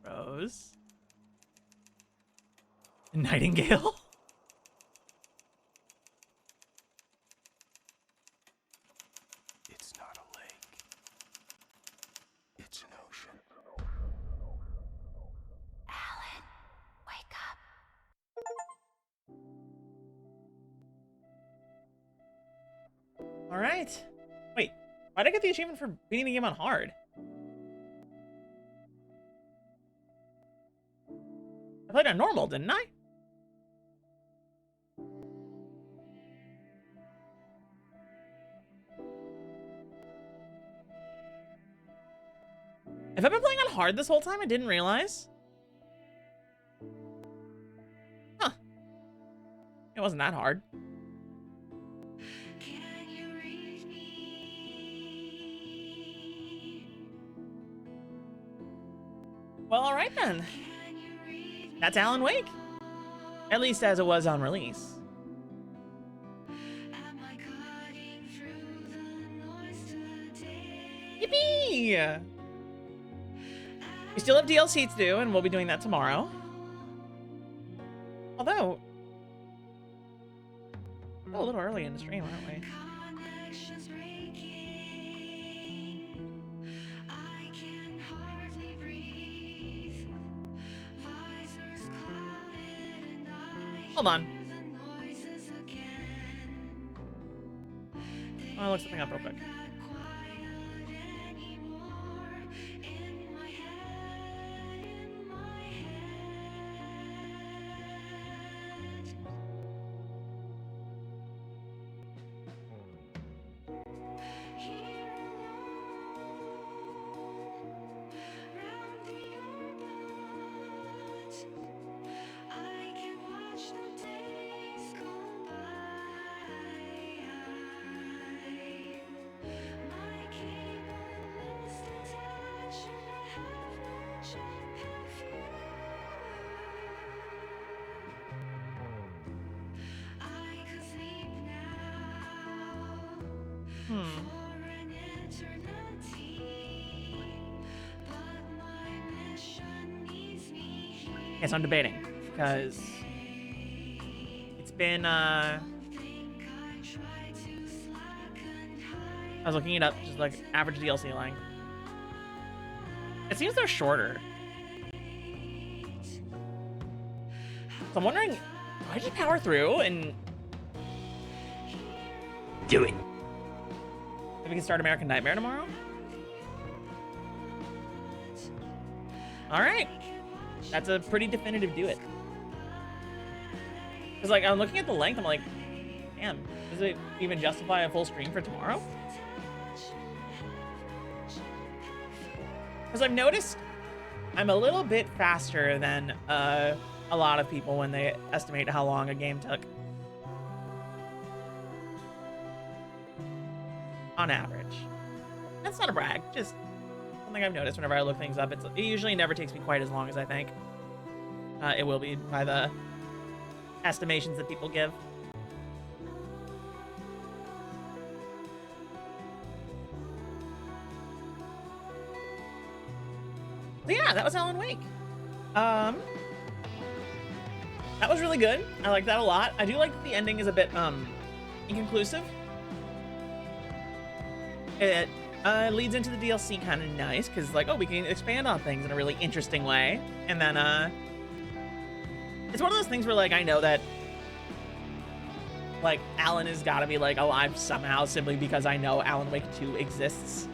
Rose. Nightingale? It's not a lake. It's an ocean. Alan, wake up. All right. Wait, why did I get the achievement for beating the game on hard? I played on normal, didn't I? Have I been playing on hard this whole time? I didn't realize. Huh. It wasn't that hard. Well, all right then. That's Alan Wake. At least as it was on release. Yippee! We still have DLC to do, and we'll be doing that tomorrow. Although, we're a little early in the stream, aren't we? Hold on. I'll look something up real quick. Yes, I'm debating because it's been I was looking it up, just like average DLC length. It seems they're shorter. So I'm wondering, do I just power through and do it? Maybe we can start American Nightmare tomorrow? All right. That's a pretty definitive do it. Because, like, I'm looking at the length, I'm like, damn, does it even justify a full stream for tomorrow? Because I've noticed I'm a little bit faster than a lot of people when they estimate how long a game took. On average. That's not a brag, just something I've noticed whenever I look things up. It usually never takes me quite as long as I think. It will be by the estimations that people give. But yeah, that was Alan Wake. That was really good. I like that a lot. I do like that the ending is a bit inconclusive. It leads into the DLC kind of nice because, like, oh, we can expand on things in a really interesting way. And then it's one of those things where, like, I know that, like, Alan has got to be, like, alive somehow simply because I know Alan Wake 2 exists.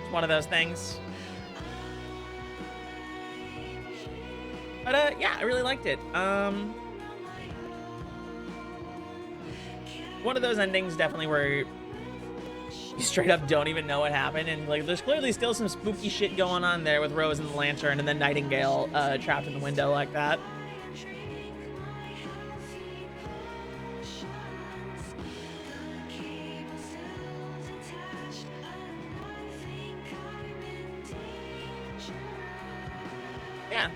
It's one of those things. But, yeah, I really liked it. One of those endings definitely where you straight up don't even know what happened, and like there's clearly still some spooky shit going on there with Rose and the Lantern and then Nightingale trapped in the window like that. Yeah.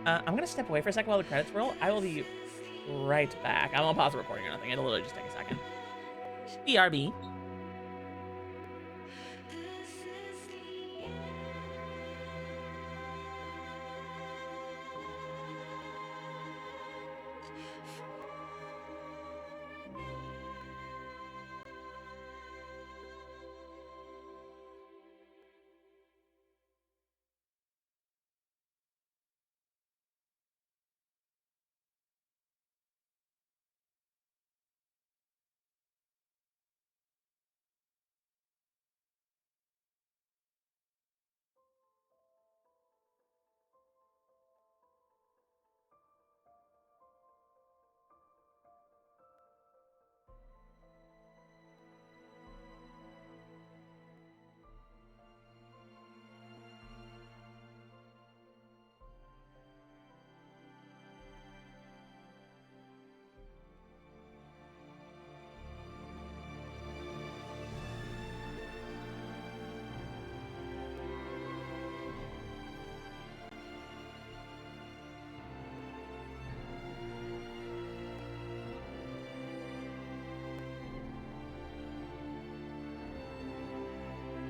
I'm gonna step away for a second while the credits roll. I will be right back. I won't pause the recording or nothing. It'll literally just take a second. BRB.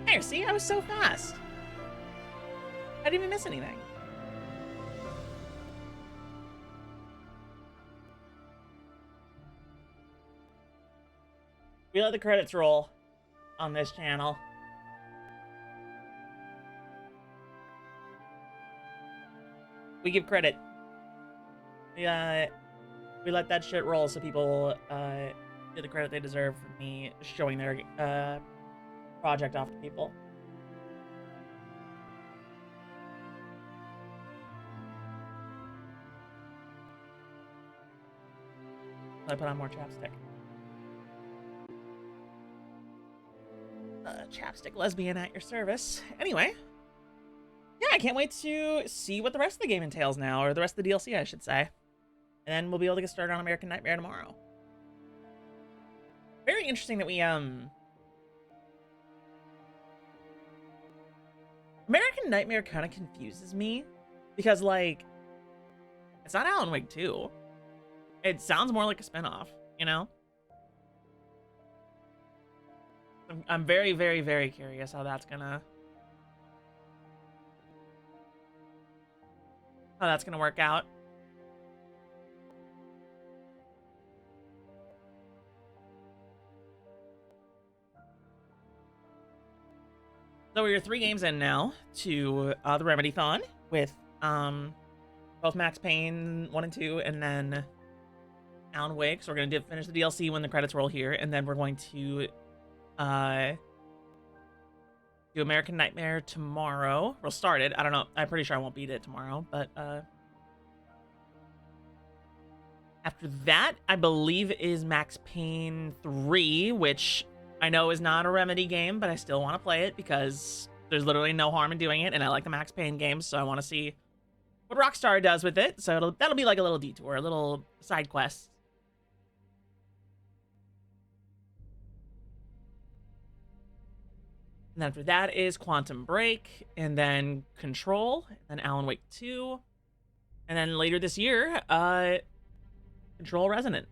There, see? I was so fast. I didn't even miss anything. We let the credits roll on this channel. We give credit. We let that shit roll so people get the credit they deserve for me showing their project off to people. I put on more chapstick. Chapstick lesbian at your service. Anyway. Yeah, I can't wait to see what the rest of the game entails now, or the rest of the DLC, I should say. And then we'll be able to get started on American Nightmare tomorrow. Very interesting that we, American Nightmare kind of confuses me. Because, like, it's not Alan Wake 2. It sounds more like a spinoff, you know? I'm very, very, very curious how that's gonna work out. So we're 3 games in now to the Remedy-thon with both Max Payne 1 and 2, and then Alan Wake. So we're gonna finish the DLC when the credits roll here, and then we're going to do American Nightmare tomorrow. We'll start it. I don't know. I'm pretty sure I won't beat it tomorrow, but after that, I believe is Max Payne 3, which I know is not a Remedy game, but I still want to play it because there's literally no harm in doing it, and I like the Max Payne games, so I want to see what Rockstar does with it. So that'll be like a little detour, a little side quest. And then after that is Quantum Break, and then Control, and then Alan Wake 2, and then later this year, Control Resonant.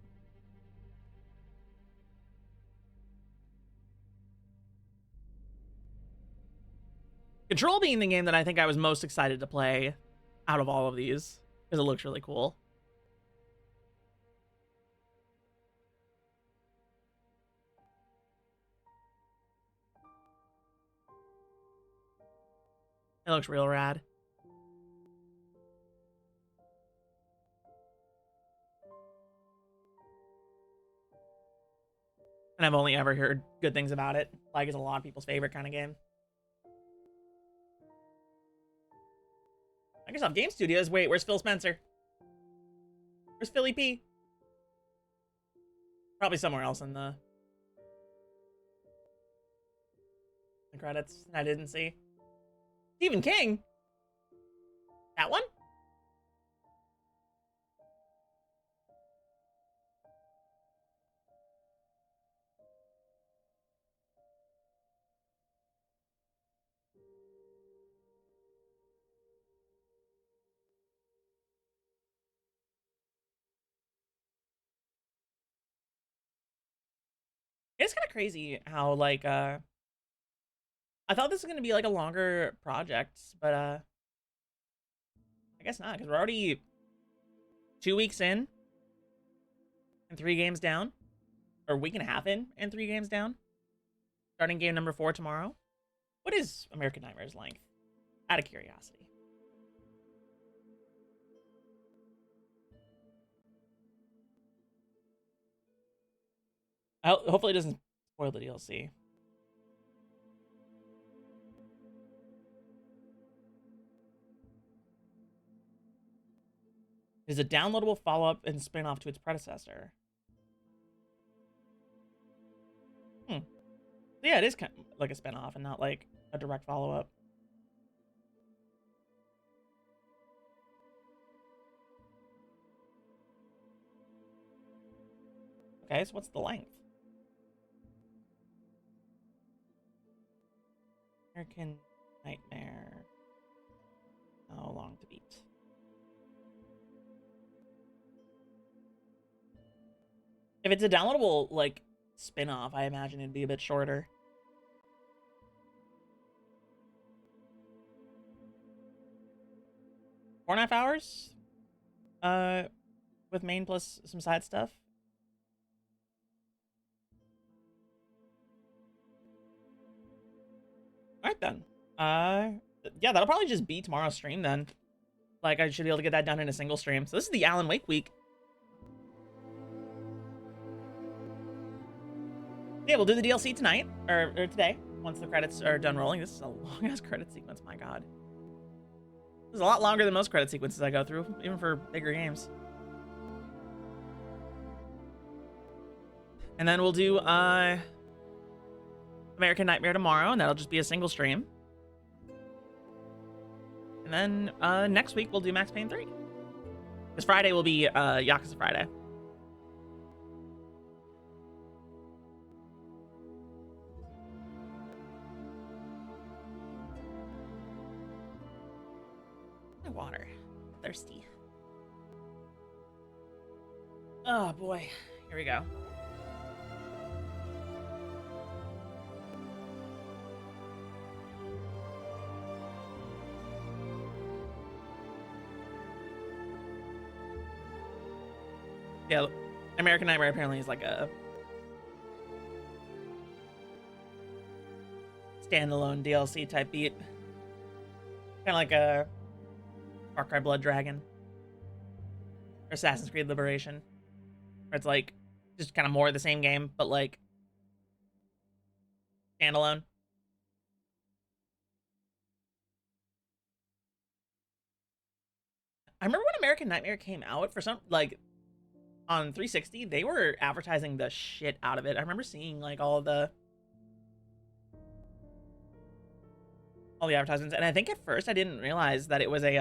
Control being the game that I think I was most excited to play out of all of these, because it looks really cool. It looks real rad. And I've only ever heard good things about it. Like, it's a lot of people's favorite kind of game. Microsoft Game Studios? Wait, where's Phil Spencer? Where's Philly P? Probably somewhere else in the credits I didn't see. Stephen King? That one? It's kind of crazy how like I thought this was gonna be like a longer project, but I guess not, because we're already 2 weeks in and 3 games down, or a week and a half in and 3 games down. Starting game number 4 tomorrow. What is American Nightmare's length? Out of curiosity. Hopefully it doesn't spoil the DLC. It is a downloadable follow-up and spin-off to its predecessor. Yeah, it is kind of like a spin-off and not like a direct follow-up. Okay, so what's the length? American Nightmare. How long to beat? If it's a downloadable, like, spin-off, I imagine it'd be a bit shorter. Four and a half hours? With main plus some side stuff? Alright then. Yeah, that'll probably just be tomorrow's stream then. Like, I should be able to get that done in a single stream. So this is the Alan Wake week. Yeah, we'll do the DLC tonight, or today, once the credits are done rolling. This is a long-ass credit sequence, my god. This is a lot longer than most credit sequences I go through, even for bigger games. And then we'll do, American Nightmare tomorrow, and that'll just be a single stream. And then, next week we'll do Max Payne 3. Because Friday will be, Yakuza Friday. Water. Thirsty. Oh boy. Here we go. Yeah, American Nightmare apparently is like a standalone DLC type beat. Kind of like a Far Cry Blood Dragon or Assassin's Creed Liberation, where it's like just kind of more of the same game, but like standalone. I remember when American Nightmare came out, for some, like, on 360, they were advertising the shit out of it. I remember seeing like all the advertisements, and I think at first I didn't realize that it was a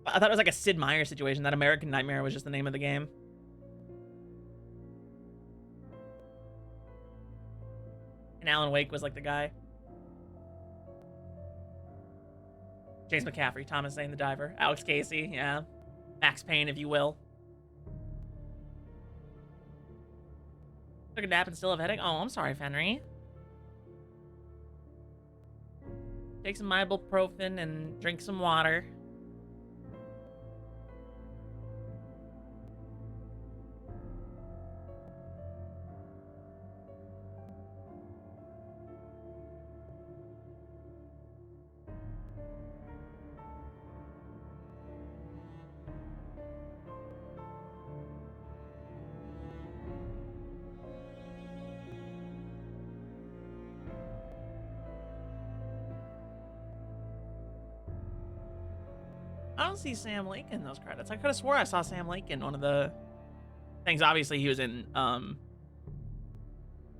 I thought it was like a Sid Meier situation, that American Nightmare was just the name of the game. And Alan Wake was like the guy. James McCaffrey, Thomas Zane the Diver, Alex Casey, yeah. Max Payne, if you will. Took a nap and still have a headache? Oh, I'm sorry, Fenry. Take some ibuprofen and drink some water. I don't see Sam Lake in those credits. I could have swore I saw Sam Lake in one of the things. Obviously, he was in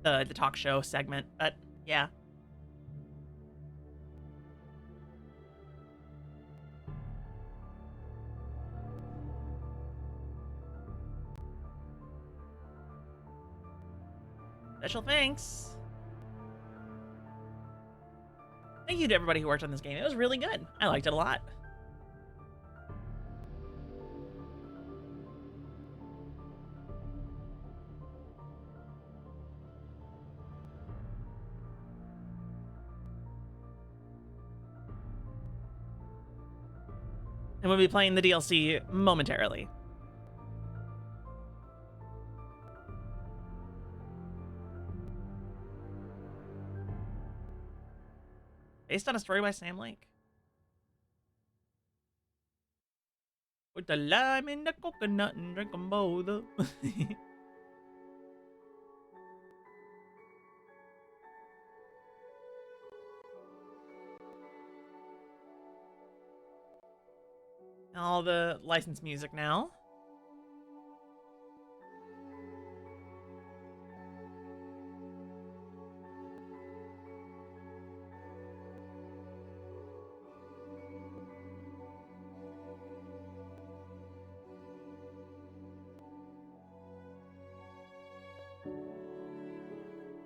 the talk show segment, but yeah. Special thanks. Thank you to everybody who worked on this game. It was really good. I liked it a lot. And we'll be playing the DLC momentarily. Based on a story by Sam Lake. Put the lime in the coconut and drink them both. All the licensed music now.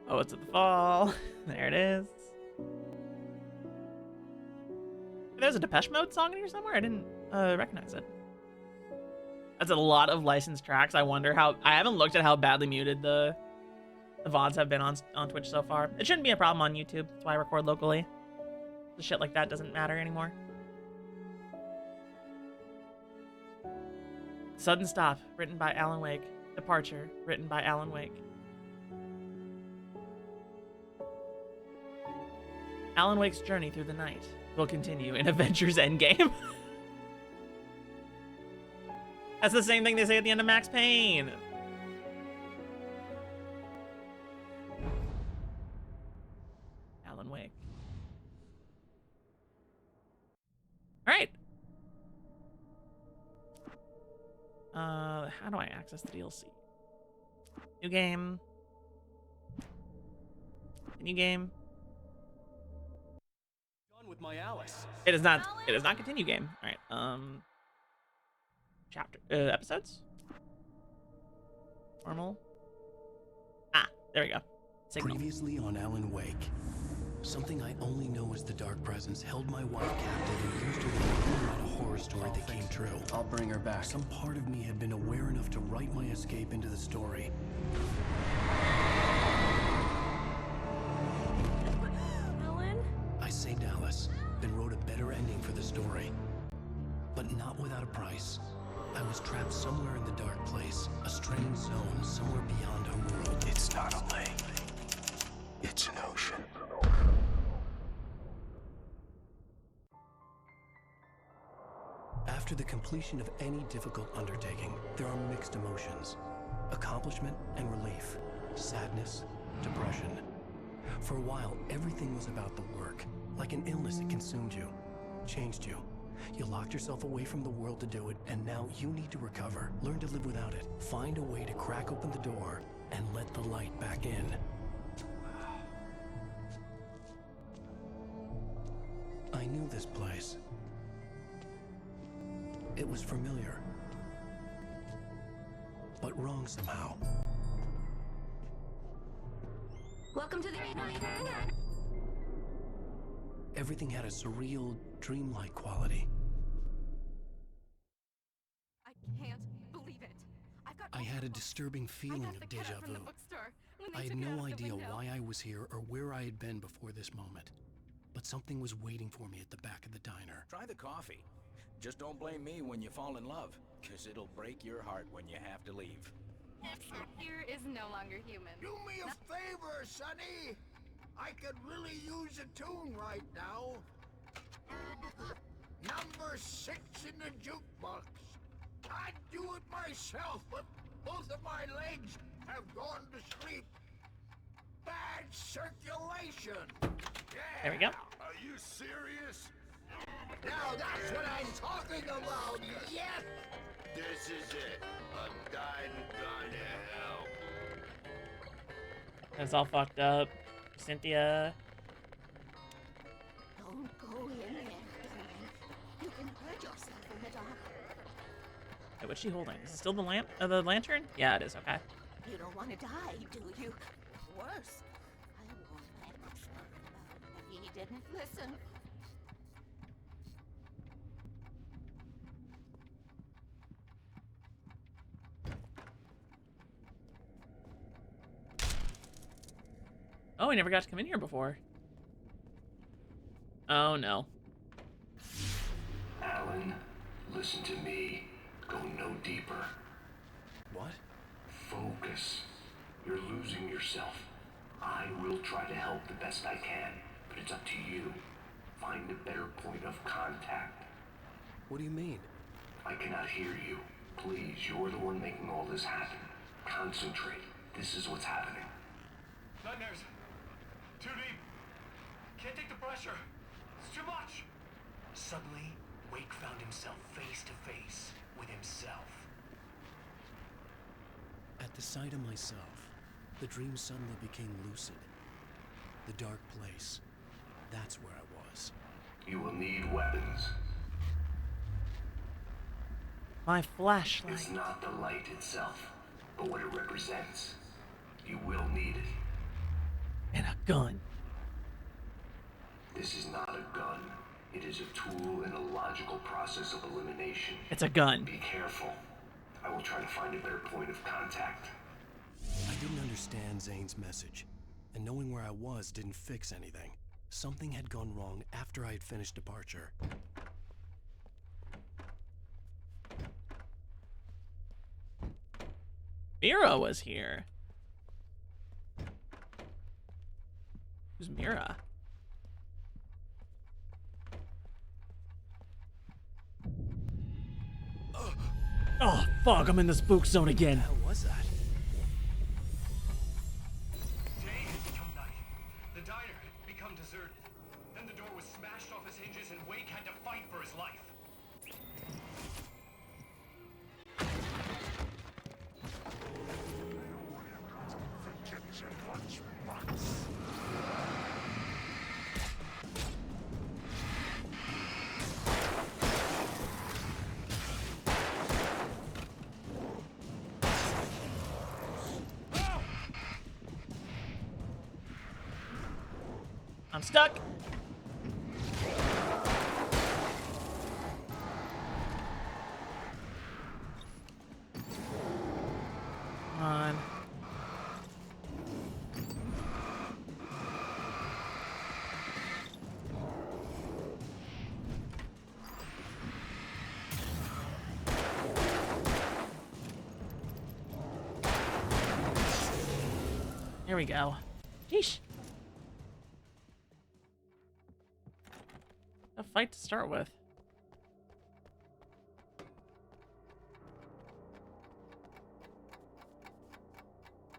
Oh, it's at the fall. There it is. There's a Depeche Mode song in here somewhere? I didn't recognize it. That's a lot of licensed tracks. I wonder how... I haven't looked at how badly muted the VODs have been on Twitch so far. It shouldn't be a problem on YouTube. That's why I record locally. The shit like that doesn't matter anymore. Sudden Stop, written by Alan Wake. Departure, written by Alan Wake. Alan Wake's journey through the night will continue in Avengers Endgame. That's the same thing they say at the end of Max Payne. Alan Wake. All right. How do I access the DLC? New game. New game. With my Alice. It is not continue game. All right. Chapter episodes. Normal. Ah, there we go. Signal. Previously on Alan Wake, something I only know as the Dark Presence held my wife captive and used her to write a horror story that came true. I'll bring her back. Some part of me had been aware enough to write my escape into the story. Alan? I saved Alice, then wrote a better ending for the story. But not without a price. I was trapped somewhere in the dark place, a strange zone somewhere beyond our world. It's not a lake. It's an ocean. After the completion of any difficult undertaking, there are mixed emotions. Accomplishment and relief. Sadness, depression. For a while, everything was about the work. Like an illness, it consumed you, changed you. You locked yourself away from the world to do it, and now you need to recover. Learn to live without it. Find a way to crack open the door and let the light back in. I knew this place. It was familiar, but wrong somehow. Welcome to the Everything had a surreal, dreamlike quality. I can't believe it. I had a disturbing feeling of deja vu. I had no idea why I was here or where I had been before this moment. But something was waiting for me at the back of the diner. Try the coffee. Just don't blame me when you fall in love, because it'll break your heart when you have to leave. Here is no longer human. Do me a favor, Sonny. I could really use a tune right now. Number 6 in the jukebox. I'd do it myself, but both of my legs have gone to sleep. Bad circulation. Yeah. There we go. Are you serious? Now that's what I'm talking about. Yes. This is it. I'm dying and gone to hell. It's all fucked up. Cynthia. Don't go in there, darling. You can hurt yourself in the dark. Hey, what's she holding? Is it still the lamp? The lantern? Yeah, it is. Okay. You don't want to die, do you? Worse, I won't let myself, but he didn't listen. Oh, I never got to come in here before. Oh, no. Alan, Listen to me. Go no deeper. What? Focus. You're losing yourself. I will try to help the best I can, but it's up to you. Find a better point of contact. What do you mean? I cannot hear you. Please, you're the one making all this happen. Concentrate. This is what's happening. Nightmares. Too deep. Can't take the pressure. It's too much. Suddenly, Wake found himself face to face with himself. At the sight of myself, the dream suddenly became lucid. The dark place. That's where I was. You will need weapons. My flashlight. It's not the light itself, but what it represents. You will need it. And a gun. This is not a gun. It is a tool in a logical process of elimination. It's a gun. Be careful. I will try to find a better point of contact. I didn't understand Zane's message, and knowing where I was didn't fix anything. Something had gone wrong after I had finished departure. Mira was here. Who's Mira? Oh, fuck, I'm in the spook zone again. What the hell was that? Day had become night. The diner had become deserted. Then the door was smashed off its hinges and Wake had to fight for his life. I'm stuck. Come on. Here we go. Yeesh. A fight to start with.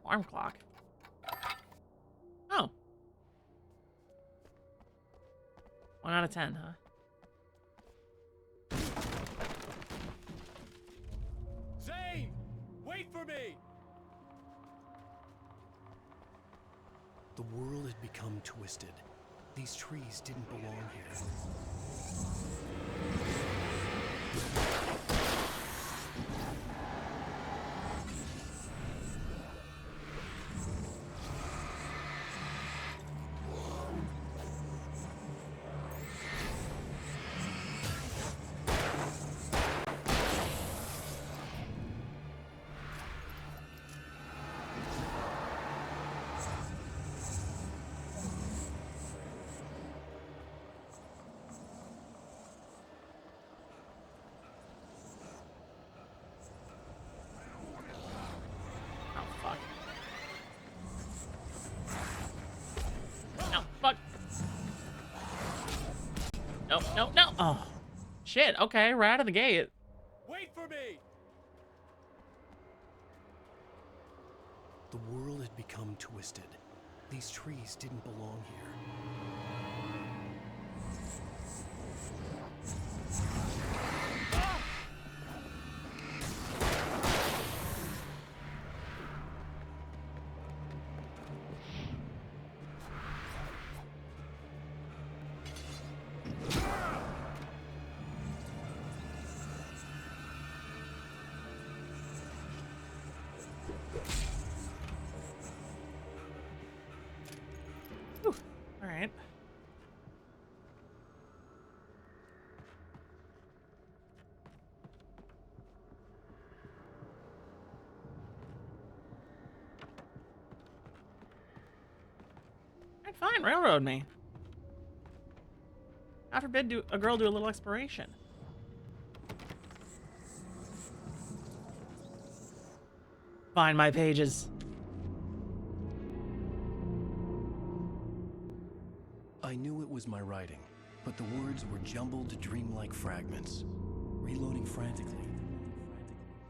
Alarm clock. Oh. 1 out of 10, huh? Zane! Wait for me! The world had become twisted. These trees didn't belong here. No, no, no. Oh, shit. Okay, right out of the gate. Wait for me! The world had become twisted. These trees didn't belong here. All right. Alright, fine. Railroad me. God forbid a girl do a little exploration. Find my pages. I knew it was my writing, but the words were jumbled dreamlike fragments. Reloading frantically.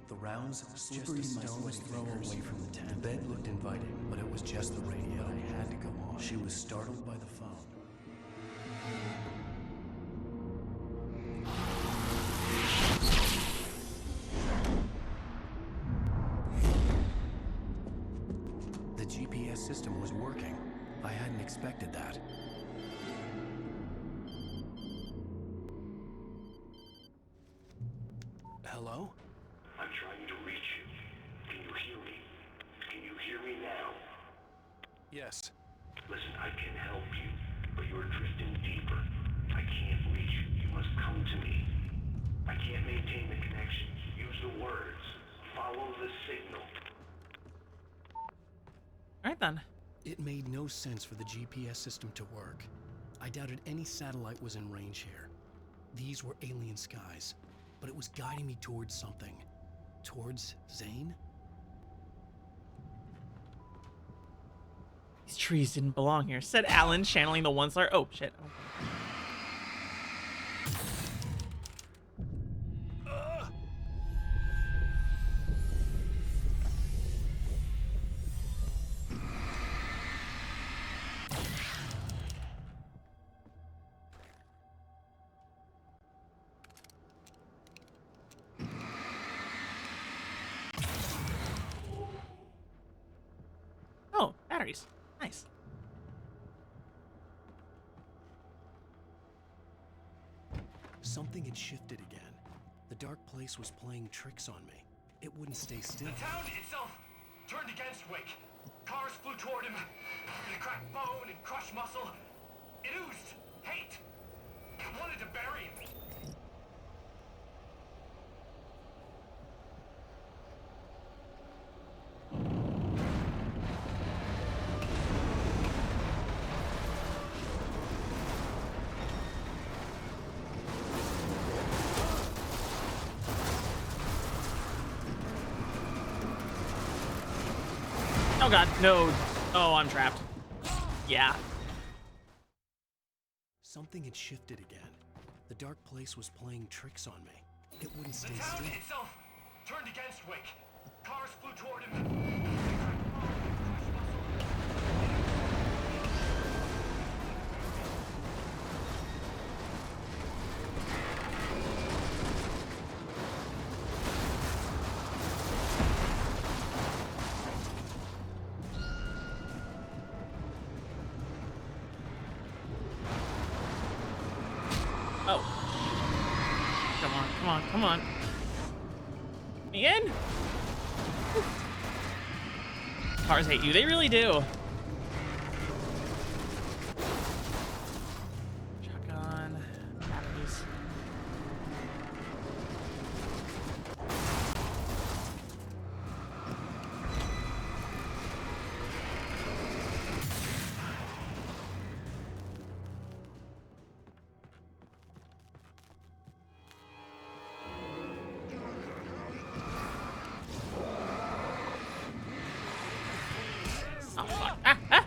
The rounds slippery in my sweaty fingers. Away from the tent. The bed looked inviting, but it was just the radio. I had to go on. She was startled by the phone. The GPS system was working. I hadn't expected that. Hello? I'm trying to reach you. Can you hear me? Can you hear me now? Yes. Listen, I can help you, but you're drifting deeper. I can't reach you. You must come to me. I can't maintain the connection. Use the words. Follow the signal. Alright then. It made no sense for the GPS system to work. I doubted any satellite was in range here. These were alien skies, but it was guiding me towards something. Towards Zane? These trees didn't belong here, said Alan, channeling the one star. Oh, shit. Okay. Oh, batteries. Nice. Something had shifted again. The dark place was playing tricks on me. It wouldn't stay still. The town itself turned against Wake. Cars flew toward him. It cracked bone and crushed muscle. It oozed hate. It wanted to bury him. Oh god, no. Oh, I'm trapped. Yeah. Something had shifted again. The dark place was playing tricks on me. It wouldn't stay The town still. itself turned against Wake. Cars flew toward him. It cracked bone and crushed muscle. Oh. Come on, come on, come on. Me in? Cars hate you, they really do. Shotgun, batteries. Oh, fuck. Ah, ah.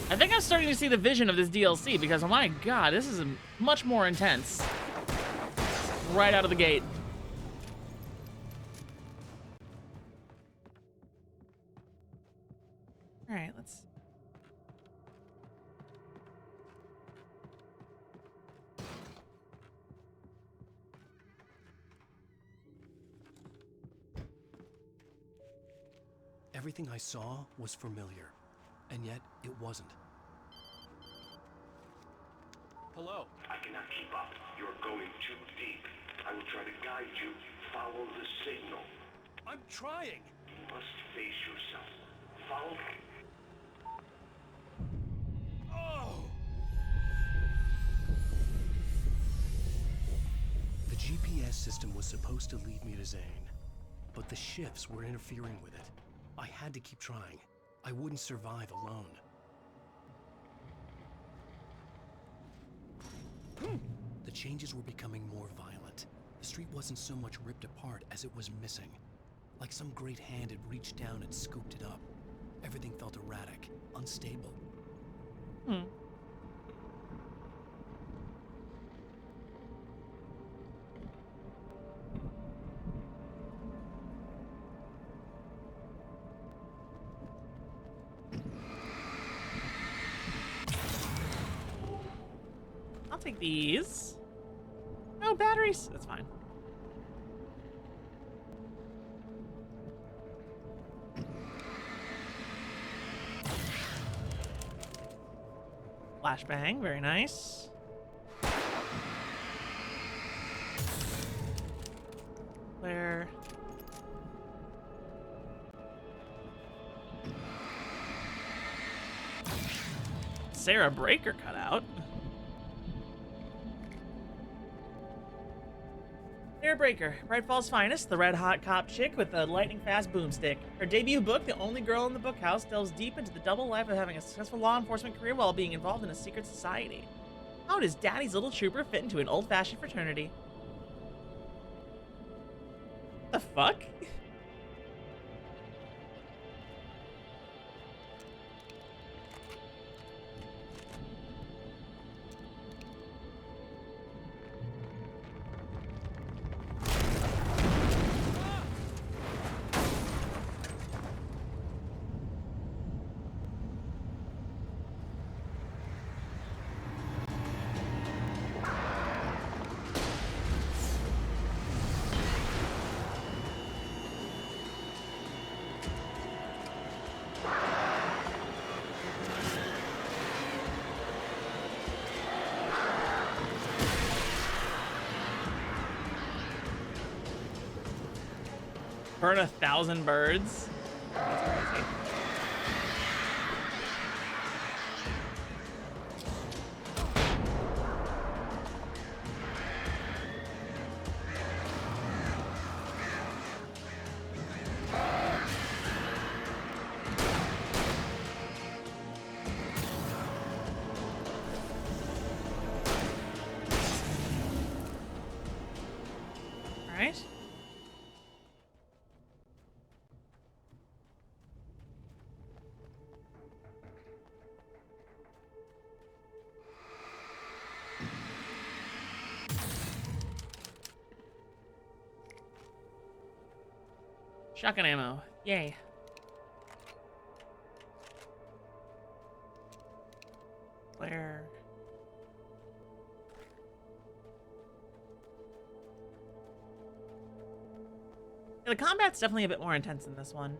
I think I'm starting to see the vision of this DLC because, oh my god, this is much more intense. Right out of the gate. Alright, let's... Everything I saw was familiar, and yet it wasn't. Hello? I cannot keep up. You're going too deep. I will try to guide you. Follow the signal. I'm trying. You must face yourself. Follow. Oh! The GPS system was supposed to lead me to Zane, but the shifts were interfering with it. I had to keep trying. I wouldn't survive alone. The changes were becoming more violent. The street wasn't so much ripped apart as it was missing. Like some great hand had reached down and scooped it up. Everything felt erratic, unstable. I'll take these. No batteries. That's fine. Flashbang, very nice. Where? Sarah Breaker cut out. Sarah Breaker, Bright Fall's finest, the red-hot cop chick with the lightning-fast boomstick. Her debut book, The Only Girl in the Bookhouse, delves deep into the double life of having a successful law enforcement career while being involved in a secret society. How does Daddy's little trooper fit into an old-fashioned fraternity? The fuck? Burn 1,000 birds? That's crazy. All right. Shotgun ammo. Yay. Where? Yeah, the combat's definitely a bit more intense in this one.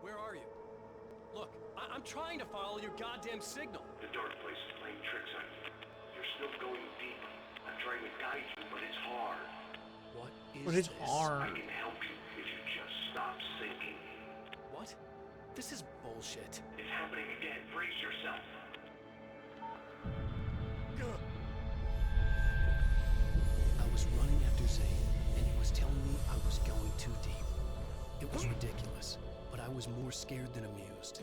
Where are you? Look, I'm trying to follow your goddamn signal. The dark place is playing tricks on you. You're still going deep. I'm trying to guide you, but it's hard. What is But it's this? hard. I can help you if you just stop sinking. What? This is bullshit. It's happening again. Brace yourself. I was running after Zane, and he was telling me I was going too deep. It was ridiculous, but I was more scared than amused.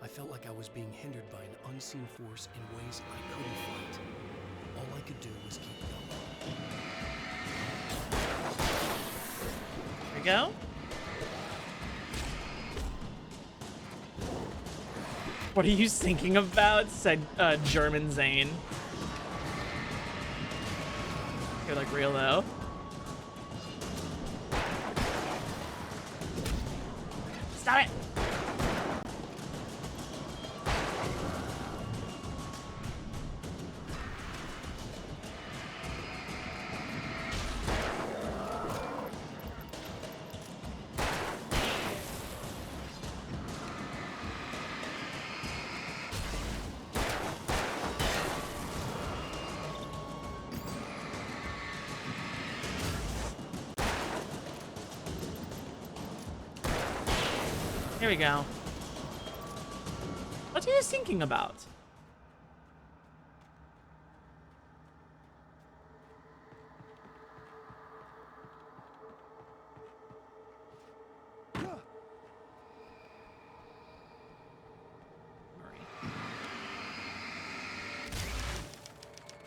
I felt like I was being hindered by an unseen force in ways I couldn't fight. All I could do was keep going. There we go. What are you thinking about? Said German Zane. You're like real though. Stop it! Here we go. What are you thinking about?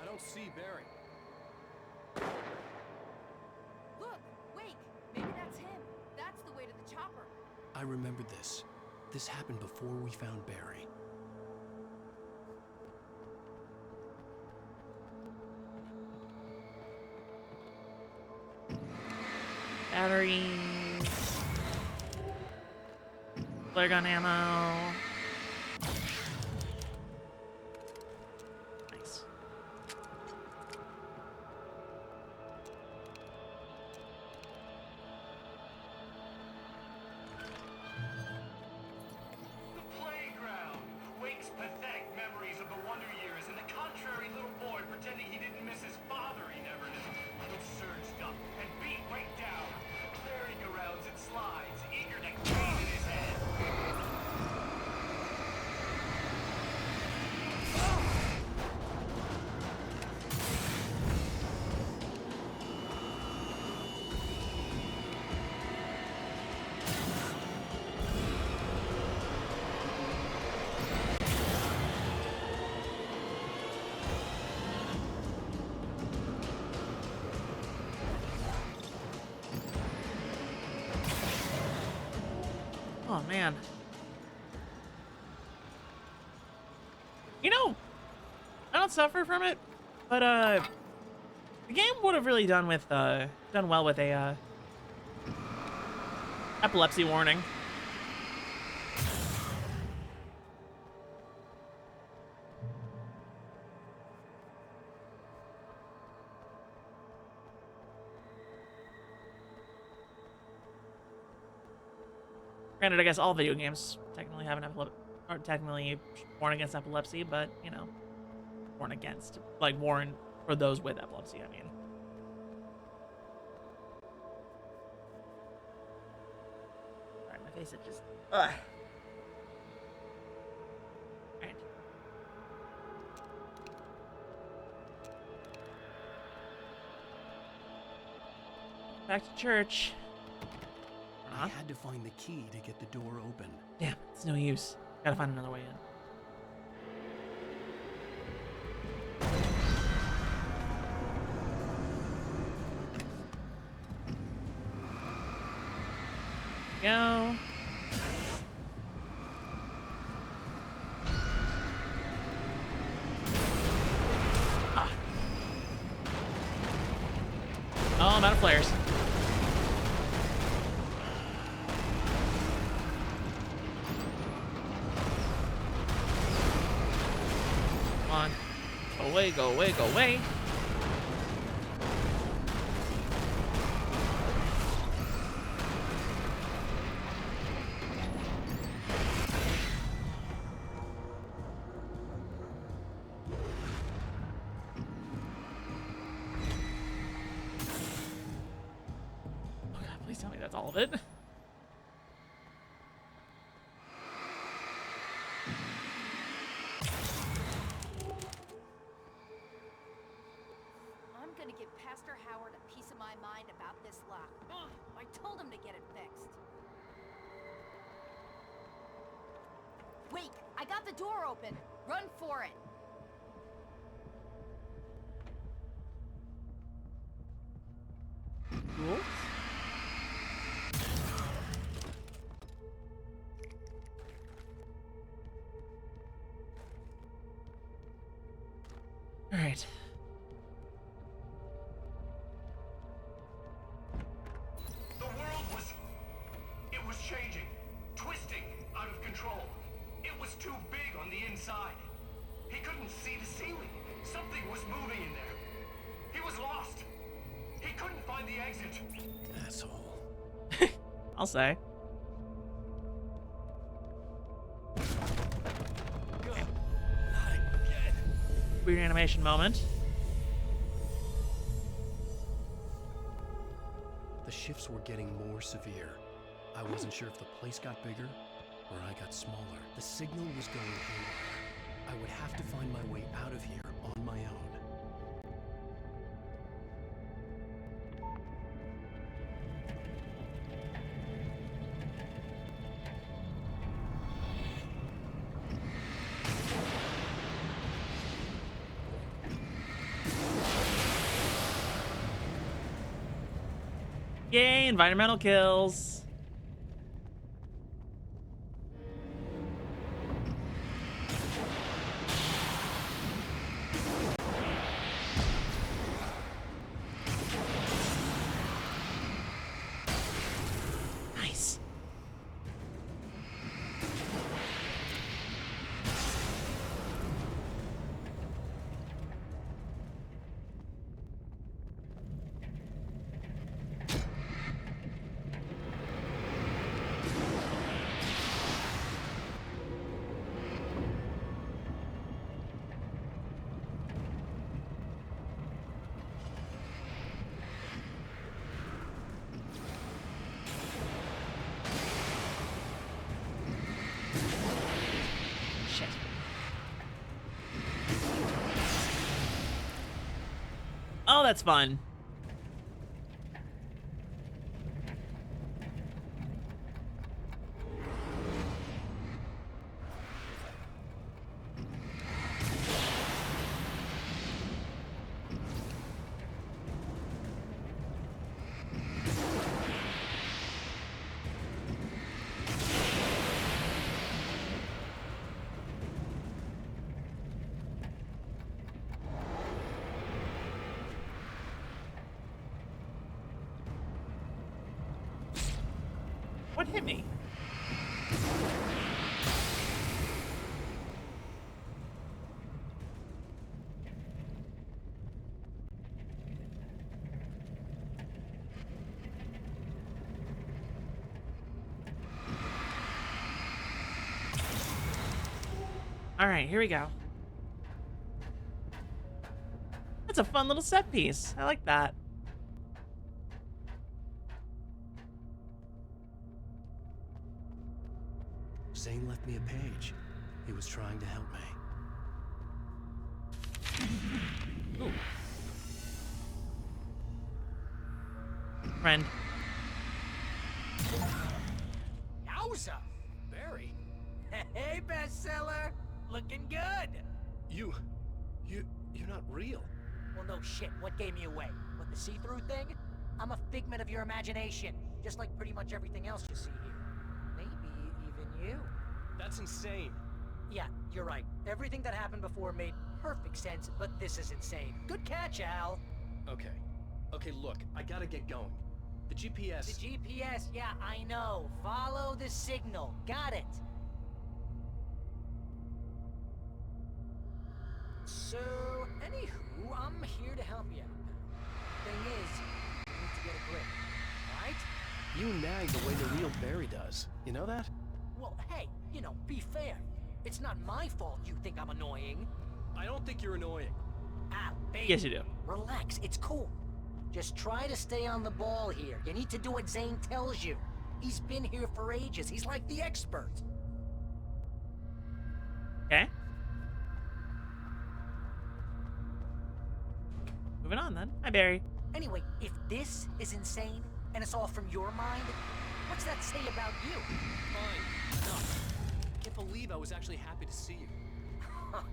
I don't see Barry. Look, Wake. Maybe that's him. That's the way to the chopper. I remember this. This happened before we found Barry. Batteries. Flare gun ammo. Nice. The playground. Wake's pathetic memories of the Wonder Years and the contrary little boy pretending he didn't miss his father he never knew. It surged up and beat Wake down. Merry-go-rounds and slides, eager to gain in his head. Oh man. You know, I don't suffer from it, but the game would have really done well with a epilepsy warning. Granted, I guess all video games technically have an or technically warn against epilepsy, but you know, warn against, like warn for those with epilepsy. I mean, sorry, my face is just. Ugh. Alright. Back to church. I had to find the key to get the door open. Damn, it's no use. Gotta find another way in. Go. Ah. Oh, I'm out of flares. Come on. Go away, go away, go away. Oh god, please tell me that's all of it. I'm gonna give Pastor Howard a piece of my mind about this lock. Ugh, I told him to get it fixed. Wait, I got the door open. Run for it. Cool. All right. The world was changing, twisting, out of control. It was too big on the inside. He couldn't see the ceiling. Something was moving in there. He was lost. He couldn't find the exit. Asshole. I'll say. Okay. Not again. Weird animation moment. The shifts were getting more severe. I wasn't sure if the place got bigger where I got smaller. The signal was going haywire. I would have to find my way out of here on my own. Yay, environmental kills. Nice. Shit. Oh, that's fun. What hit me? All right, here we go. That's a fun little set piece. I like that. Zane left me a page. He was trying to help me. Ooh. Friend. Yowza! Barry, Hey, bestseller! Looking good! You're not real. Well, no shit. What gave me away? What, the see-through thing? I'm a figment of your imagination, just like pretty much everything else you see here. Maybe even you. That's insane. Yeah, you're right. Everything that happened before made perfect sense, but this is insane. Good catch, Al. Okay. Okay, look, I gotta get going. The GPS... The GPS, yeah, I know. Follow the signal. Got it. So, anywho, I'm here to help you out. Thing is, you need to get a grip, right? You nag the way the real Barry does. You know that? Well, hey, you know, be fair. It's not my fault you think I'm annoying. I don't think you're annoying. Ah, baby. Yes, you do. Relax, it's cool. Just try to stay on the ball here. You need to do what Zane tells you. He's been here for ages. He's like the expert. Okay. Moving on then. Hi, Barry. Anyway, if this is insane, and it's all from your mind, what's that say about you? Fine. Enough. I can't believe I was actually happy to see you.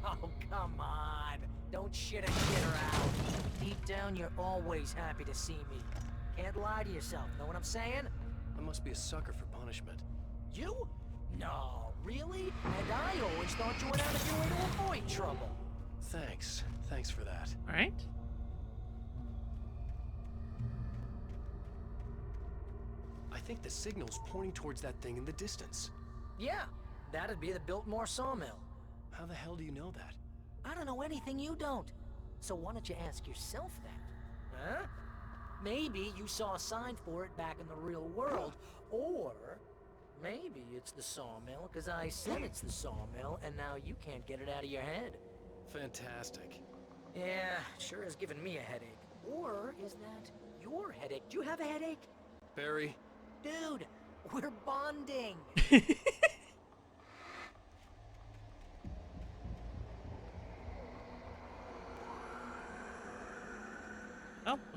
Oh, come on. Don't shit a kidder out. Deep down, you're always happy to see me. Can't lie to yourself, know what I'm saying? I must be a sucker for punishment. You? No, really? And I always thought you went out of your way to avoid trouble. Thanks. Thanks for that. All right. I think the signal's pointing towards that thing in the distance. Yeah, that'd be the Biltmore sawmill. How the hell do you know that? I don't know anything you don't. So why don't you ask yourself that? Huh? Maybe you saw a sign for it back in the real world. Or maybe it's the sawmill because I said it's the sawmill and now you can't get it out of your head. Fantastic. Yeah, sure has given me a headache. Or is that your headache? Do you have a headache? Barry. Dude, we're bonding.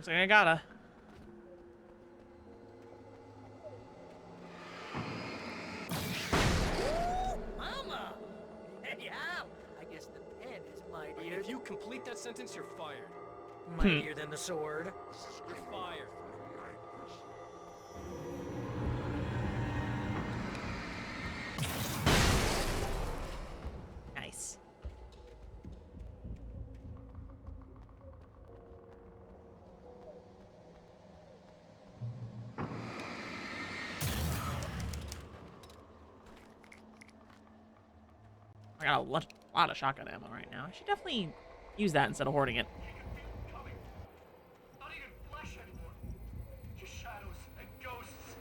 Looks like I gotta. Mama! Hey, Al! I guess the pen is mightier. If you complete that sentence, you're fired. Mightier than the sword. You're fired. Nice. I got a lot of shotgun ammo right now. I should definitely use that instead of hoarding it. Not even flesh anymore. Just shadows and ghosts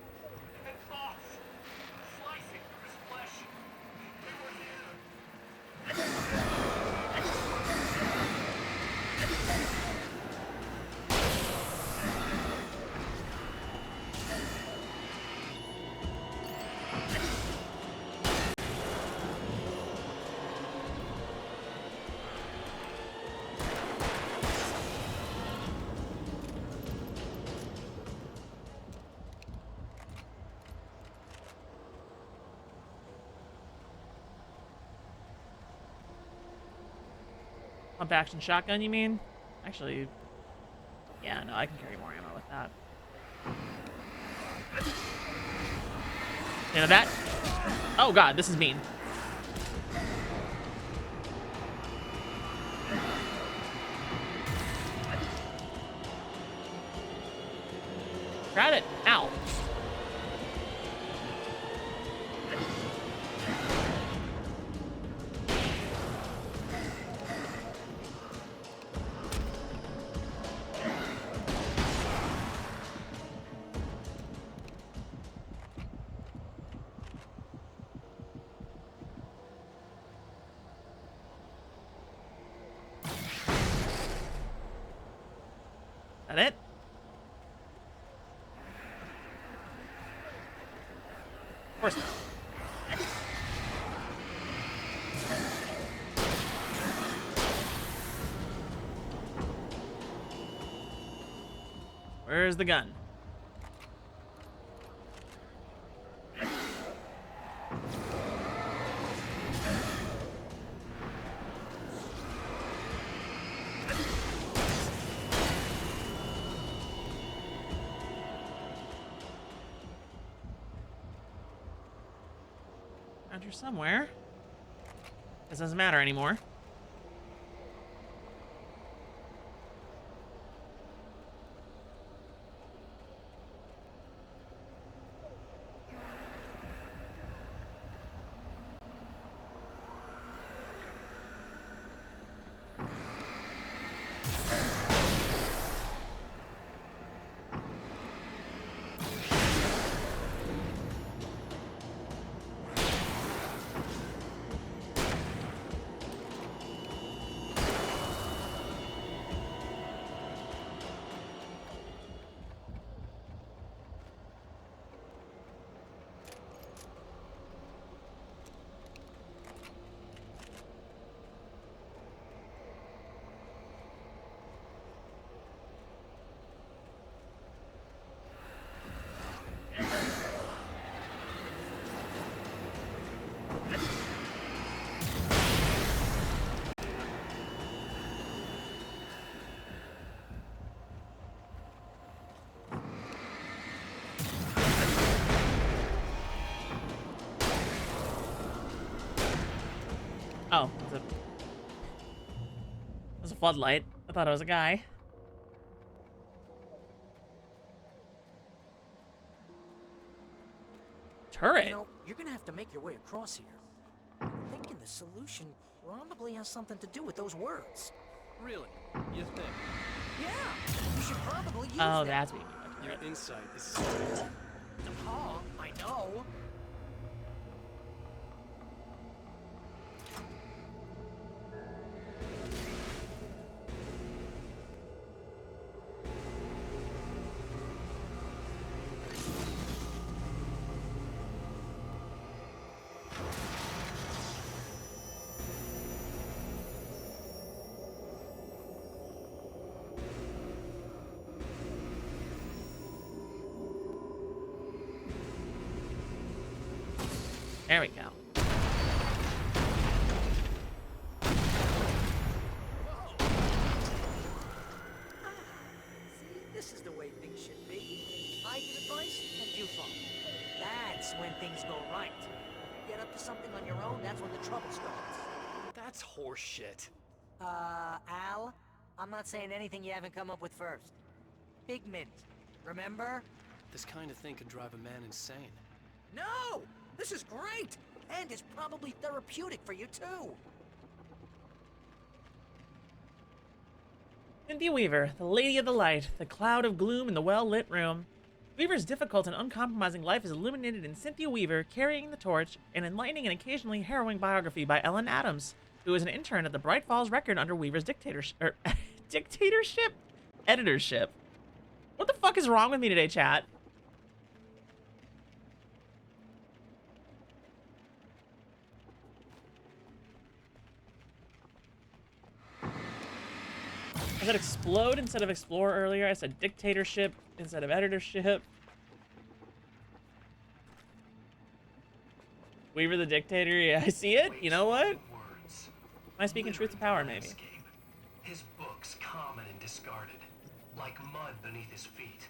and thoughts slicing through his flesh. They were here. Pump action shotgun, you mean? Actually, yeah, no, I can carry more ammo with that. You know that? Oh god, this is mean. Grab it. Ow. That it? Of course not. Where's the gun? Around here somewhere. This doesn't matter anymore. Oh, it's a floodlight. I thought it was a guy. Turret. You know, you're gonna have to make your way across here. I'm thinking the solution probably has something to do with those words. Really? You think? Yeah, you should probably use Oh, them. that's me. Your insight is... Oh, I know. There we go. See, this is the way things should be. I give advice, and you follow. That's when things go right. You get up to something on your own, that's when the trouble starts. That's horseshit. Al, I'm not saying anything you haven't come up with first. Big Mint, remember? This kind of thing could drive a man insane. No! This is great! And it's probably therapeutic for you, too. Cynthia Weaver, the Lady of the Light, the cloud of gloom in the well-lit room. Weaver's difficult and uncompromising life is illuminated in Cynthia Weaver carrying the torch, an enlightening and occasionally harrowing biography by Ellen Adams, who was an intern at the Bright Falls Record under Weaver's dictatorship. Editorship. What the fuck is wrong with me today, chat? I said explode instead of explore earlier. I said dictatorship instead of editorship. Weaver the dictator. Yeah, I see it. You know what? Am I speaking truth to power, maybe? His books common and discarded, like mud beneath his feet.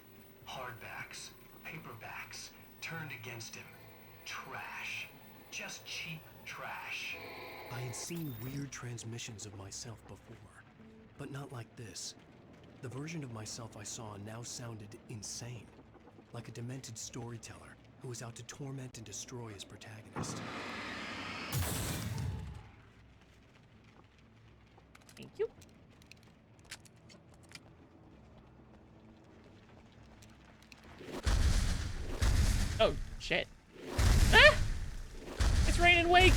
Hardbacks, paperbacks, turned against him. Trash. Just cheap trash. I had seen weird transmissions of myself before, but not like this. The version of myself I saw now sounded insane, like a demented storyteller who was out to torment and destroy his protagonist. Thank you. Oh, shit. Ah! It's raining wake!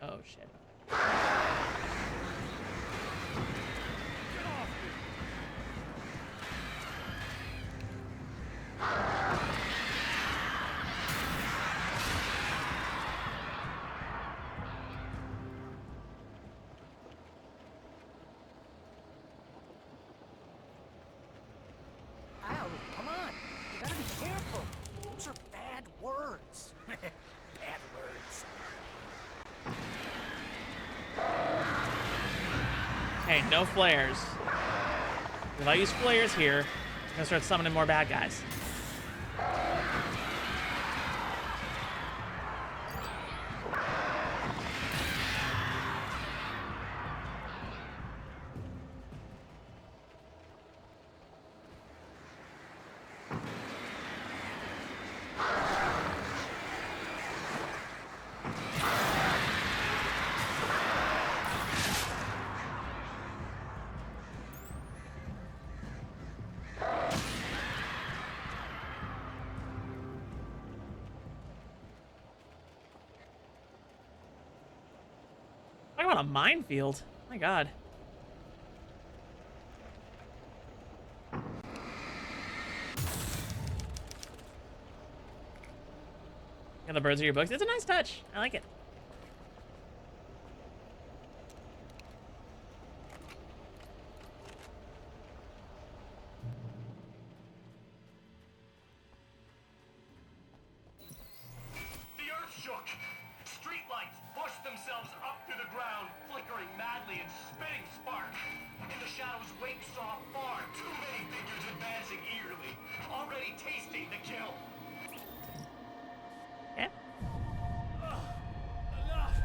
Oh, shit. Al, come on. You gotta be careful. Those are bad words. Bad words. Hey, no flares. If I use flares here, I'm gonna start summoning more bad guys. Talk about a minefield. My God. And the birds are your books. It's a nice touch. I like it. The earth shook. Streetlights pushed themselves up through the ground, flickering madly and spitting sparks. In the shadows, Wake saw far too many figures advancing eagerly, already tasting the kill. Yeah. Enough!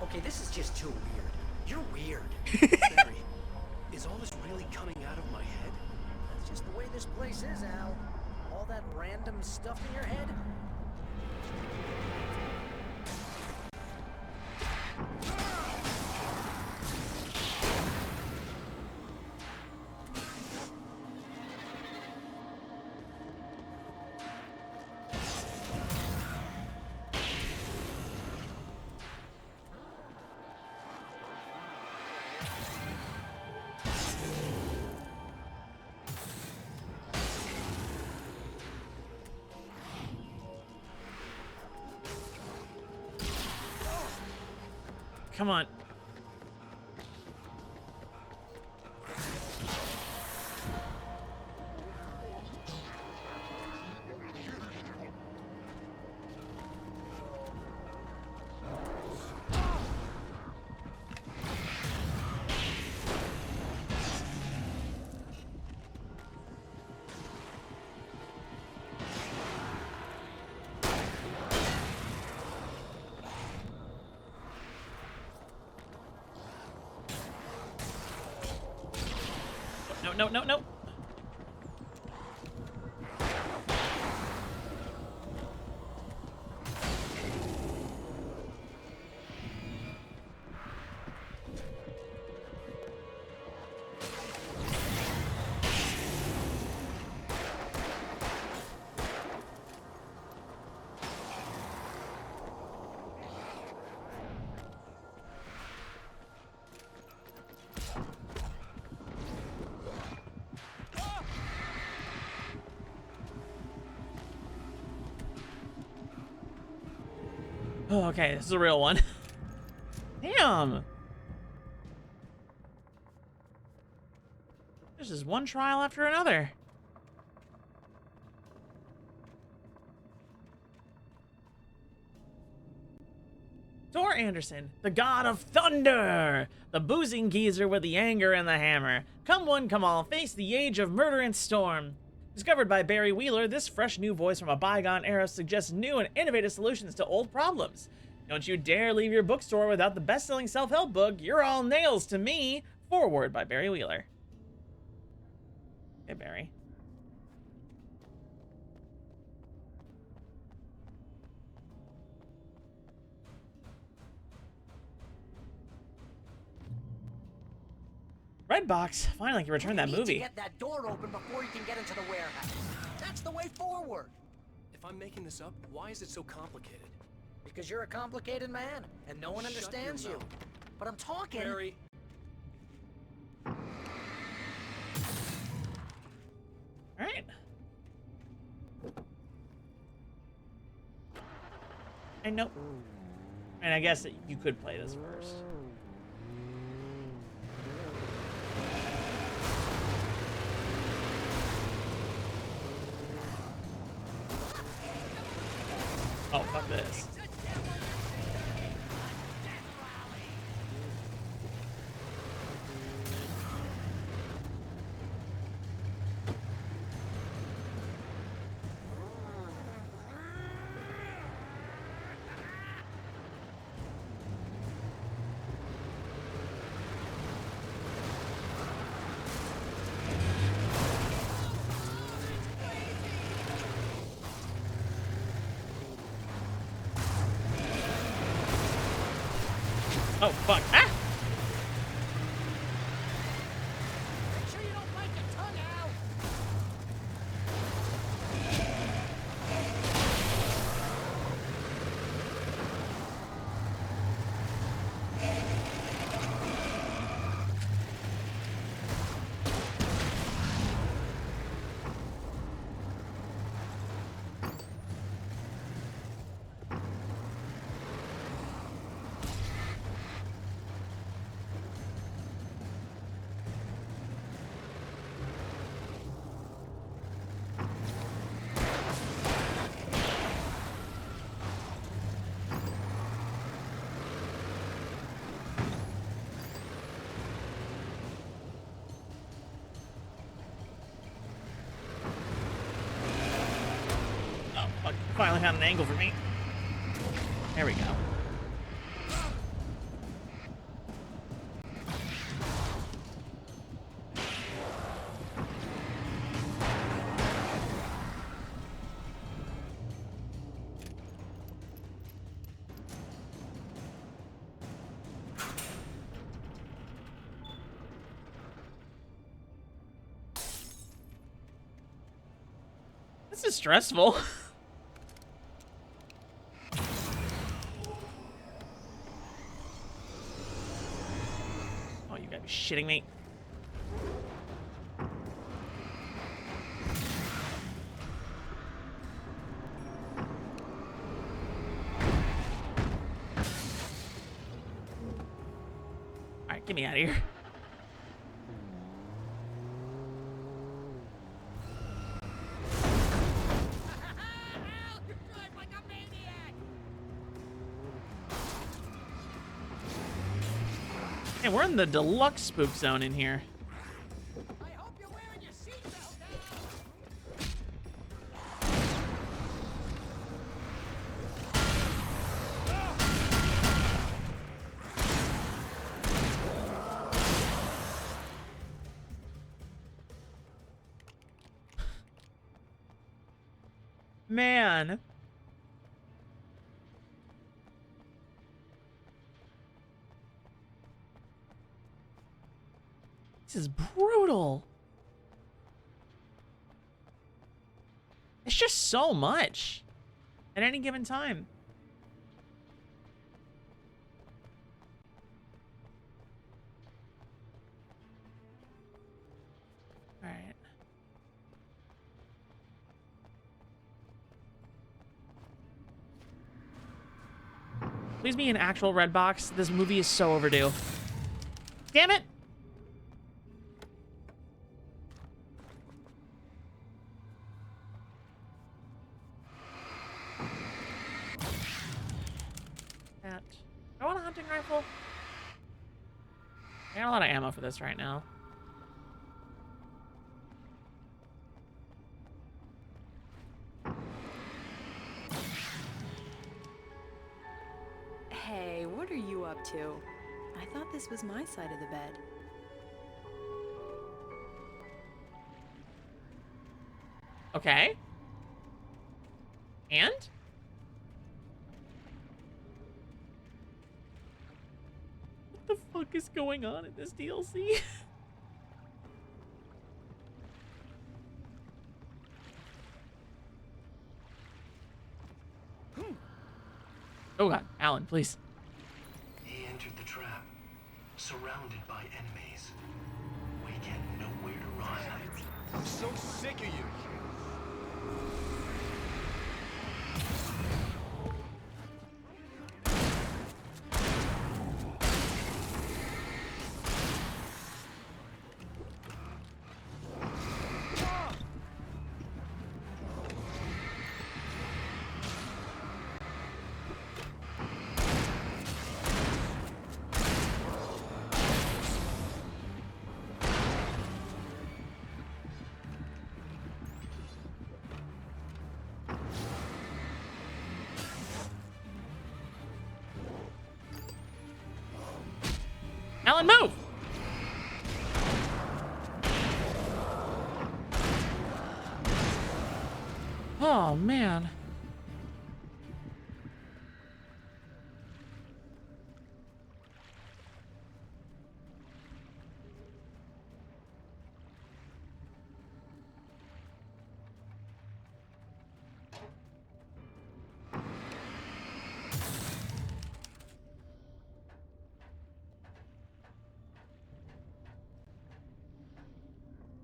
Okay, this is just too weird. You're weird. Barry, is all this really coming out of my head? That's just the way this place is, Al. All that random stuff in your head. Come on. no, no, no. Oh, okay, this is a real one. Damn. This is one trial after another. Thor Anderson, the god of thunder, the boozing geezer with the anger and the hammer. Come one, come all, face the age of murder and storm. Discovered by Barry Wheeler, this fresh new voice from a bygone era suggests new and innovative solutions to old problems. Don't you dare leave your bookstore without the best-selling self-help book, You're All Nails to Me, Forward by Barry Wheeler. Hey, Barry. Redbox, finally can return that You need movie. to get that door open before you can get into the warehouse. That's the way forward. If I'm making this up, why is it so complicated? Because you're a complicated man, and no one Shut understands your you. mouth. But I'm talking. Barry. Alright. I know. And I guess that you could play this first. Oh, fuck this. Oh, fuck. Ah! Make sure you don't bite your tongue out. Oh, fuck. Finally found an angle for me. There we go. This is stressful. Oh, you gotta be shitting me. Alright, get me out of here. You drive like a maniac. Hey, we're in the deluxe spook zone in here. I hope you're wearing your seatbelt Man. This is brutal. It's just so much at any given time. All right. Please be an actual red box. This movie is so overdue. Damn it! That. I want a hunting rifle. I got a lot of ammo for this right now. Hey, what are you up to? I thought this was my side of the bed. Okay. And? What the fuck is going on in this DLC? Oh god, Alan, please. He entered the trap, surrounded by enemies. We get nowhere to run. I'm so sick of you. Alan, move! Oh, man.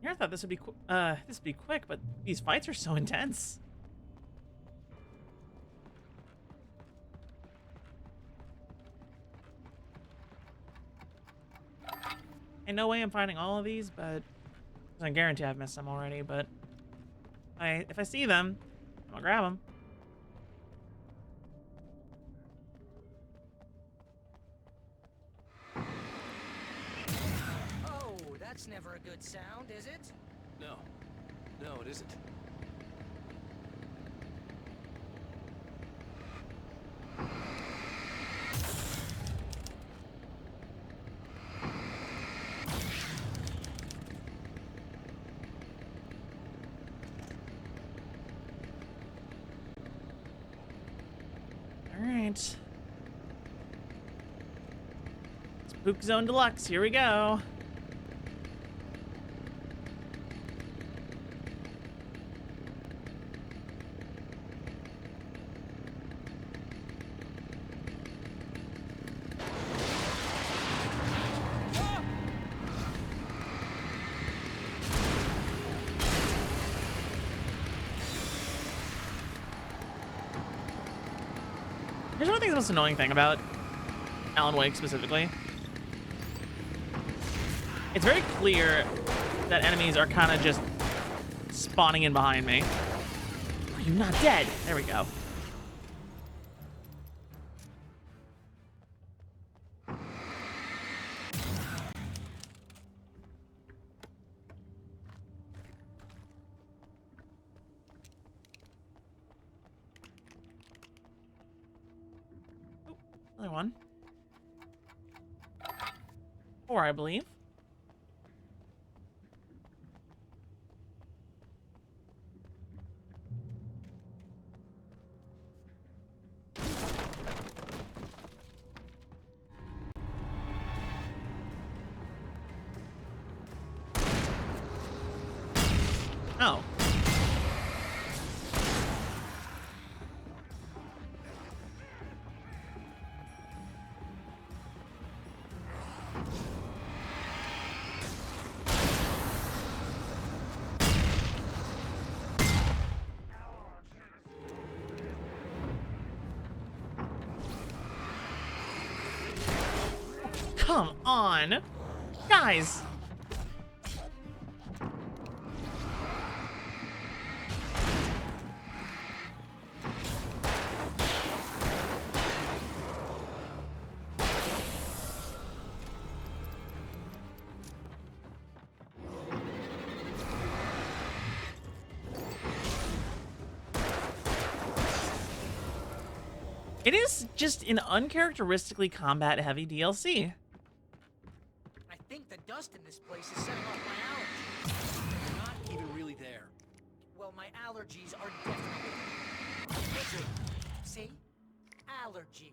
I thought this would be quick, but these fights are so intense. Ain't no way I'm finding all of these, but I guarantee I've missed some already. But if I see them, I'll grab them. Oh, that's never a good sound, is it? No. No, it isn't. All right. Spook Zone Deluxe, here we go. Here's one of the most annoying thing about Alan Wake specifically. It's very clear that enemies are kind of just spawning in behind me. Are you not dead? There we go. Another one. 4, I believe. come on. Guys. It is just an uncharacteristically combat-heavy DLC. I think the dust in this place is setting off my allergies. You're not even really there. Well, my allergies are definitely... See? Allergies.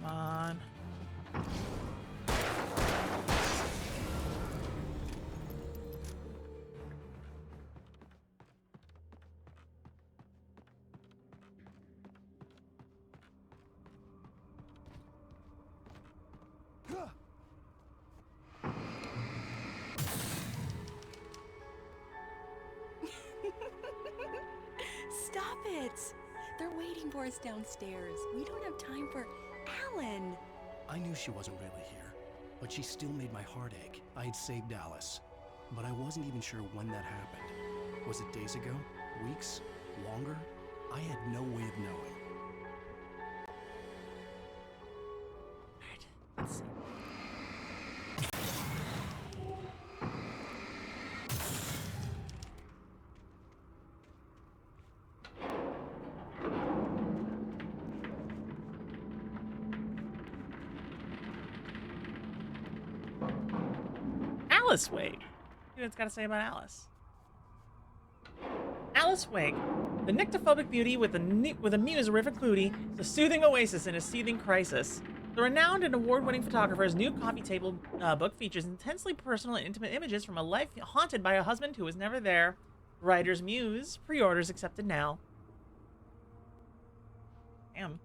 Come on. Stop it! They're waiting for us downstairs. We don't have time for Alan. I knew she wasn't really here, but she still made my heart ache. I had saved Alice, but I wasn't even sure when that happened. Was it days ago? Weeks? Longer? I had no way of knowing. Alright, let's see. Alice Wake. See what it's got to say about Alice. Alice Wake, the nyctophobic beauty with a muse horrific booty, the soothing oasis in a seething crisis. The renowned and award-winning photographer's new coffee table book features intensely personal and intimate images from a life haunted by a husband who was never there. Writer's muse. Pre-orders accepted now. Damn.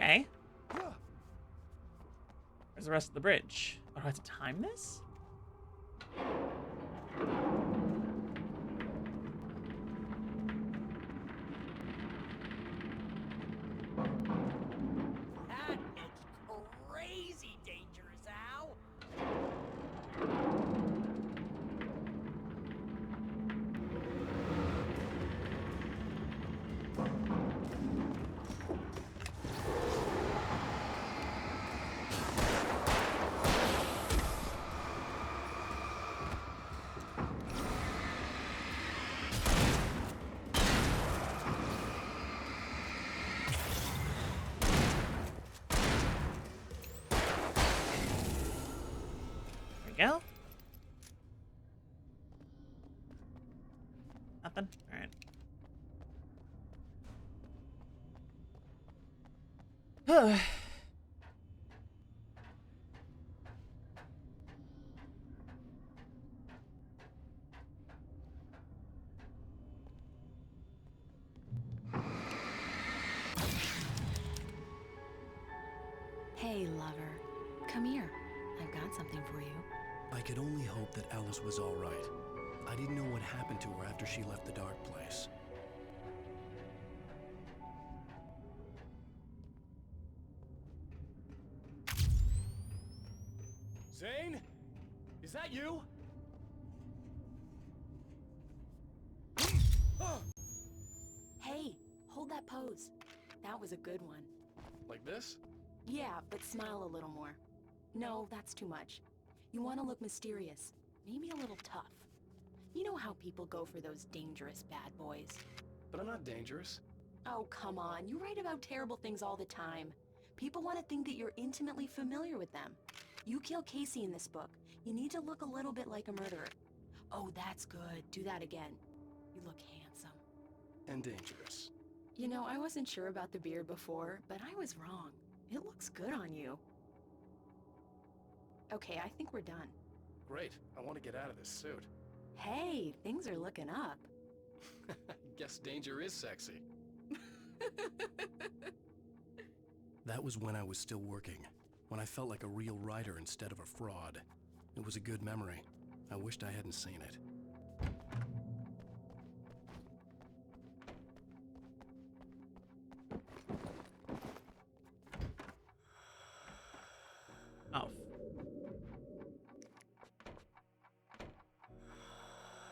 Okay. Where's the rest of the bridge? Oh, do I have to time this? That looks crazy dangerous, Al. Go. Nothing? Alright. Hey, lover. Come here. I've got something for you. I could only hope that Alice was all right. I didn't know what happened to her after she left the dark place. Zane? Is that you? Hey, hold that pose. That was a good one. Like this? Yeah, but smile a little more. No, that's too much. You want to look mysterious, maybe a little tough. You know how people go for those dangerous bad boys. But I'm not dangerous. Oh, come on. You write about terrible things all the time. People want to think that you're intimately familiar with them. You kill Casey in this book. You need to look a little bit like a murderer. Oh, that's good. Do that again. You look handsome. And dangerous. You know, I wasn't sure about the beard before, but I was wrong. It looks good on you. Okay, I think we're done. Great. I want to get out of this suit. Hey, things are looking up. Guess danger is sexy. That was when I was still working, when I felt like a real writer instead of a fraud. It was a good memory. I wished I hadn't seen it. Oh.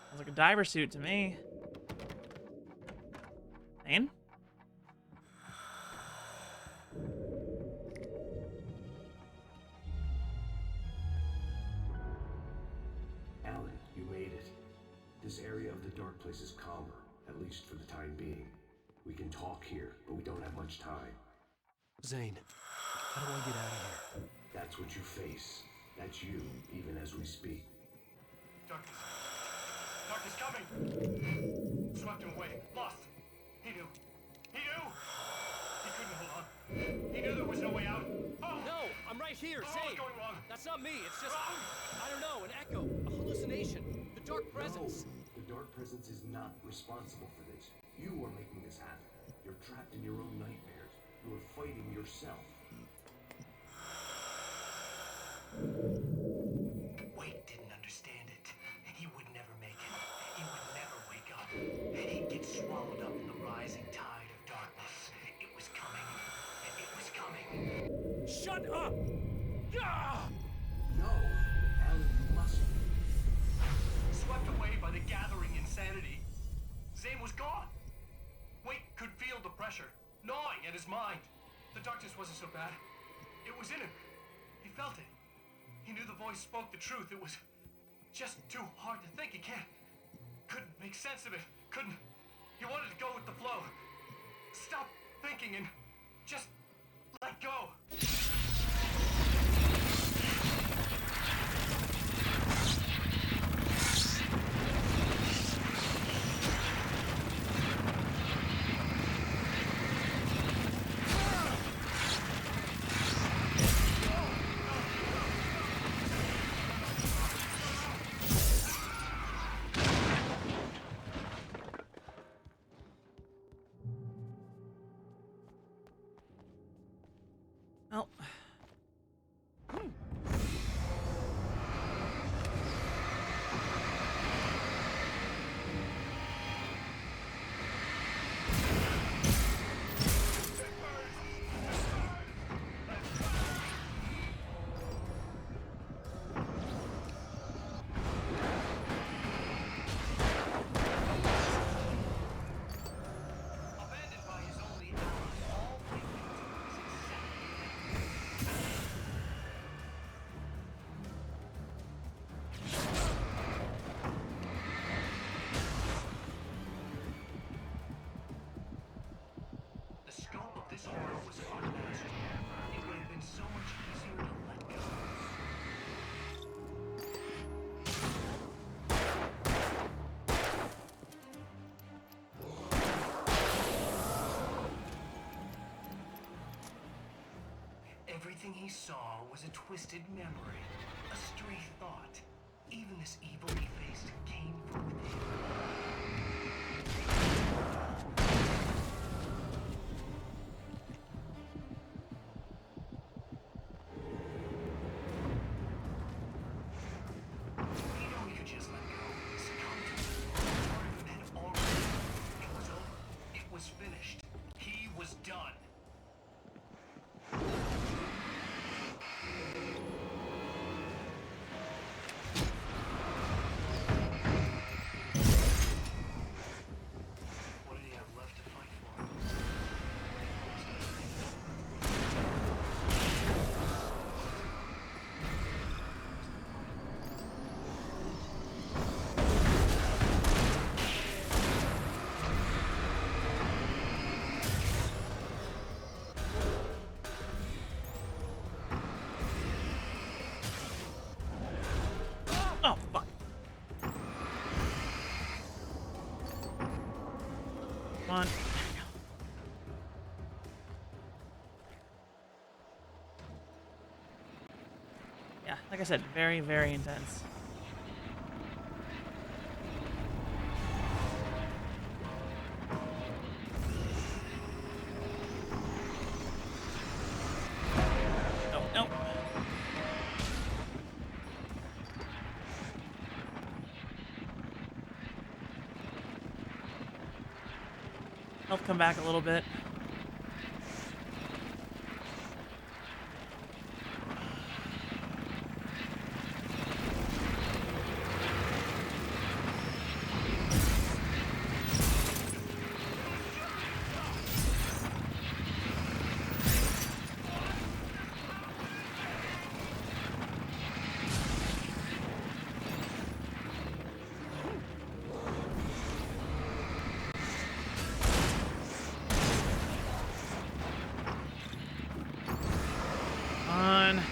Sounds like a diver suit to me. Zane? Alan, you made it. This area of the dark place is calmer, at least for the time being. We can talk here, but we don't have much time. Zane, how do I get out of here? That's what you face. That's you, even as we speak. Darkness. Darkness coming! Swept him away. Lost. He knew. He knew! He couldn't hold on. He knew there was no way out. Oh! No! I'm right here! Oh, Zane! what's going wrong? That's not me! It's just... I don't know, an echo. A hallucination. The dark presence. No, the dark presence is not responsible for this. You are making this happen. You're trapped in your own nightmares. You are fighting yourself. Wade didn't understand it. He would never make it. He would never wake up. He'd get swallowed up in the rising tide of darkness. It was coming. It was coming. Shut up! Ah! No, Alan, you must. Swept away by the gathering insanity. Zane was gone. Wade could feel the pressure, gnawing at his mind. The darkness wasn't so bad. It was in him. He felt it. He knew the voice spoke the truth. It was just too hard to think. He couldn't make sense of it. Couldn't. He wanted to go with the flow. Stop thinking and just let go. Oh. Abandoned by his only ally, all they could do was accept. The scope of this horror was unmatched. It would have been so much easier to let go. Everything he saw was a twisted memory, a stray thought. Even this evil he faced came from within. He knew he could just let go, succumb to it. Part of him had already. It was over. It was finished. He was done. on. Yeah, like I said, very, very intense. Oh, no. Health come back a little bit. On. A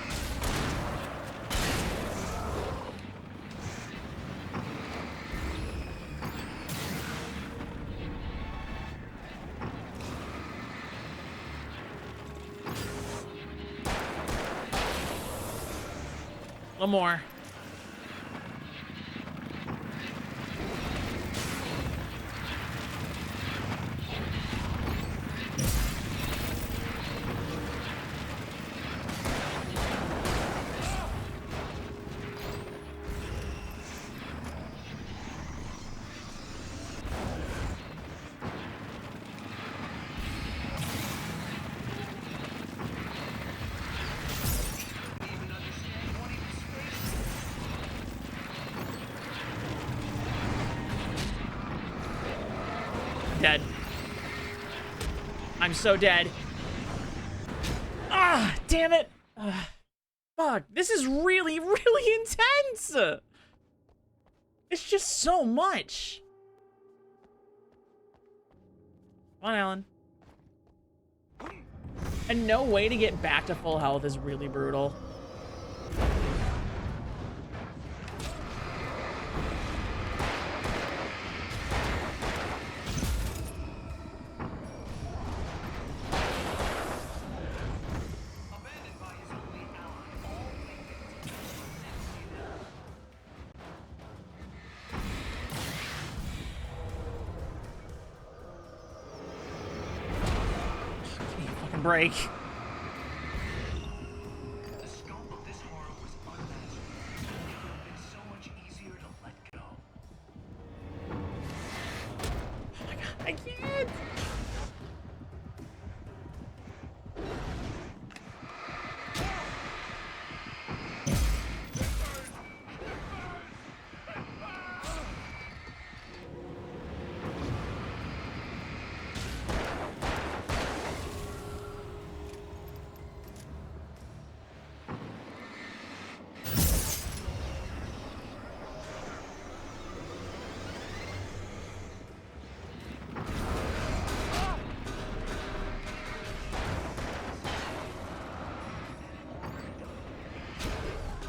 little more. Dead. I'm so dead. Ah, damn it. Fuck, this is really, really intense. It's just so much. Come on, Alan. And no way to get back to full health is really brutal. Break. The scope of this horror was unimaginable. It would have been so much easier to let go. Oh my god, I can't.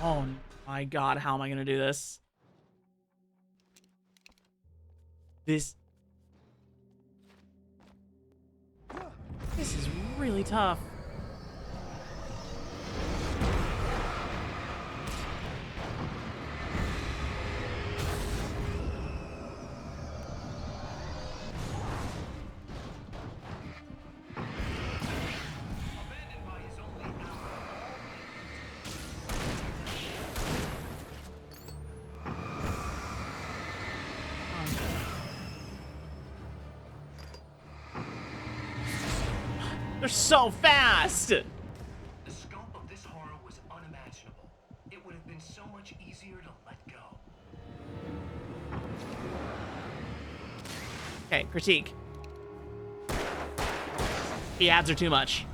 Oh my god, how am I gonna do this? This is really tough. They're so fast! The scope of this horror was unimaginable. It would have been so much easier to let go. Okay, critique. The ads are too much.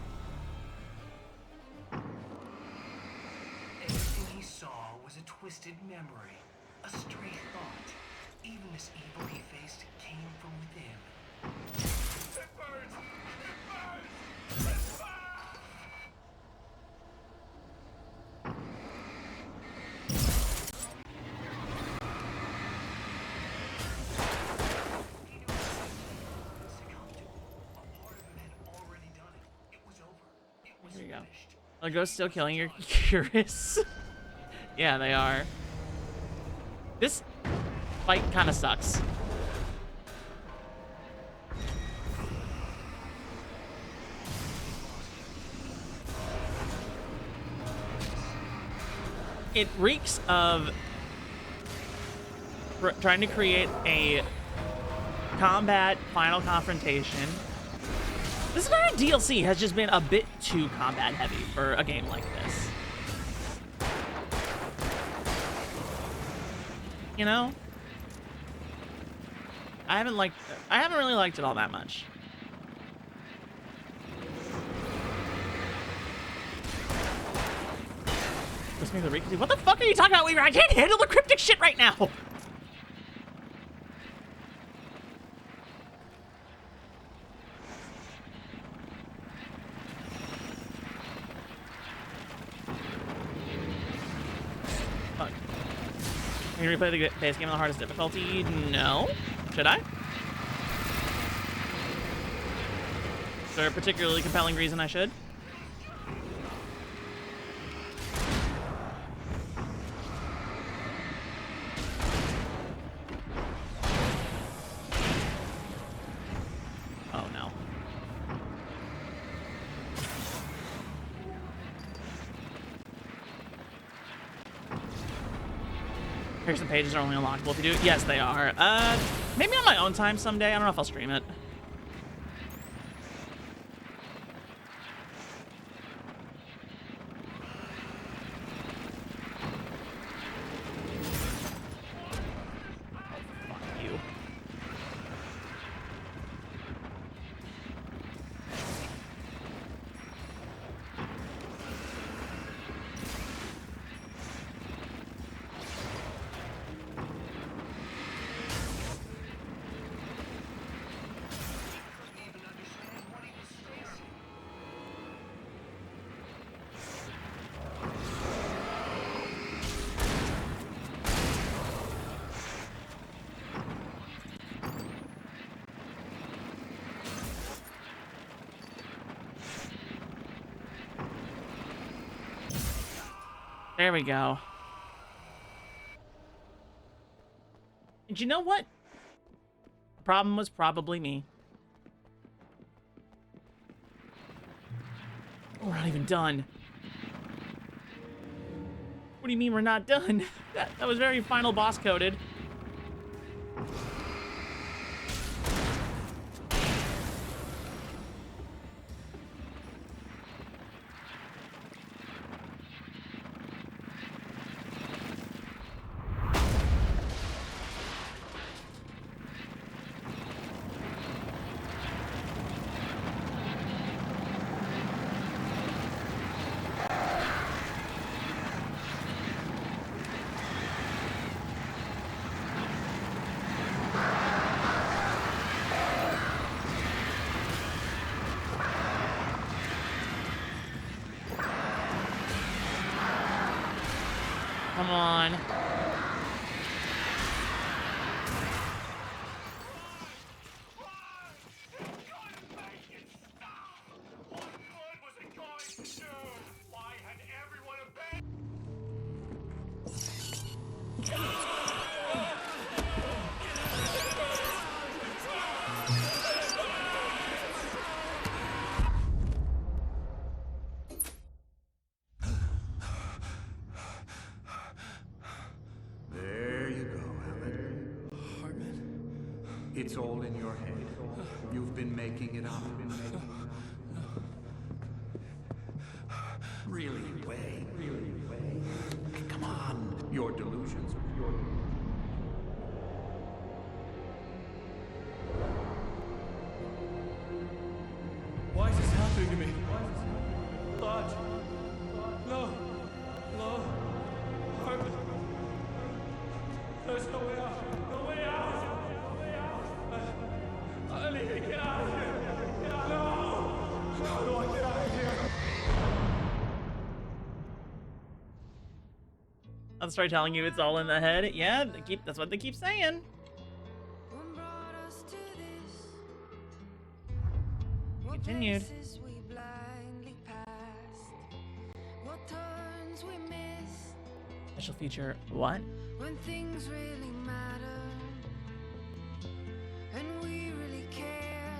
Everything he saw was a twisted memory, a stray thought. Even this evil he faced came from within. It burns! It burns! Succumb to Are ghosts still killing your curious? Yeah, they are. This fight kind of sucks. It reeks of trying to create a combat final confrontation. This entire DLC has just been a bit too combat heavy for a game like this. You know? I haven't really liked it all that much. What the fuck are you talking about, Weaver? I can't handle the cryptic shit right now! Fuck. Can you replay the base game on the hardest difficulty? No. Should I? Is there a particularly compelling reason I should? Oh no. Pearson pages are only unlockable if you do it. Yes, they are. Maybe on my own time someday. I don't know if I'll stream it. Fuck you. There we go. And you know what? The problem was probably me. Oh, we're not even done. What do you mean we're not done? That was very final boss coded. Come on. There you go, Alan. It's all in your head. You've been making it up. Really, Wayne. Really, Wayne. Come on. Your delusions. Why is this happening to me? Lodge. No. No. Harmon. There's no way out. No way out. No way out. I need to get out of here. Get out. No. How do I get out of here? I'll start telling you it's all in the head. Yeah, that's what they keep saying. Continued. Special feature 1. When things really matter and we really care.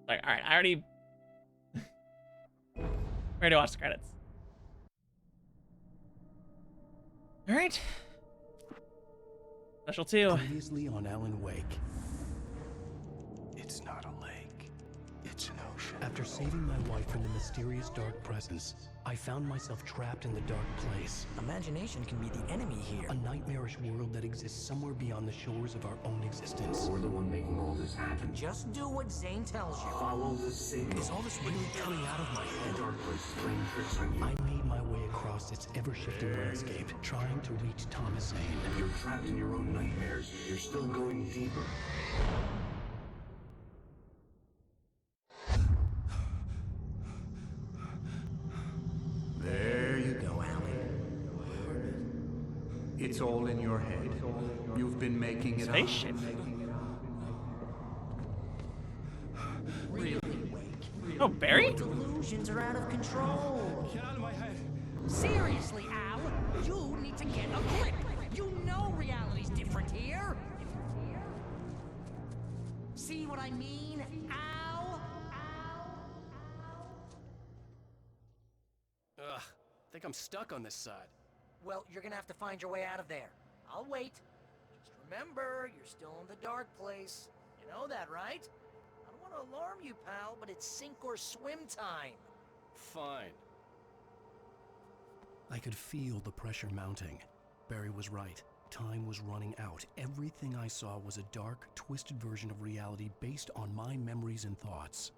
Like, all right, I already watched the credits. All right. Special 2. Previously on Alan Wake. It's not a lake. It's an ocean. After saving my wife from the mysterious dark presence, I found myself trapped in the dark place. Imagination can be the enemy here. A nightmarish world that exists somewhere beyond the shores of our own existence. We're the one making all this happen. Just do what Zane tells you. Follow the signal. Is all this really coming out of my head? The dark place is playing tricks on you. I made my way across its ever-shifting landscape, trying to reach Thomas Zane. You're trapped in your own nightmares. You're still going deeper. There you go, Alan. It's all in your head. You've been making it Spaceship. up. Really? Oh, Barry? Your delusions are out of control. Get out of my head. Seriously, Al, you need to get a grip. You know reality's different here. See what I mean, Al? Ugh, I think I'm stuck on this side. Well, you're gonna have to find your way out of there. I'll wait. Just remember, you're still in the dark place. You know that, right? I don't want to alarm you, pal, but it's sink or swim time. Fine. I could feel the pressure mounting. Barry was right. Time was running out. Everything I saw was a dark, twisted version of reality based on my memories and thoughts.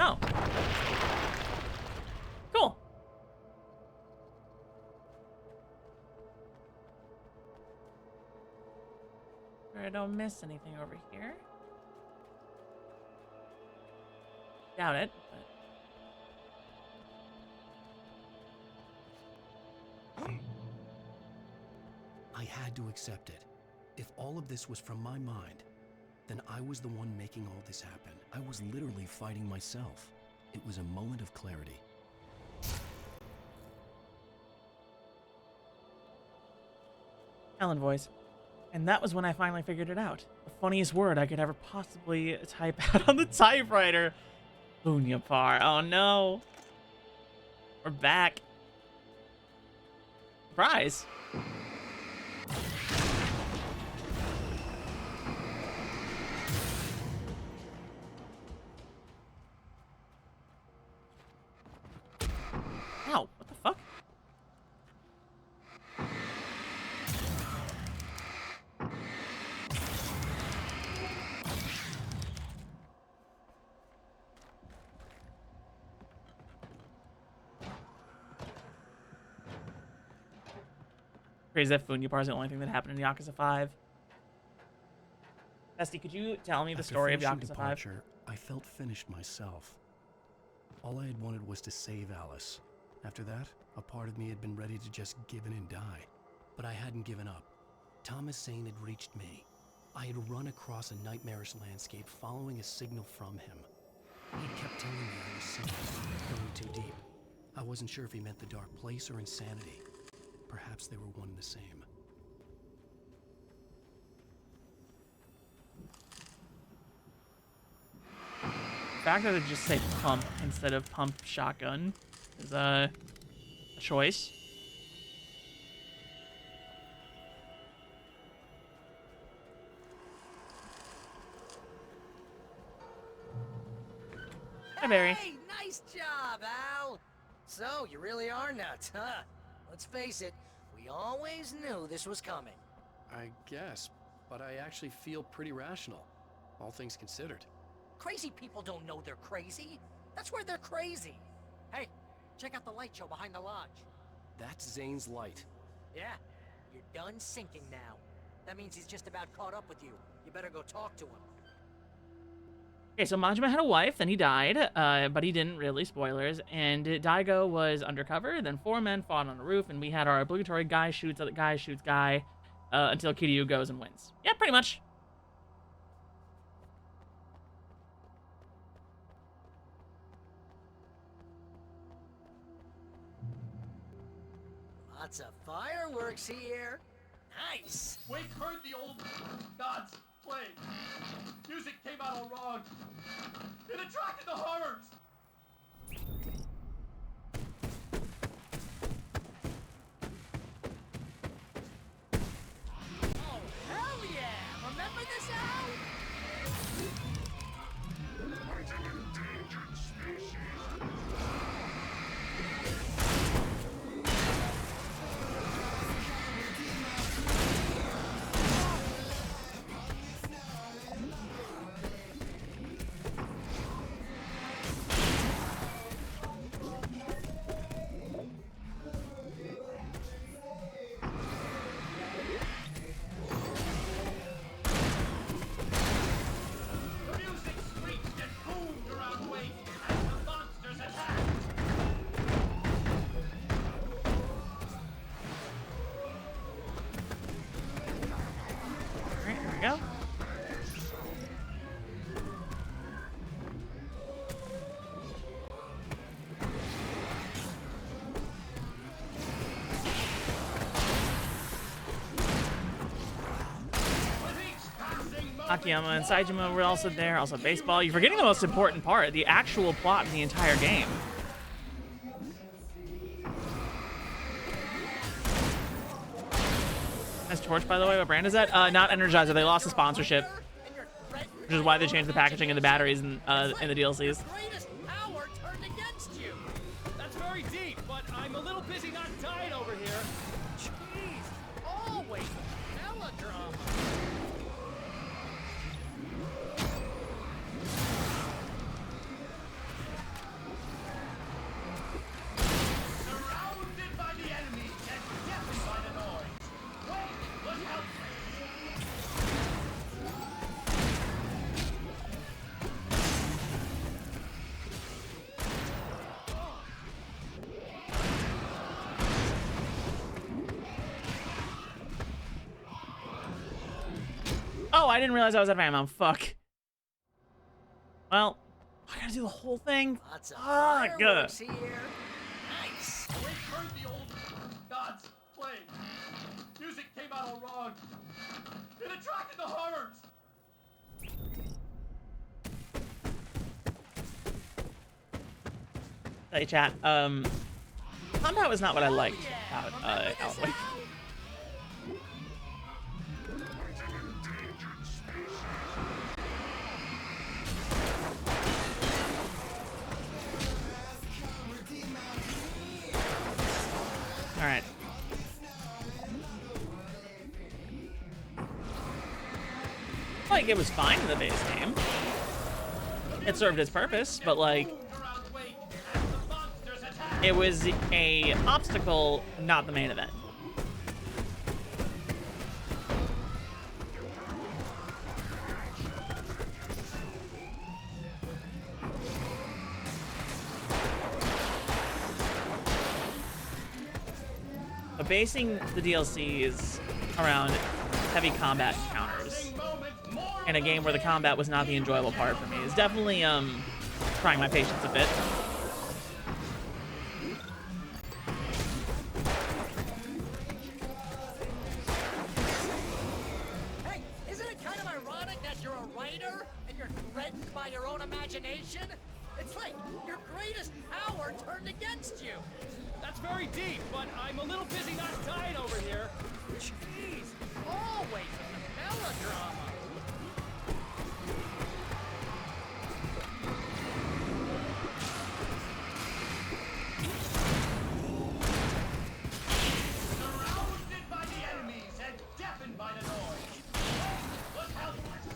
Oh. Cool. I don't miss anything over here. Doubt it, but... I had to accept it. If all of this was from my mind, then I was the one making all this happen. I was literally fighting myself. It was a moment of clarity. Alan voice. And that was when I finally figured it out. The funniest word I could ever possibly type out on the typewriter. Bunyapar. Oh no. We're back. Surprise. Ow, what the fuck? Crazy that Funyapar is the only thing that happened in Yakuza 5. Bestie, could you tell me the After story of finishing Yakuza 5? Departure, I felt finished myself. All I had wanted was to save Alice. After that, a part of me had been ready to just give in and die. But I hadn't given up. Thomas Zane had reached me. I had run across a nightmarish landscape following a signal from him. He kept telling me I was sinking, going too deep. I wasn't sure if he meant the dark place or insanity. Perhaps they were one and the same. The fact that they just say pump instead of pump shotgun is a choice. Hi, Barry. Hey, nice job, Al. So, you really are nuts, huh? Let's face it, we always knew this was coming. I guess, but I actually feel pretty rational, all things considered. Crazy people don't know they're crazy. That's where they're crazy. Hey, check out the light show behind the lodge. That's Zane's light. Yeah, you're done sinking now. That means he's just about caught up with you. You better go talk to him. Okay, so Majima had a wife, then he died, but he didn't really, spoilers, and Daigo was undercover, then 4 men fought on a roof, and we had our obligatory guy shoots guy, until Kiryu goes and wins. Yeah, pretty much. Lots of fireworks here. Nice. Wake heard the old gods play. Music came out all wrong. It attracted the horrors. Oh, hell yeah! Remember this out? Endangered species. The music screeched and boomed around Wake as the monsters attacked. Alright, here we go. Akiyama and Saejima were also there, also baseball. You're forgetting the most important part, the actual plot of the entire game. Nice torch, by the way. What brand is that? Not Energizer. They lost the sponsorship, which is why they changed the packaging and the batteries in the DLCs. Greatest power turned against you. That's very deep, but I'm a little busy not dying over here. Jeez, always melodrama. Surrounded by the enemy and deafened by the noise. Wake was helpless. Oh, I didn't realize I was out of ammo. Fuck. Well, I gotta do the whole thing. Lots of Fuck. fireworks here. Nice. Wake heard the old gods play. Music came out all wrong. It attracted the horrors. Hey, chat. Combat was not what I liked about Alan Wake. All right. Like, it was fine in the base game. It served its purpose, but like, it was a obstacle, not the main event. But basing the DLCs around heavy combat encounters in a game where the combat was not the enjoyable part for me is definitely trying my patience a bit. Hey, isn't it kind of ironic that you're a writer and you're threatened by your own imagination? It's like your greatest power turned against you. That's very deep, but I'm a little busy not dying over here. Jeez, always melodrama. Surrounded by the enemies and deafened by the noise. Wake was helpless.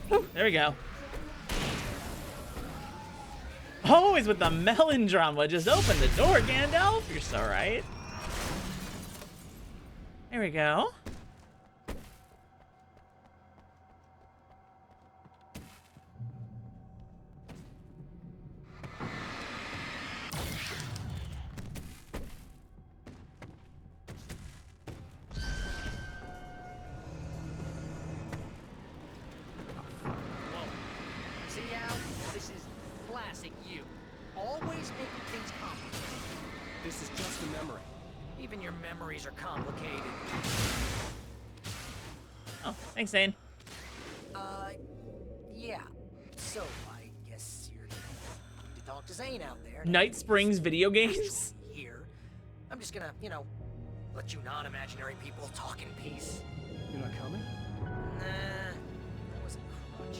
Whew, there we go. Always with the melon drama. Just open the door, Gandalf. You're so right. There we go. See, Al, this is classic you. Always making things complicated. This is just a memory. Even your memories are complicated. Oh, thanks, Zane. Yeah. So, I guess you're to talk to Zane out there. Night Springs video games? Here. I'm just gonna, let you non-imaginary people talk in peace. You're not coming? Nah, that was a crutch,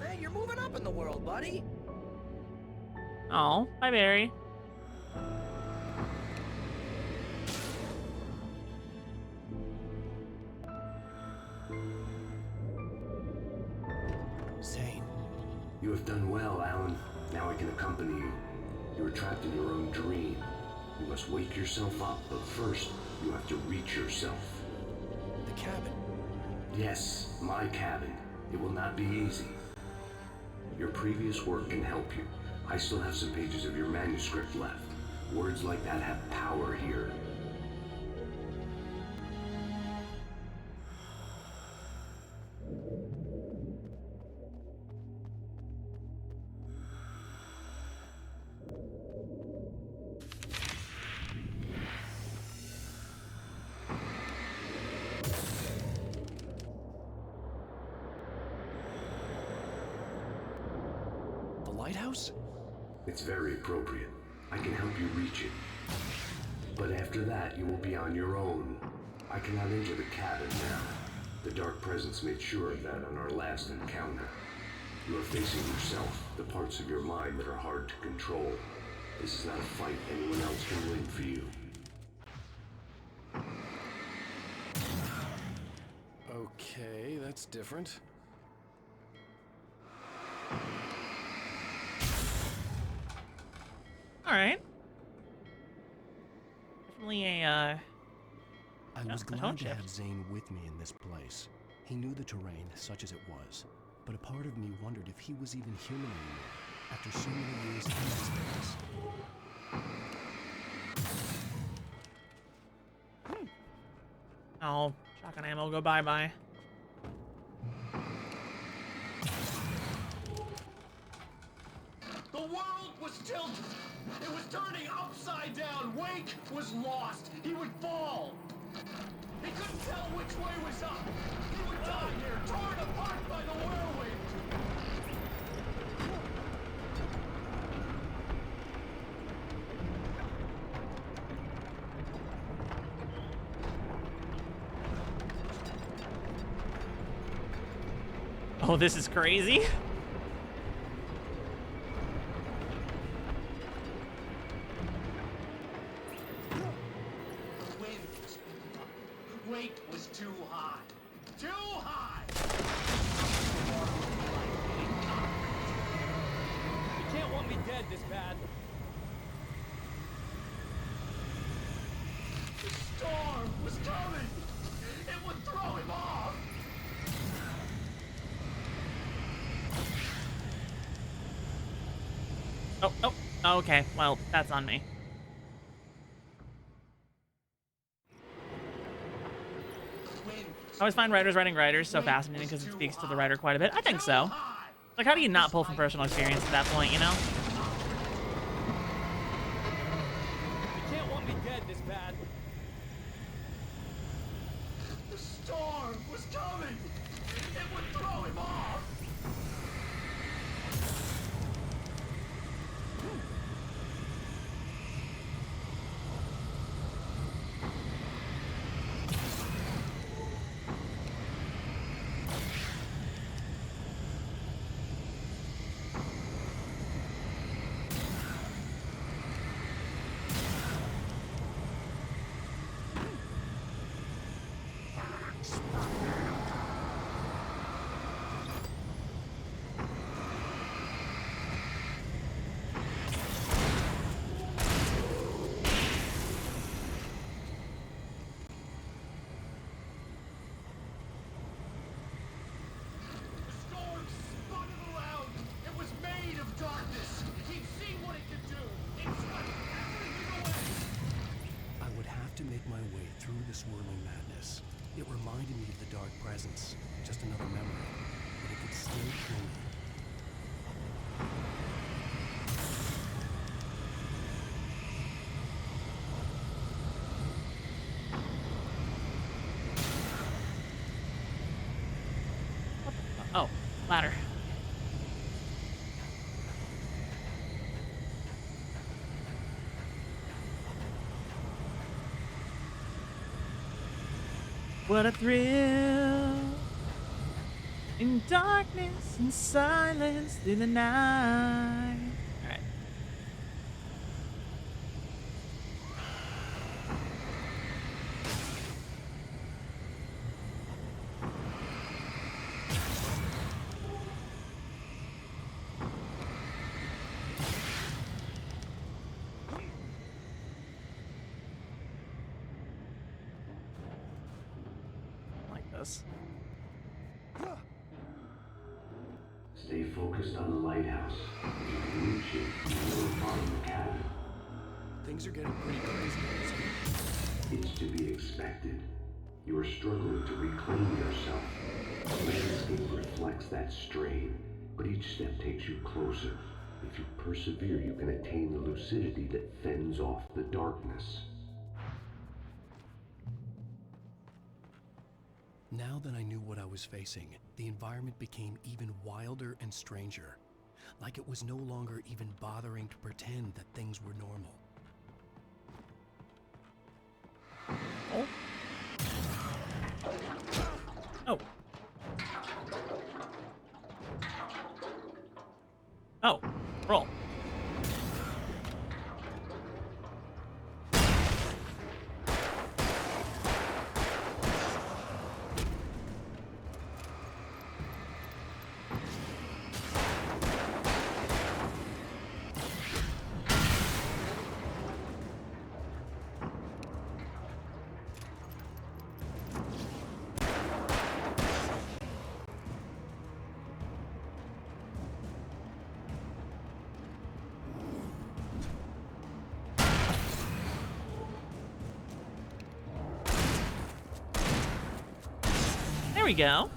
Hey, you're moving up in the world, buddy. Oh, bye, Barry. Zane. You have done well, Alan. Now I can accompany you. You are trapped in your own dream. You must wake yourself up, but first, you have to reach yourself. The cabin. Yes, my cabin. It will not be easy. Your previous work can help you. I still have some pages of your manuscript left. Words like that have power here. The lighthouse? It's very appropriate. I can help you reach it. But after that, you will be on your own. I cannot enter the cabin now. The Dark Presence made sure of that on our last encounter. You are facing yourself, the parts of your mind that are hard to control. This is not a fight anyone else can win for you. Okay, that's different. Alright. Definitely a, I was a glad tone to shift. have Zane with me in this place. He knew the terrain, such as it was. But a part of me wondered if he was even human anymore, after so many years in this place. Oh, shotgun ammo, go bye-bye. The world was tilted. It was turning upside down. Wake was lost. He would fall. He couldn't tell which way was up. He would die here, torn apart by the whirlwind. Oh, this is crazy. The wind was picking up. Weight was too high. Too high! You can't want me dead this bad. The storm was coming. It would throw him off. Oh, okay. Well, that's on me. I always find writers writing writers so fascinating because it speaks to the writer quite a bit. I think so. Like, how do you not pull from personal experience at that point, you know? You can't want me dead this bad. The storm was coming. It would throw him off. the swirling madness. It reminded me of the dark presence, just another memory, but it could still kill me. Oh, ladder. What a thrill in darkness and silence through the night. All right. Like this. Stay focused on the lighthouse. If you can reach it, you will find the cabin. Things are getting pretty crazy. It's to be expected. You are struggling to reclaim yourself. The landscape reflects that strain, but each step takes you closer. If you persevere, you can attain the lucidity that fends off the darkness. Now that I knew what I was facing, the environment became even wilder and stranger. Like it was no longer even bothering to pretend that things were normal. Oh. Oh. Oh. Roll. There we go.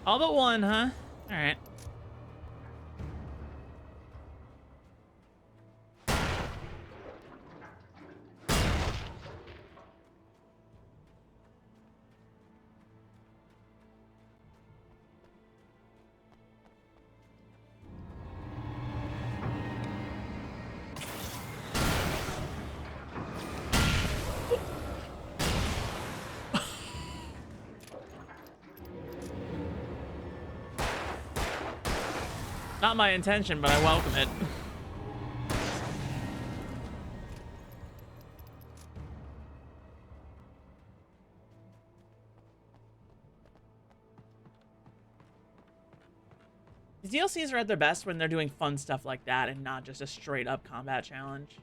All but one, huh? All right. Not my intention, but I welcome it. These DLCs are at their best when they're doing fun stuff like that and not just a straight up combat challenge.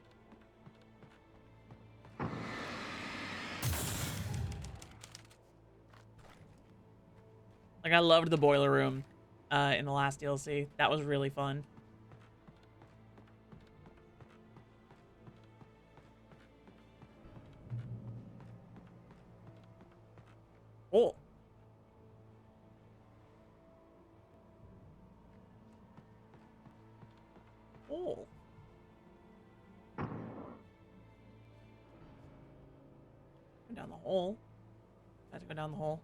Like, I loved the boiler room in the last DLC. That was really fun. Oh. Oh. Go down the hole. I have to go down the hole.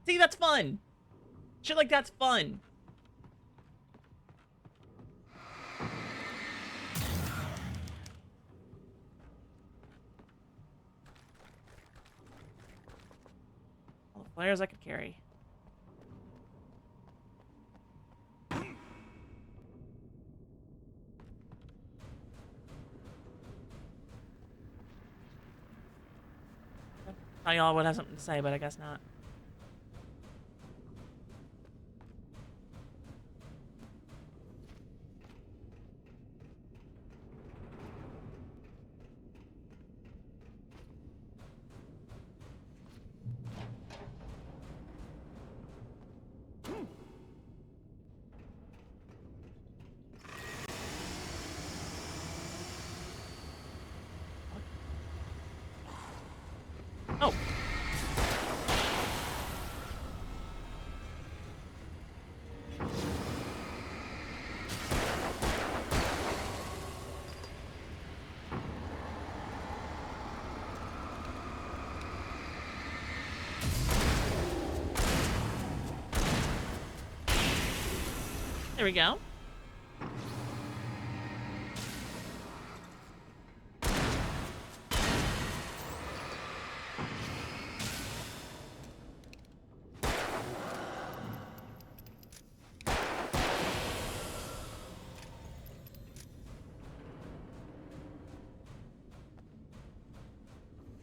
See, that's fun. Shit like that's fun. Flares I could carry. Thought y'all would have something to say, but I guess not. Oh. There we go.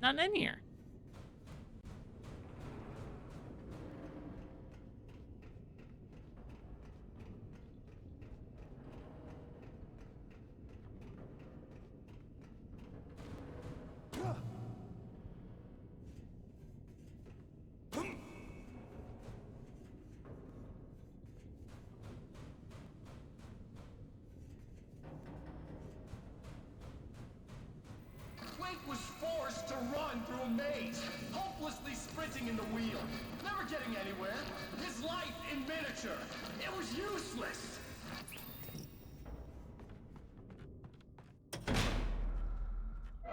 Not in here. Wake was forced to run through a maze, hopelessly sprinting in the wheel, never getting anywhere. His life in miniature. It was useless.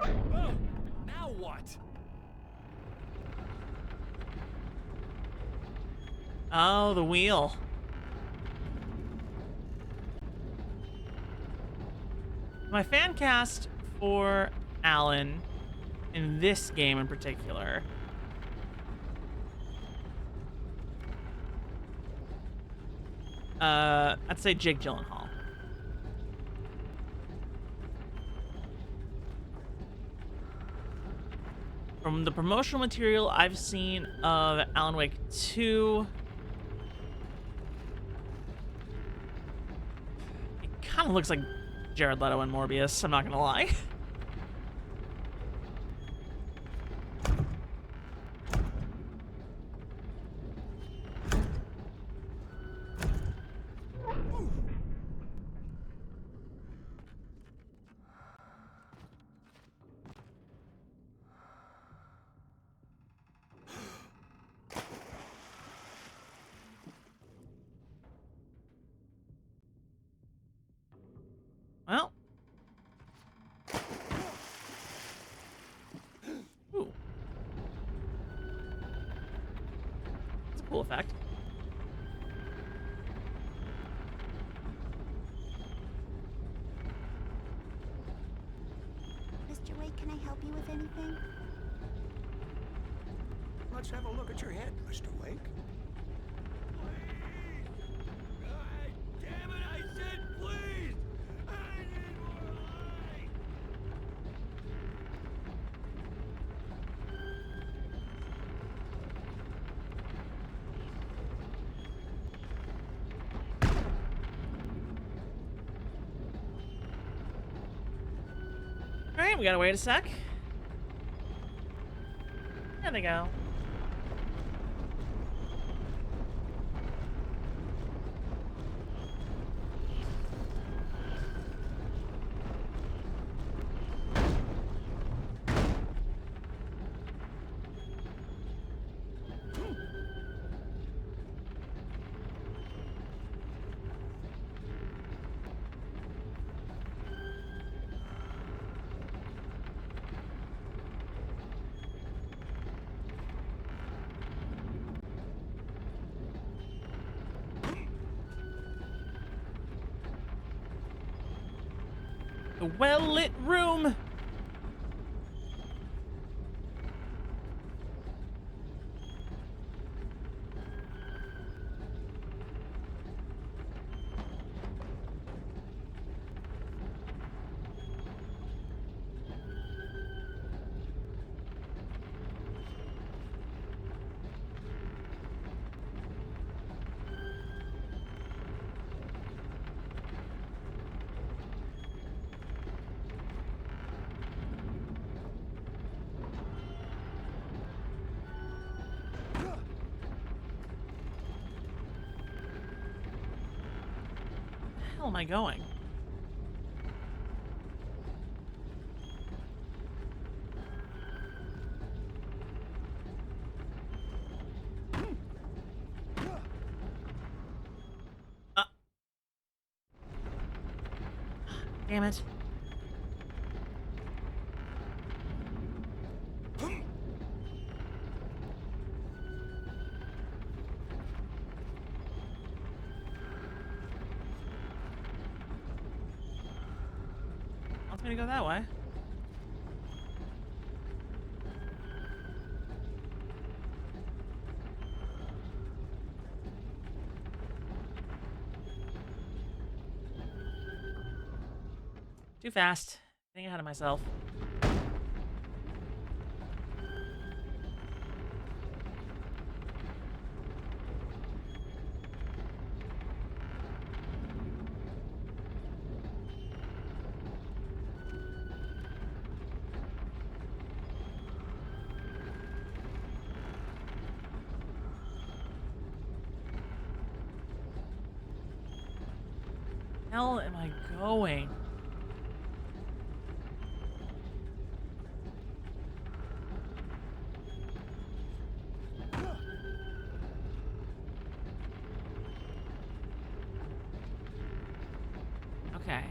Oh, now what? Oh, the wheel. My fan cast for Alan in this game in particular. I'd say Jake Gyllenhaal. From the promotional material I've seen of Alan Wake 2, it kind of looks like Jared Leto and Morbius, I'm not gonna lie. Well. Ooh. That's a cool effect. Mr. Wake, can I help you with anything? Let's have a look at your head, Mr. Wake. Damn it, I said please! I need more light! Alright, we gotta wait a sec. There they go. A well-lit room. hell am I going? Damn it. Wants me to go that way. Too fast. Getting ahead of myself. Hell am I going? Okay.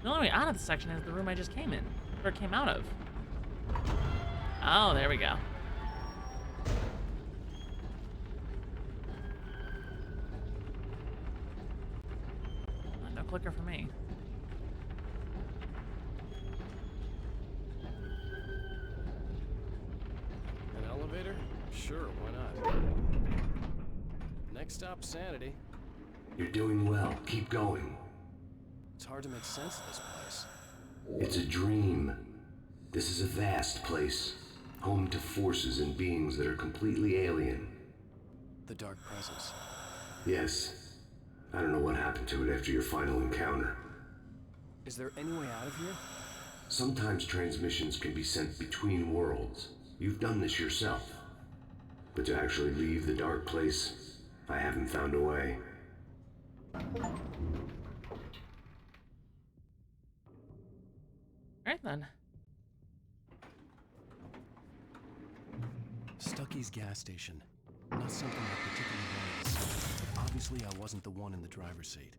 The only way out of the section is the room I just came in, or came out of. Oh, there we go. No clicker for me. An elevator? Sure, why not? Next stop, Sanity. You're doing well. Keep going. It's hard to make sense of this place. It's a dream. This is a vast place, home to forces and beings that are completely alien. The Dark Presence. Yes. I don't know what happened to it after your final encounter. Is there any way out of here? Sometimes transmissions can be sent between worlds. You've done this yourself. But to actually leave the dark place, I haven't found a way. Alright then. Stucky's gas station. Not something I particularly wanted to see, but obviously I wasn't the one in the driver's seat.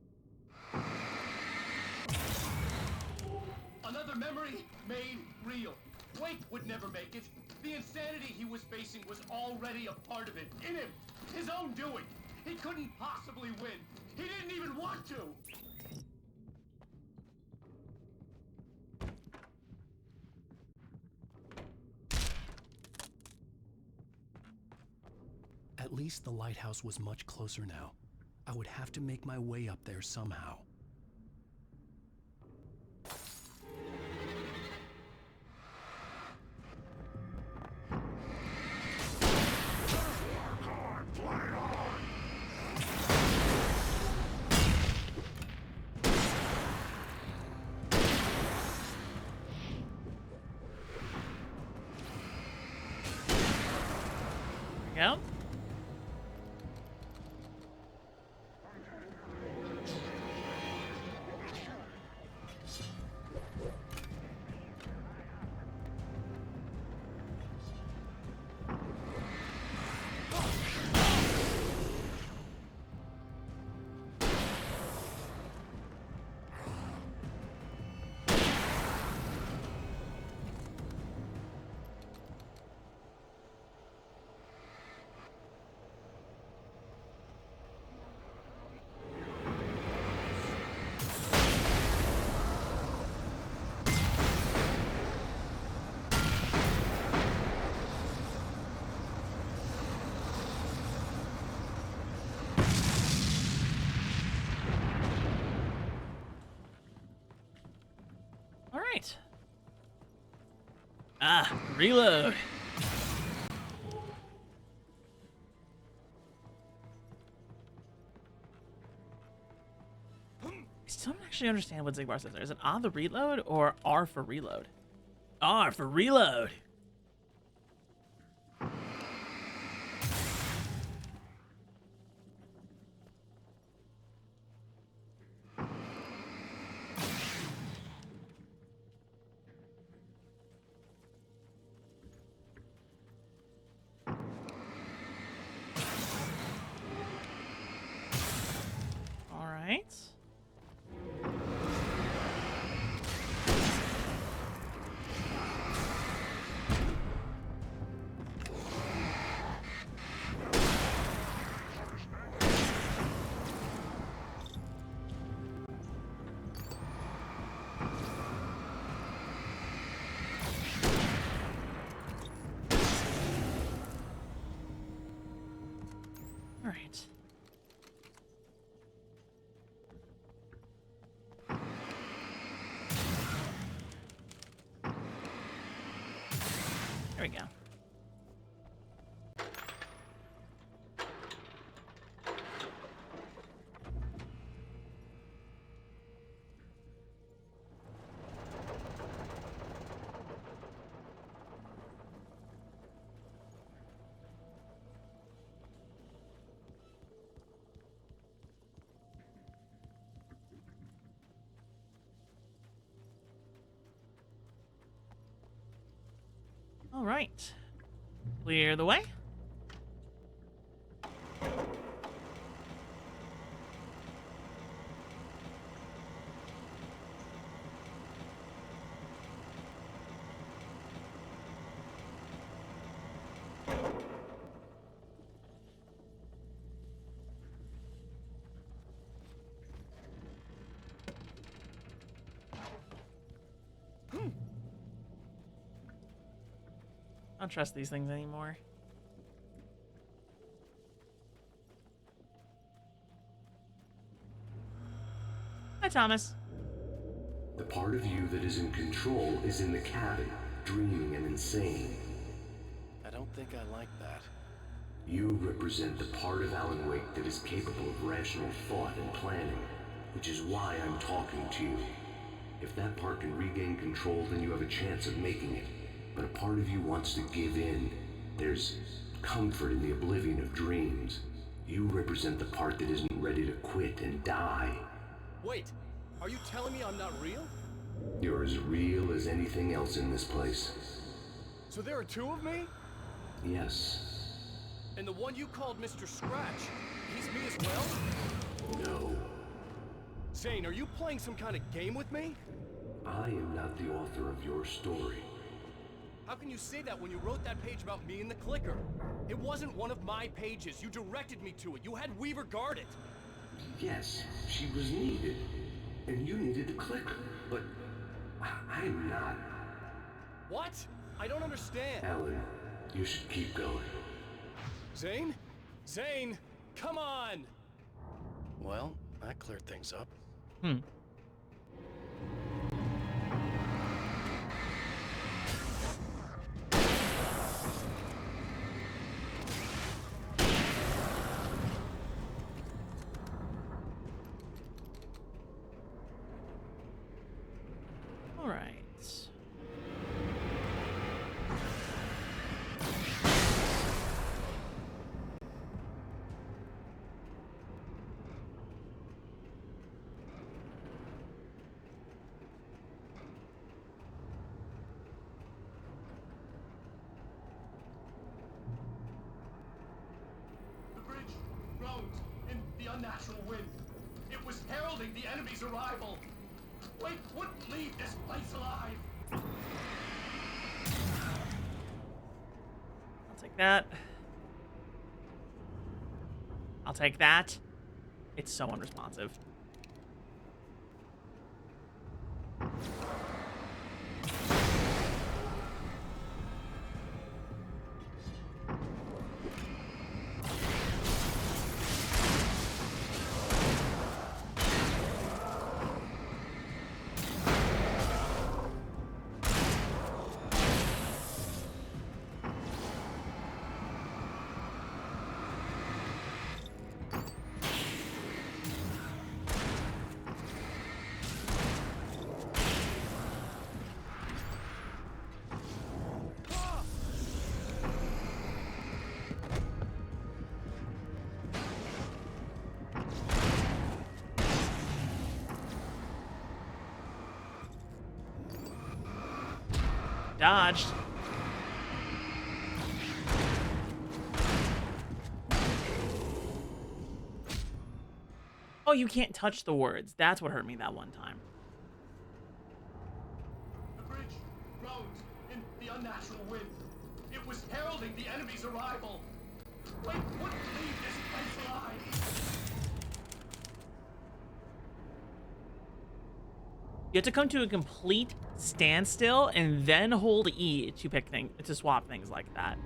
Another memory made real. Wake would never make it. The insanity he was facing was already a part of it, in him, his own doing. He couldn't possibly win. He didn't even want to. At least the lighthouse was much closer now. I would have to make my way up there somehow. There we go. Alright. Reload. I still don't actually actually understand what Zigbar says there. Is it A the reload or R for reload? R for reload. All right. All right. There we go. All right. Clear the way. I don't trust these things anymore. Hi, Thomas. The part of you that is in control is in the cabin, dreaming and insane. I don't think I like that. You represent the part of Alan Wake that is capable of rational thought and planning, which is why I'm talking to you. If that part can regain control, then you have a chance of making it. But a part of you wants to give in. There's comfort in the oblivion of dreams. You represent the part that isn't ready to quit and die. Wait, are you telling me I'm not real? You're as real as anything else in this place. So there are two of me? Yes. And the one you called Mr. Scratch, he's me as well? No. Zane, are you playing some kind of game with me? I am not the author of your story. How can you say that when you wrote that page about me and the clicker? It wasn't one of my pages. You directed me to it. You had Weaver guard it. Yes, she was needed. And you needed the clicker. But I'm not. What? I don't understand. Alan, you should keep going. Zane? Zane, come on! Well, that cleared things up. All right. The bridge groaned in the unnatural wind. It was heralding the enemy's arrival. Wake wouldn't leave this place alive. I'll take that. I'll take that. It's so unresponsive. Dodged. Oh, you can't touch the words. That's what hurt me that one time. The bridge groaned in the unnatural wind. It was heralding the enemy's arrival. Wait, wouldn't leave this place alive. You have to come to a complete standstill and then hold E to pick things, to swap things like that.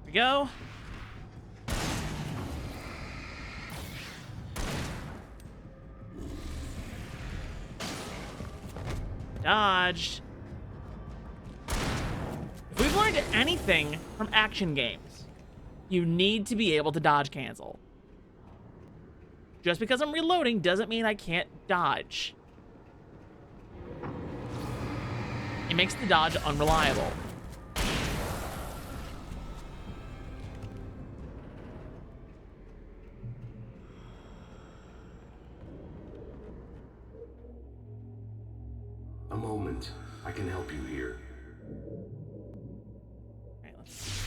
We go. Dodged. If we've learned anything from action games, you need to be able to dodge cancel. Just because I'm reloading doesn't mean I can't dodge. It makes the dodge unreliable. A moment. I can help you here. Alright, let's...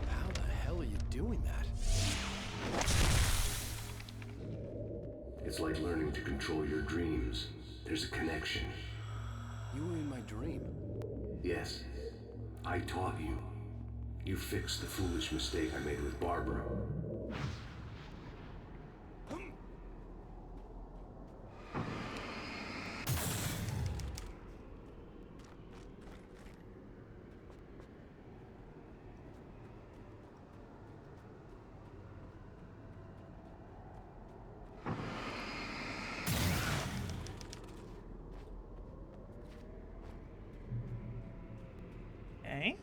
How the hell are you doing that? It's like learning to control your dreams. There's a connection. You were in my dream. Yes. I taught you. You fixed the foolish mistake I made with Barbara. Okay.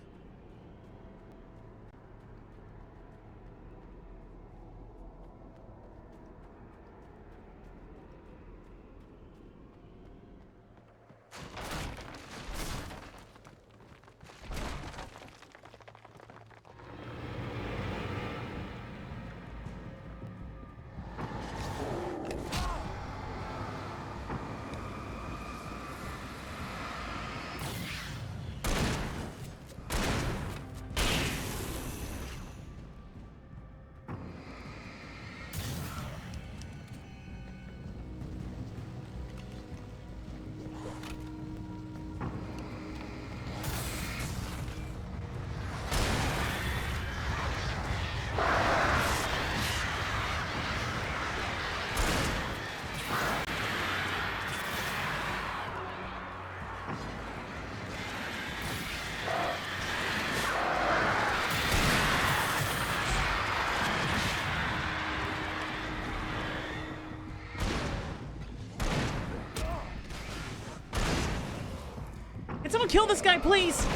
Can someone kill this guy, please?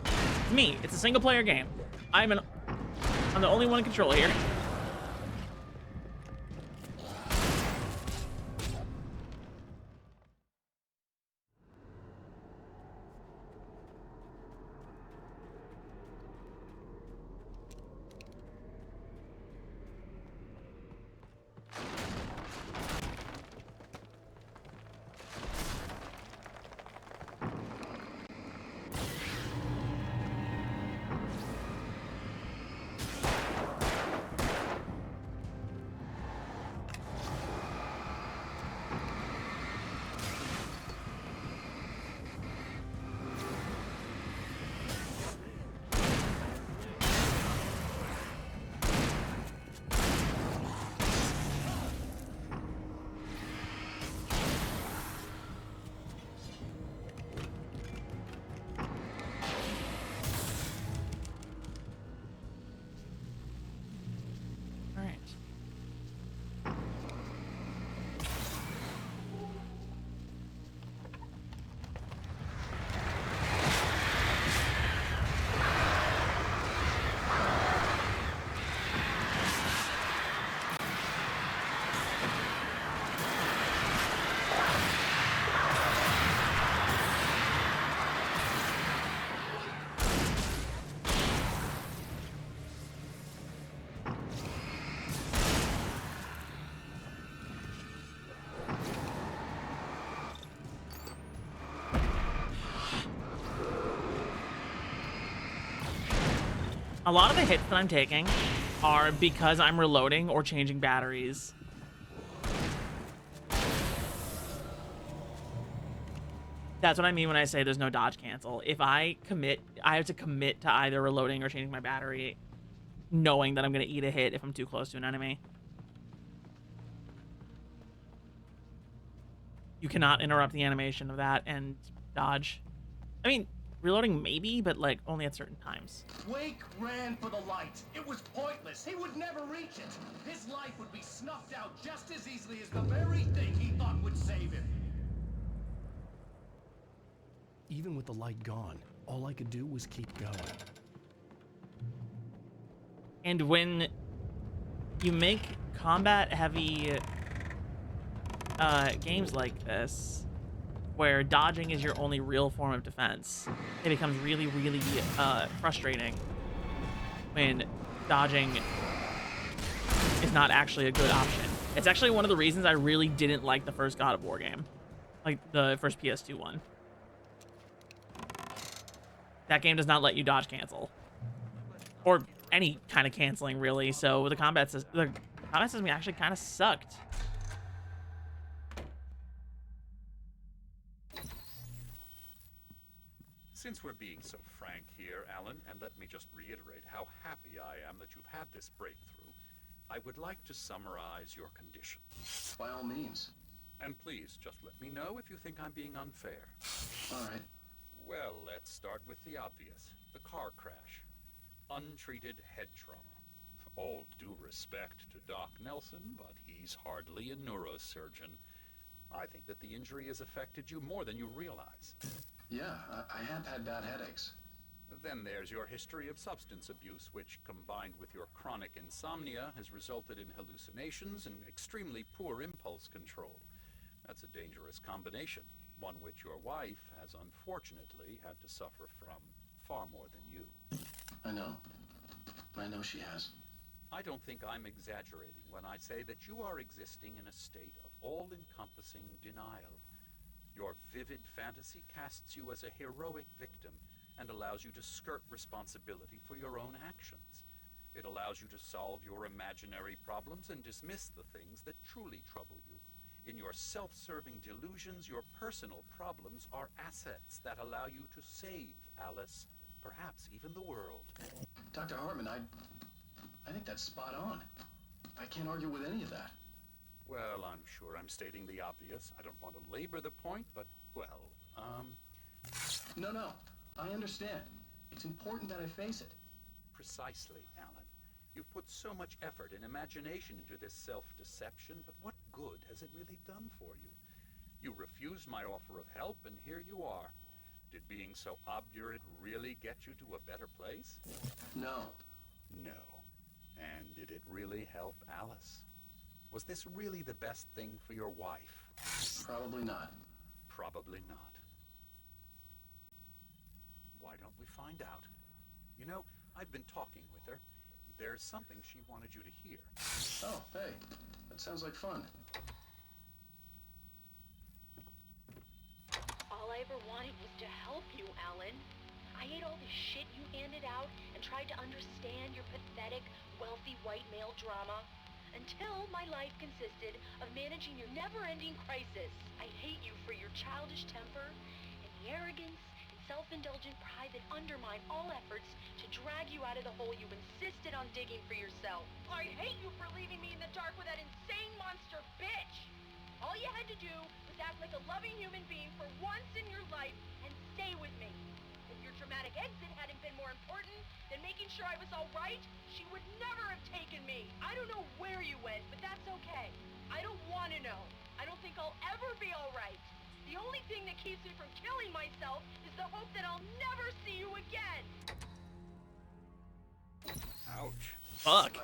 It's me. It's a single player game. I'm the only one in control here. A lot of the hits that I'm taking are because I'm reloading or changing batteries. That's what I mean when I say there's no dodge cancel. If I commit, I have to commit to either reloading or changing my battery, knowing that I'm going to eat a hit if I'm too close to an enemy. You cannot interrupt the animation of that and dodge. I mean, reloading maybe, but like only at certain times. Wake ran for the light. It was pointless. He would never reach it. His life would be snuffed out just as easily as the very thing he thought would save him. Even with the light gone, all I could do was keep going. And when you make combat-heavy games like this, where dodging is your only real form of defense, it becomes really, really frustrating when dodging is not actually a good option. It's actually one of the reasons I really didn't like the first God of War game, like the first PS2 one. That game does not let you dodge cancel, or any kind of canceling really. So the combat system actually kind of sucked. Since we're being so frank here, Alan, and let me just reiterate how happy I am that you've had this breakthrough, I would like to summarize your condition. By all means. And please, just let me know if you think I'm being unfair. All right. Well, let's start with the obvious. The car crash. Untreated head trauma. All due respect to Doc Nelson, but he's hardly a neurosurgeon. I think that the injury has affected you more than you realize. Yeah, I have had bad headaches. Then there's your history of substance abuse, which, combined with your chronic insomnia, has resulted in hallucinations and extremely poor impulse control. That's a dangerous combination, one which your wife has unfortunately had to suffer from far more than you. I know. I know she has. I don't think I'm exaggerating when I say that you are existing in a state of all-encompassing denial. Your vivid fantasy casts you as a heroic victim and allows you to skirt responsibility for your own actions. It allows you to solve your imaginary problems and dismiss the things that truly trouble you. In your self-serving delusions, your personal problems are assets that allow you to save Alice, perhaps even the world. Dr. Hartman, I think that's spot on. I can't argue with any of that. Well, I'm sure I'm stating the obvious. I don't want to labor the point, but, well, No, I understand. It's important that I face it. Precisely, Alan. You've put so much effort and imagination into this self-deception, but what good has it really done for you? You refused my offer of help, and here you are. Did being so obdurate really get you to a better place? No. No. And did it really help Alice? Was this really the best thing for your wife? Probably not. Probably not. Why don't we find out? You know, I've been talking with her. There's something she wanted you to hear. Oh, hey. That sounds like fun. All I ever wanted was to help you, Alan. I ate all the shit you handed out and tried to understand your pathetic, wealthy white male drama. Until my life consisted of managing your never-ending crisis. I hate you for your childish temper and the arrogance and self-indulgent pride that undermine all efforts to drag you out of the hole you insisted on digging for yourself. I hate you for leaving me in the dark with that insane monster bitch! All you had to do was act like a loving human being for once in your life and stay with me. If your dramatic exit hadn't been more important than making sure I was all right, she would never have taken me. I don't know where you went, but that's okay. I don't want to know. I don't think I'll ever be all right. The only thing that keeps me from killing myself is the hope that I'll never see you again. Ouch. Fuck.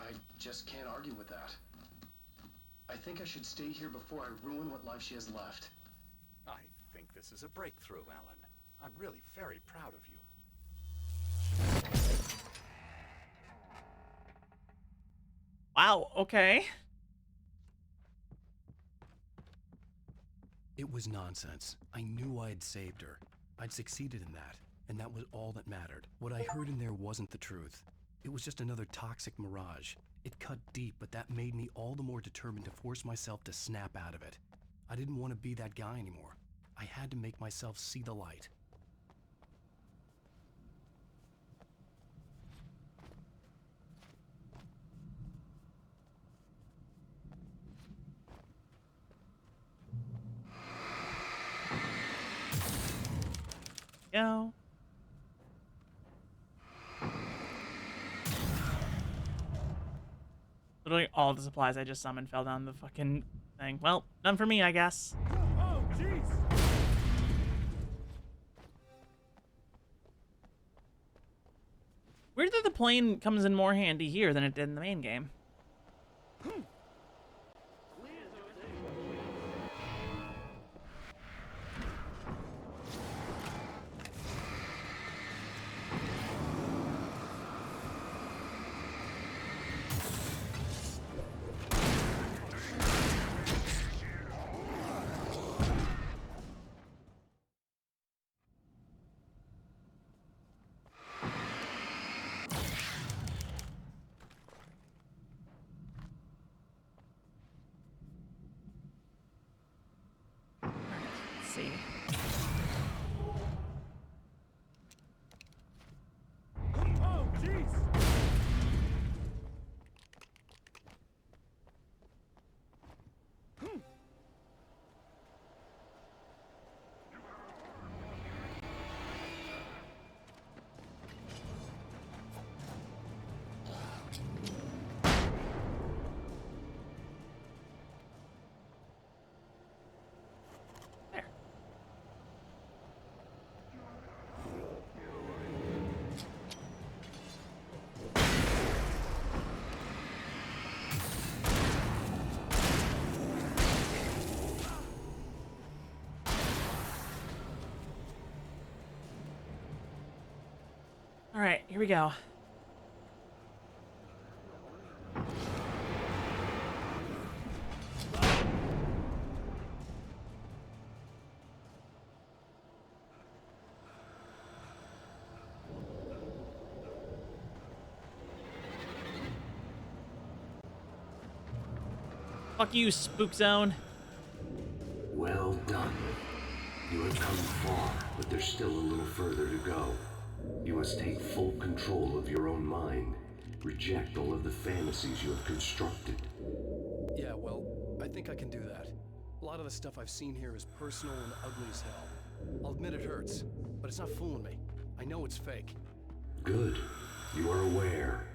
I just can't argue with that. I think I should stay here before I ruin what life she has left. I think this is a breakthrough, Alan. I'm really very proud of you. Wow, okay. It was nonsense. I knew I had saved her. I'd succeeded in that. and that was all that mattered. What I heard in there wasn't the truth. It was just another toxic mirage. It cut deep, but that made me all the more determined to force myself to snap out of it. I didn't want to be that guy anymore. I had to make myself see the light. Go. Literally all the supplies I just summoned fell down the fucking thing. Well, none for me, I guess. Oh, jeez! Weird that the plane comes in more handy here than it did in the main game. Let's see. Oh, jeez! There. All right, here we go. Fuck you, Spook Zone. Well done. You have come far, but there's still a little further to go. You must take full control of your own mind. Reject all of the fantasies you have constructed. Yeah, well, I think I can do that. A lot of the stuff I've seen here is personal and ugly as hell. I'll admit it hurts, but it's not fooling me. I know it's fake. Good. You are aware.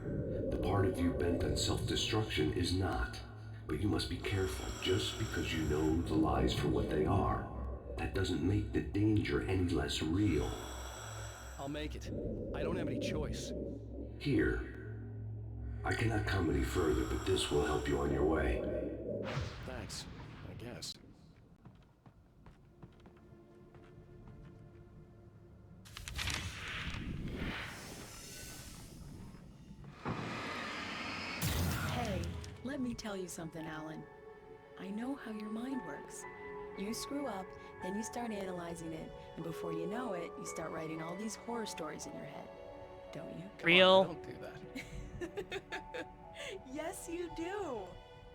The part of you bent on self-destruction is not. But you must be careful. Just because you know the lies for what they are, that doesn't make the danger any less real. I'll make it. I don't have any choice. Here. I cannot come any further, but this will help you on your way. Thanks, I guess. Hey, let me tell you something, Alan. I know how your mind works. You screw up, then you start analyzing it, and before you know it, you start writing all these horror stories in your head. Don't you? Real. Don't do that. Yes, you do.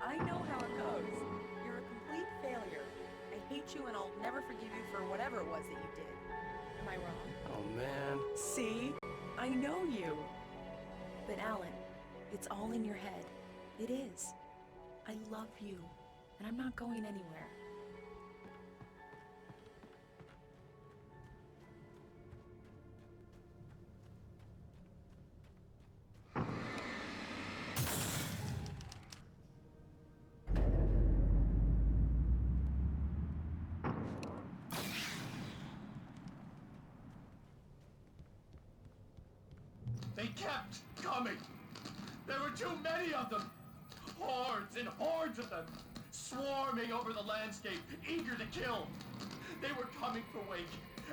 I know how it goes. You're a complete failure. I hate you and I'll never forgive you for whatever it was that you did. Am I wrong? Oh, man. See? I know you. But Alan, it's all in your head. It is. I love you, and I'm not going anywhere. They kept coming. There were too many of them. Hordes and hordes of them, swarming over the landscape, eager to kill. They were coming for Wake,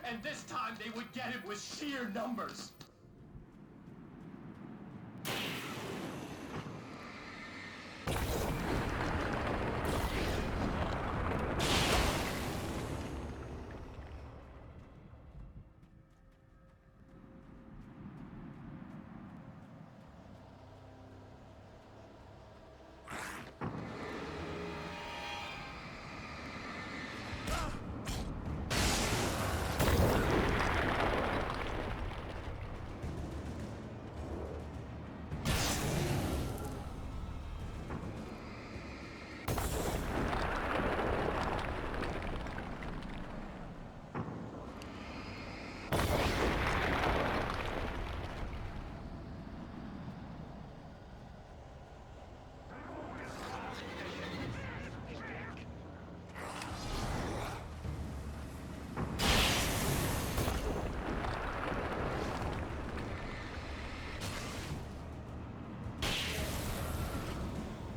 and this time they would get it with sheer numbers.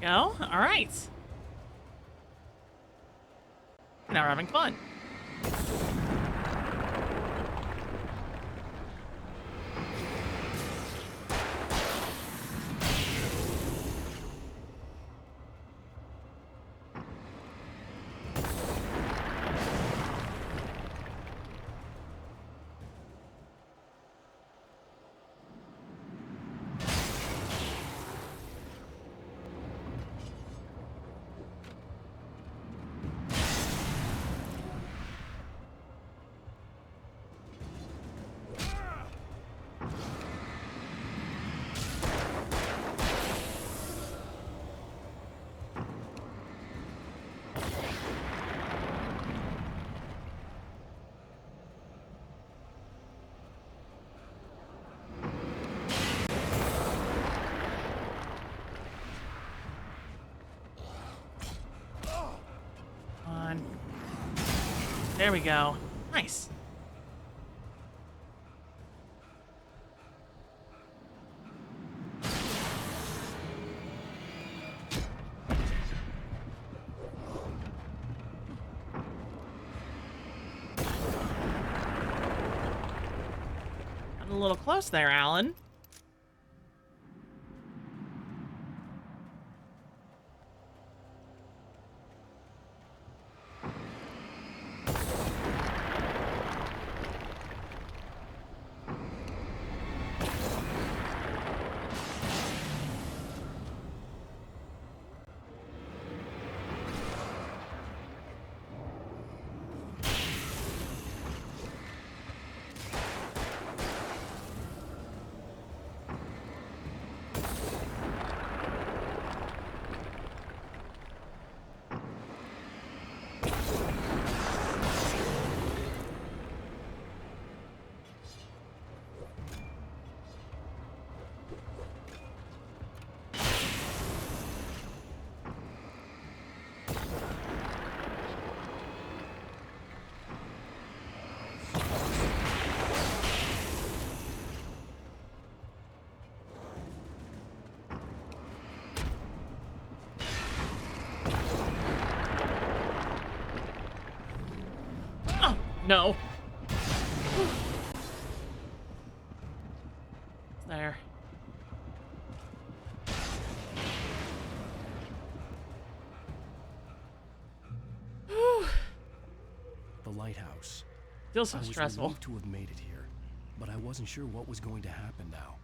Go. All right. Now we're having fun. There we go. Nice. Got a little close there, Alan. No. There. The lighthouse. Feels so I was stressful. relieved to have made it here, but I wasn't sure what was going to happen now.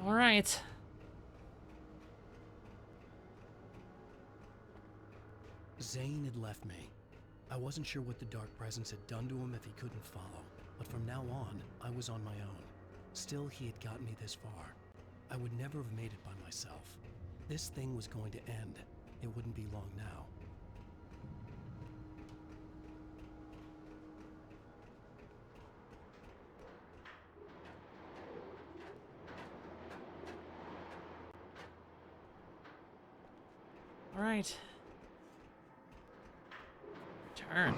All right. Zane had left me. I wasn't sure what the Dark Presence had done to him if he couldn't follow, but from now on, I was on my own. Still, he had gotten me this far. I would never have made it by myself. This thing was going to end. It wouldn't be long now. All right. Turn.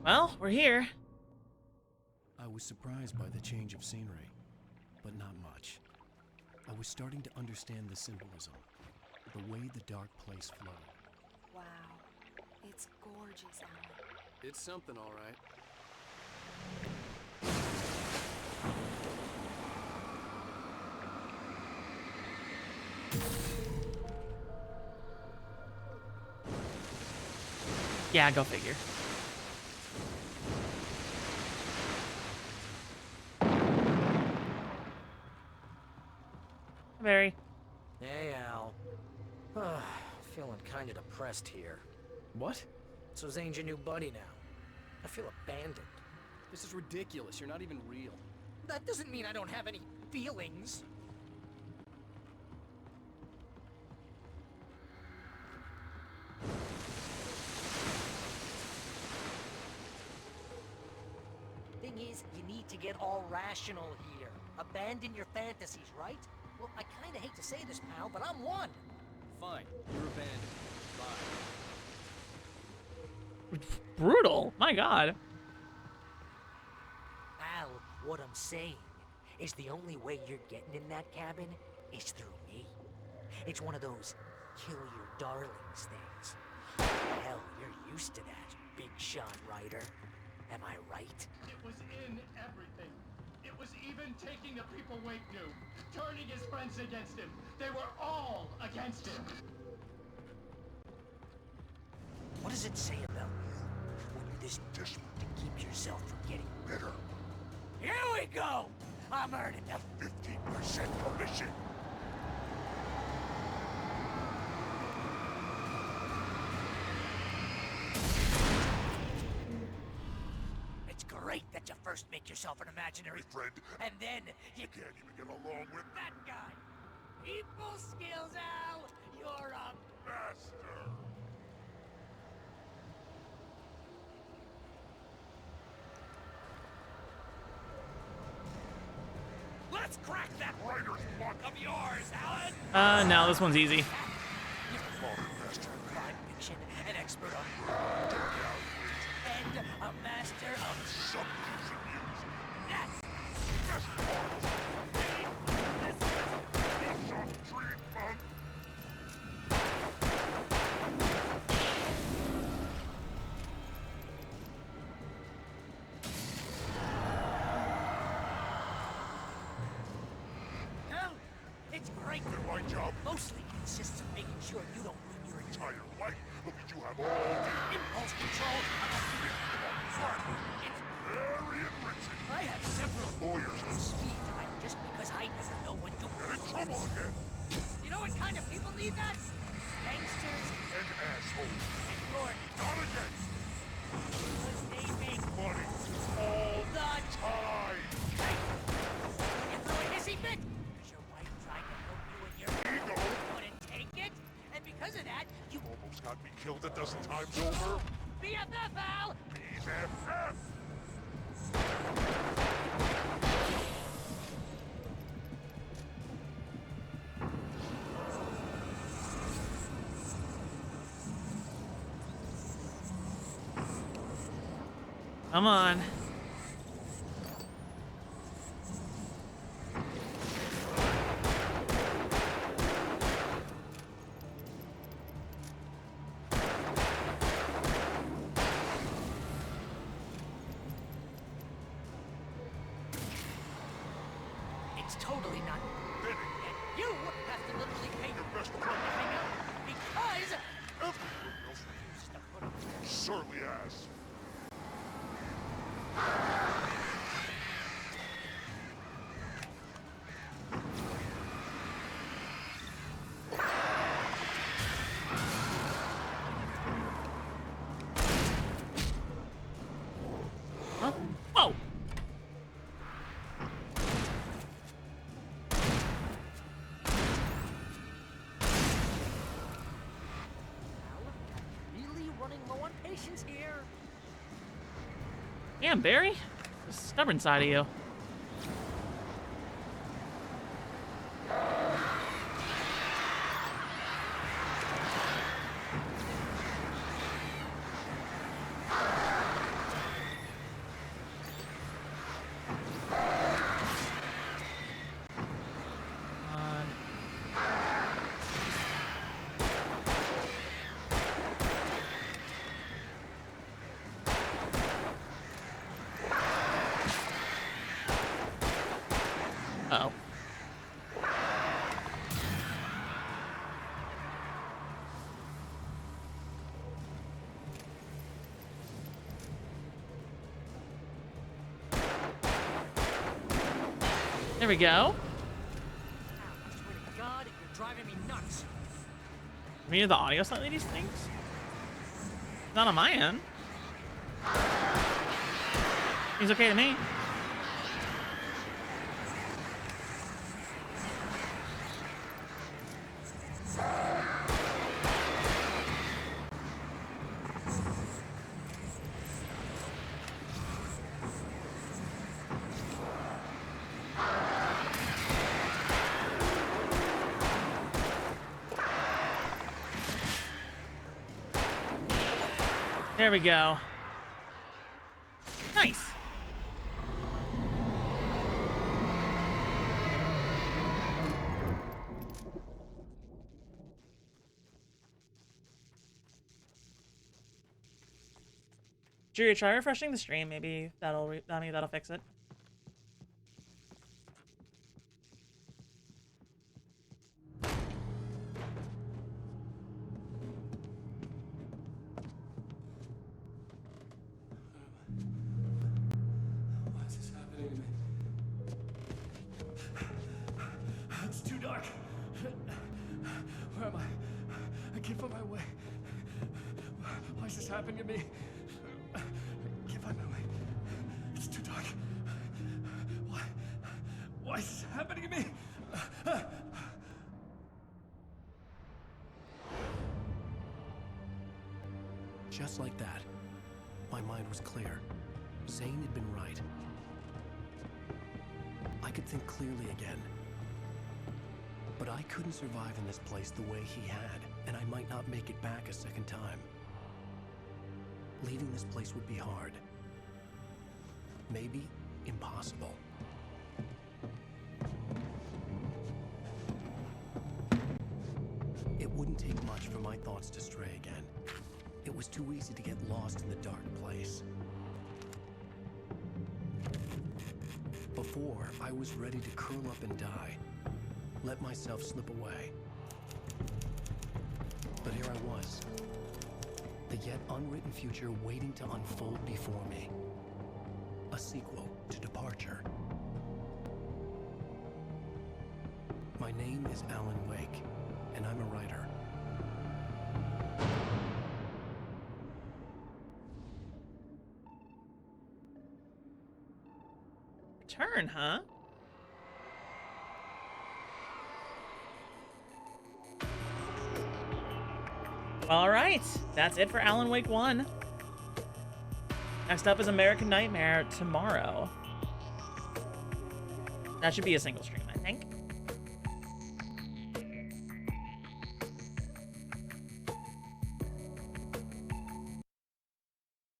Well, we're here. I was surprised by the change of scenery, but not much. I was starting to understand the symbolism, the way the dark place flowed. Wow. It's gorgeous, Alan. It's something, all right. Yeah, go figure. Very. Hey, Al. Feeling kinda depressed here. What? So Zane's your new buddy now. I feel abandoned. This is ridiculous. You're not even real. That doesn't mean I don't have any feelings. Thing is, you need to get all rational here. Abandon your fantasies, right? Well, I kinda hate to say this, pal, but I'm one. Fine. You're abandoned. Bye. Brutal. My God. Pal, what I'm saying is the only way you're getting in that cabin is through me. It's one of those kill your darlings things. Hell, you're used to that, Big Shot Rider. Am I right? It was in everything. It was even taking the people Wake knew, turning his friends against him. They were all against him. What does it say about you when you're this desperate to keep yourself from getting bitter? Here we go! I'm earning a 15% commission. It's great that you first make yourself an imaginary friend, and then you can't even get along with that guy. People skills, Al! You're a master! Let's crack that writer's block of yours, Alan! No, this one's easy. You're a master of crime fiction, an expert on and a master of substance abuse. Yes! Best part! This is some treatment! Hell, it's great. My job mostly consists of making sure you don't ruin your entire life, but we do have all the impulse control of a it's very enriching. I have several lawyers on speed dial just because I never know when to get in trouble again. You know what kind of people need that? Gangsters and assholes. And you're not a gangster. Because they make money all the time. Hey, you throw a hissy fit? Because your wife tried to help you and your ego couldn't take it? And because of that, you almost got me killed a dozen times over. BFF, Al! BFF! Come on. It's totally not fitting, and you have to literally pay your best friend to hang out because everyone else refuses to put up with your surly ass. Huh? Whoa! Really running low on patience here. Damn, Barry. The stubborn side of you. Uh-oh. There we go. I swear to God, you're driving me nuts. Can we hear the audio slightly, these things? Not on my end. Seems okay to me. There we go. Nice. Julia, try refreshing the stream. Maybe that'll fix it. Why is this happening to me? It's too dark. Where am I? I can't find my way. Why is this happening to me? I can't find my way. It's too dark. Why is this happening to me? Just like that, my mind was clear. Zane had been right. I could think clearly again. But I couldn't survive in this place the way he had, and I might not make it back a second time. Leaving this place would be hard. Maybe impossible. It wouldn't take much for my thoughts to stray again. It was too easy to get lost in the dark place. Before, I was ready to curl up and die. Let myself slip away. But here I was. The yet unwritten future waiting to unfold before me. A sequel to Departure. My name is Alan Wake, and I'm a writer. Return, huh? All right, that's it for Alan Wake 1. Next up is American Nightmare tomorrow. That should be a single stream, I think.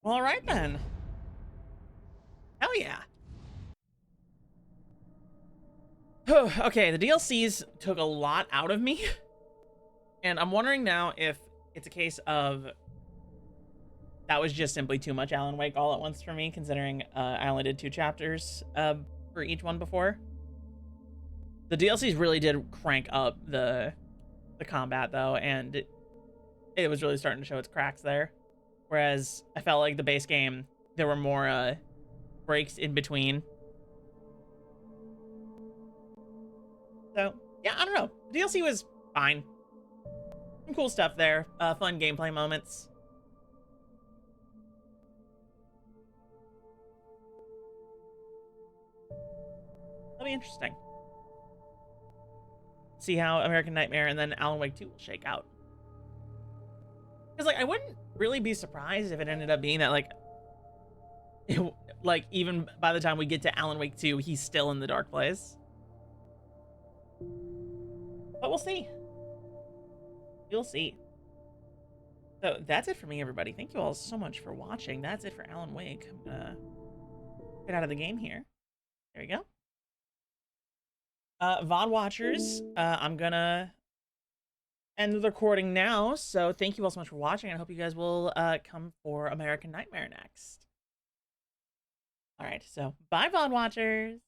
Well, all right then. Hell yeah. Okay, the DLCs took a lot out of me. And I'm wondering now if it's a case of that was just simply too much Alan Wake all at once for me, considering I only did 2 chapters for each one before. The DLCs really did crank up the combat, though, and it was really starting to show its cracks there. Whereas I felt like the base game, there were more breaks in between. So, yeah, I don't know. The DLC was fine. Some cool stuff there. Fun gameplay moments. That'll be interesting. See how American Nightmare and then Alan Wake 2 will shake out. Because, like, I wouldn't really be surprised if it ended up being that, like, even by the time we get to Alan Wake 2, he's still in the dark place. But we'll see. You'll see. So that's it for me, everybody. Thank you all so much for watching. That's it for Alan Wake. I'm gonna get out of the game here. There we go. VOD watchers, I'm gonna end the recording now. So thank you all so much for watching. I hope you guys will come for American Nightmare next. All right, so bye, VOD watchers.